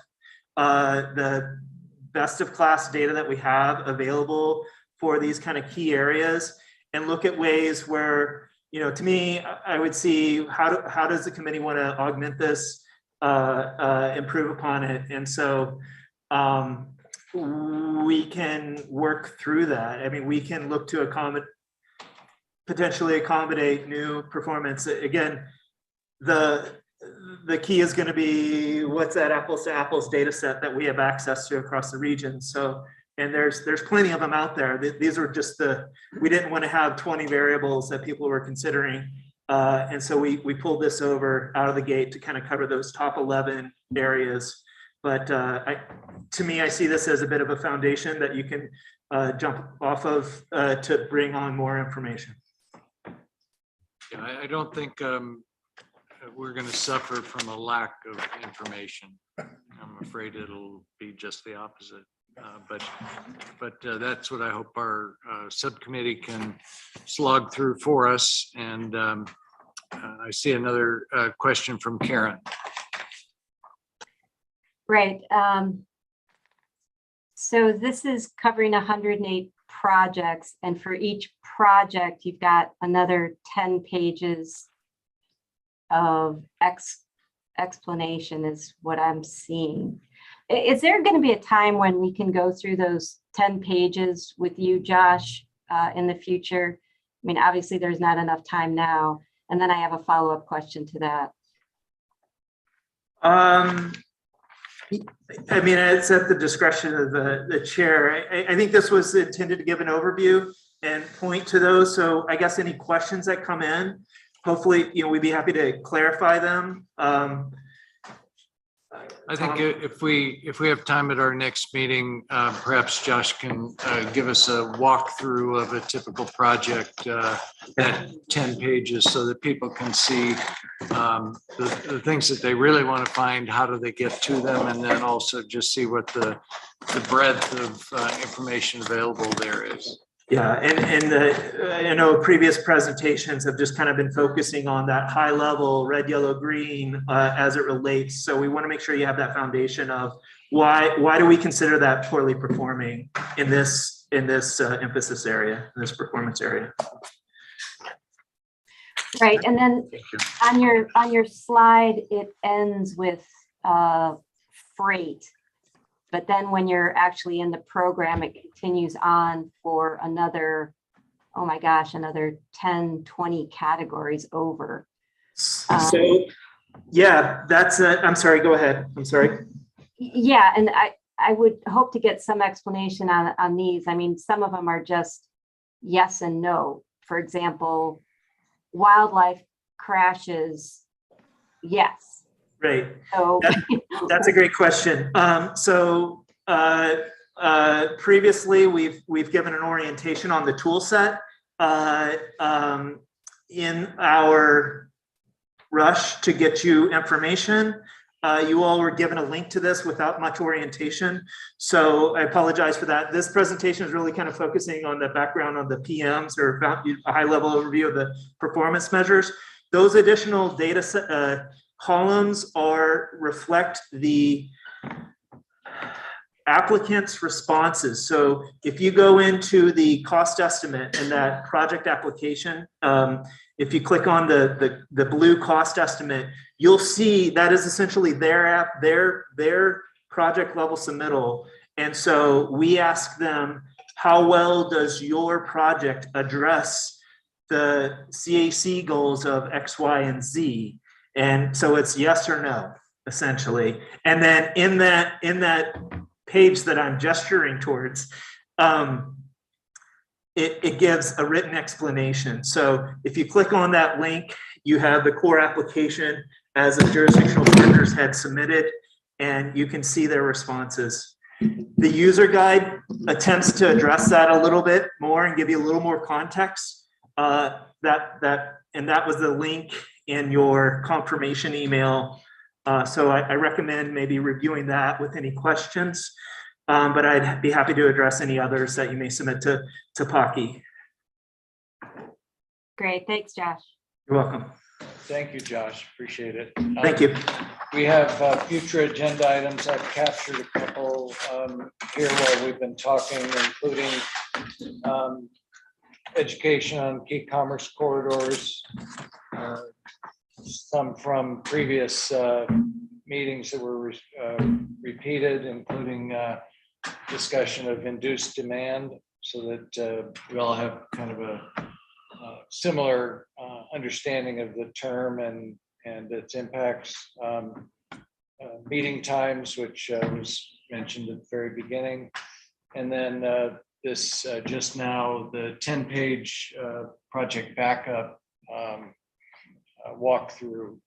[SPEAKER 17] the best of class data that we have available for these kind of key areas, and look at ways where, to me, I would see how does the committee want to augment this, improve upon it. And so we can work through that. I mean, we can look to potentially accommodate new performance. Again, the key is going to be what's that apples to apples data set that we have access to across the region. So, and there's plenty of them out there. These are just we didn't want to have 20 variables that people were considering. And so we pulled this over out of the gate to kind of cover those top 11 areas. But to me, I see this as a bit of a foundation that you can jump off of to bring on more information.
[SPEAKER 1] Yeah, I don't think we're going to suffer from a lack of information. I'm afraid it'll be just the opposite. But that's what I hope our subcommittee can slog through for us. And I see another question from Karen.
[SPEAKER 19] Right. So this is covering 108 projects, and for each project, you've got another 10 pages of explanation is what I'm seeing. Is there going to be a time when we can go through those 10 pages with you, Josh, in the future? I mean, obviously there's not enough time now. And then I have a follow-up question to that.
[SPEAKER 17] I mean, it's at the discretion of the chair. I think this was intended to give an overview and point to those. So I guess any questions that come in, hopefully, we'd be happy to clarify them.
[SPEAKER 1] I think if we have time at our next meeting, perhaps Josh can give us a walkthrough of a typical project at 10 pages so that people can see the things that they really want to find, how do they get to them, and then also just see what the breadth of information available there is.
[SPEAKER 17] Yeah, and I know previous presentations have just kind of been focusing on that high level red, yellow, green as it relates. So we want to make sure you have that foundation of why do we consider that poorly performing in this emphasis area, in this performance area.
[SPEAKER 19] Right, and then on your slide, it ends with freight. But then when you're actually in the program, it continues on for another, oh my gosh, another 10, 20 categories over.
[SPEAKER 17] So, yeah, that's it. I'm sorry, go ahead. I'm sorry.
[SPEAKER 19] Yeah, and I would hope to get some explanation on these. I mean, some of them are just yes and no. For example, wildlife crashes, yes.
[SPEAKER 17] Right.
[SPEAKER 19] So
[SPEAKER 17] that's a great question. Previously, we've given an orientation on the tool set in our rush to get you information. You all were given a link to this without much orientation. So I apologize for that. This presentation is really kind of focusing on the background on the PMs or a high level overview of the performance measures. Those additional data columns reflect the applicant's responses. So if you go into the cost estimate in that project application, if you click on the blue cost estimate, you'll see that is essentially their project level submittal. And so we ask them, how well does your project address the CAC goals of X, Y, and Z? And so it's yes or no, essentially. And then in that page that I'm gesturing towards, it gives a written explanation. So if you click on that link, you have the core application as the jurisdictional partners had submitted, and you can see their responses. The user guide attempts to address that a little bit more and give you a little more context. And that was the link in your confirmation email. So I recommend maybe reviewing that with any questions, but I'd be happy to address any others that you may submit to Pocky.
[SPEAKER 19] great, thanks, Josh.
[SPEAKER 17] You're welcome.
[SPEAKER 1] Thank you, Josh. Appreciate it.
[SPEAKER 17] Thank you.
[SPEAKER 1] We have future agenda items. I've captured a couple here while we've been talking, including education on key commerce corridors, some from previous meetings that were repeated, including discussion of induced demand, so that we all have kind of a similar understanding of the term and its impacts. Meeting times, which was mentioned at the very beginning, and then this just now the 10-page project backup walkthrough.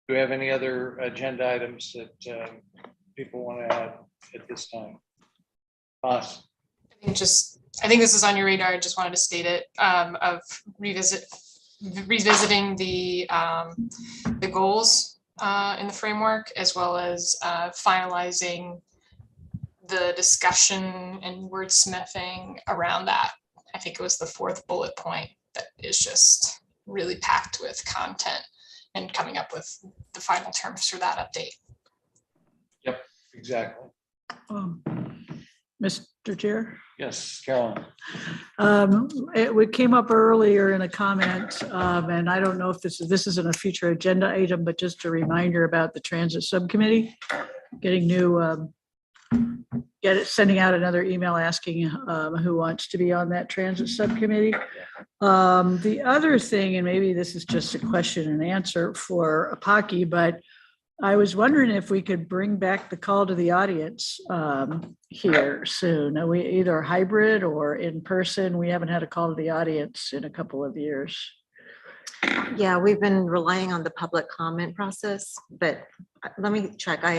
[SPEAKER 1] Do we have any other agenda items that people want to add at this time? Us.
[SPEAKER 5] I think this is on your radar. I just wanted to state it, of revisiting the goals in the framework, as well as finalizing the discussion and wordsmithing around that. I think it was the 4th bullet point that is just really packed with content, and coming up with the final terms for that update.
[SPEAKER 1] Yep, exactly.
[SPEAKER 6] Mr. Chair.
[SPEAKER 1] Yes, Carolyn.
[SPEAKER 6] It came up earlier in a comment, and I don't know if this isn't a future agenda item, but just a reminder about the Transit Subcommittee, getting new, sending out another email asking who wants to be on that Transit Subcommittee. The other thing, and maybe this is just a question and answer for Apaki, but I was wondering if we could bring back the call to the audience here soon. Are we either hybrid or in person? We haven't had a call to the audience in a couple of years.
[SPEAKER 4] Yeah, we've been relying on the public comment process, but let me check. I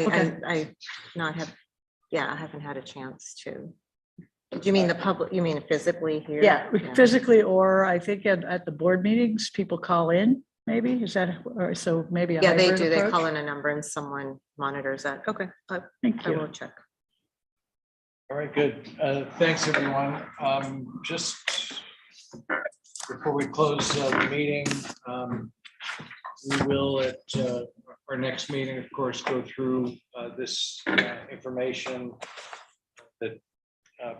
[SPEAKER 4] haven't had a chance to. Do you mean the public, you mean physically here?
[SPEAKER 6] Yeah, physically, or I think at the board meetings, people call in. Maybe is that, or so maybe.
[SPEAKER 4] Yeah, they
[SPEAKER 6] hybrid
[SPEAKER 4] do. They
[SPEAKER 6] approach?
[SPEAKER 4] call in a number and someone monitors that. Okay,
[SPEAKER 6] Thank
[SPEAKER 4] I
[SPEAKER 6] you.
[SPEAKER 4] will check.
[SPEAKER 1] All right, good. Thanks, everyone. Just before we close the meeting, we will at our next meeting, of course, go through this information that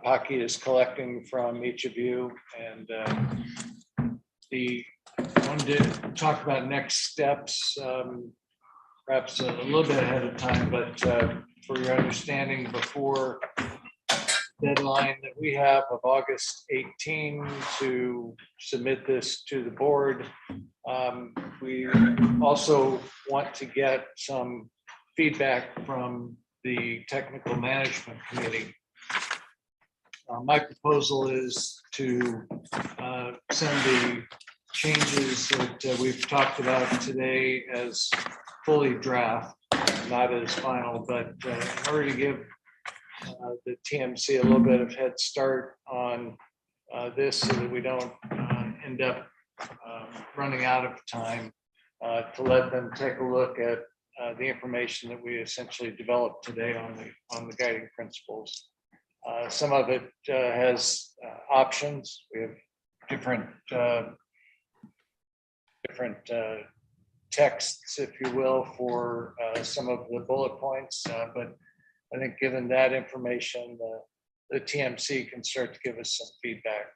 [SPEAKER 1] Paki is collecting from each of you, and wanted to talk about next steps, perhaps a little bit ahead of time, but for your understanding, before deadline that we have of August 18 to submit this to the board, we also want to get some feedback from the technical management committee. My proposal is to send the changes that we've talked about today as fully draft, not as final, but in order to give the TMC a little bit of head start on this so that we don't end up running out of time, to let them take a look at the information that we essentially developed today on the guiding principles. Some of it has options. We have different texts, if you will, for some of the bullet points. But I think given that information, the TMC can start to give us some feedback.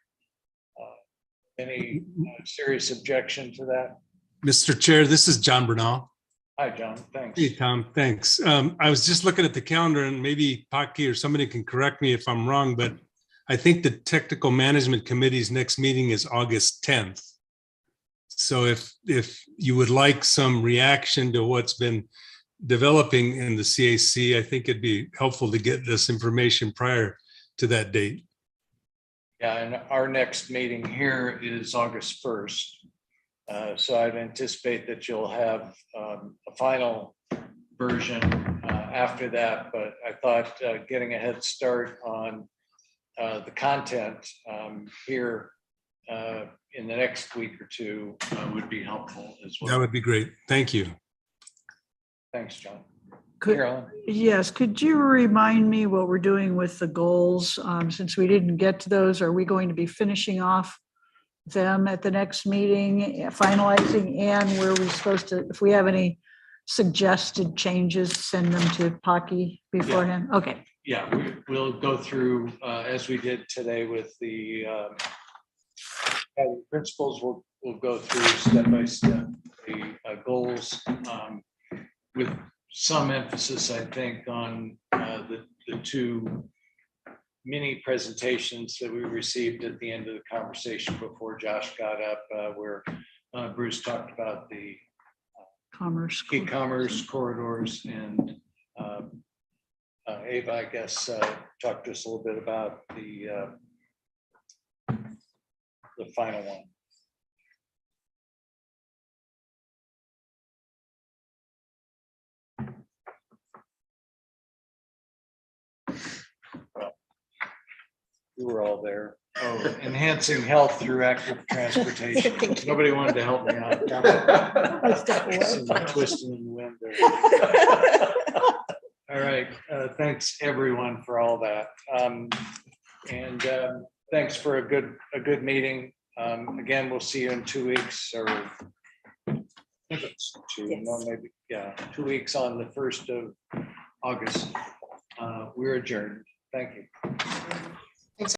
[SPEAKER 1] Any serious objection to that?
[SPEAKER 20] Mr. Chair, this is John Bernal.
[SPEAKER 1] Hi, John. Thanks.
[SPEAKER 20] Hey, Tom. Thanks. I was just looking at the calendar, and maybe Paki or somebody can correct me if I'm wrong, but I think the Technical Management Committee's next meeting is August 10th. So if you would like some reaction to what's been developing in the CAC, I think it'd be helpful to get this information prior to that date.
[SPEAKER 1] Yeah, and our next meeting here is August 1st. So I'd anticipate that you'll have a final version after that, but I thought getting a head start on the content here in the next week or two would be helpful as well.
[SPEAKER 20] That would be great. Thank you.
[SPEAKER 1] Thanks, John.
[SPEAKER 6] Carolyn? Yes, could you remind me what we're doing with the goals? Since we didn't get to those, are we going to be finishing off them at the next meeting, finalizing, and where we supposed to, if we have any suggested changes, send them to Paki beforehand? Yeah. Okay.
[SPEAKER 1] Yeah, we'll go through as we did today with the principles. We'll go through step by step the goals with some emphasis, I think, on the two mini presentations that we received at the end of the conversation before Josh got up, where Bruce talked about the key commerce corridors, and Ava, I guess, talked to us a little bit about the final one. We were all there. Oh, enhancing health through active transportation. Nobody wanted to help me out. Some twisting in the wind there. All right. Thanks everyone for all that. And thanks for a good meeting. Again, we'll see you in 2 weeks, or I think it's 2, yes. No, maybe, yeah, 2 weeks on the 1st of August. We're adjourned. Thank you.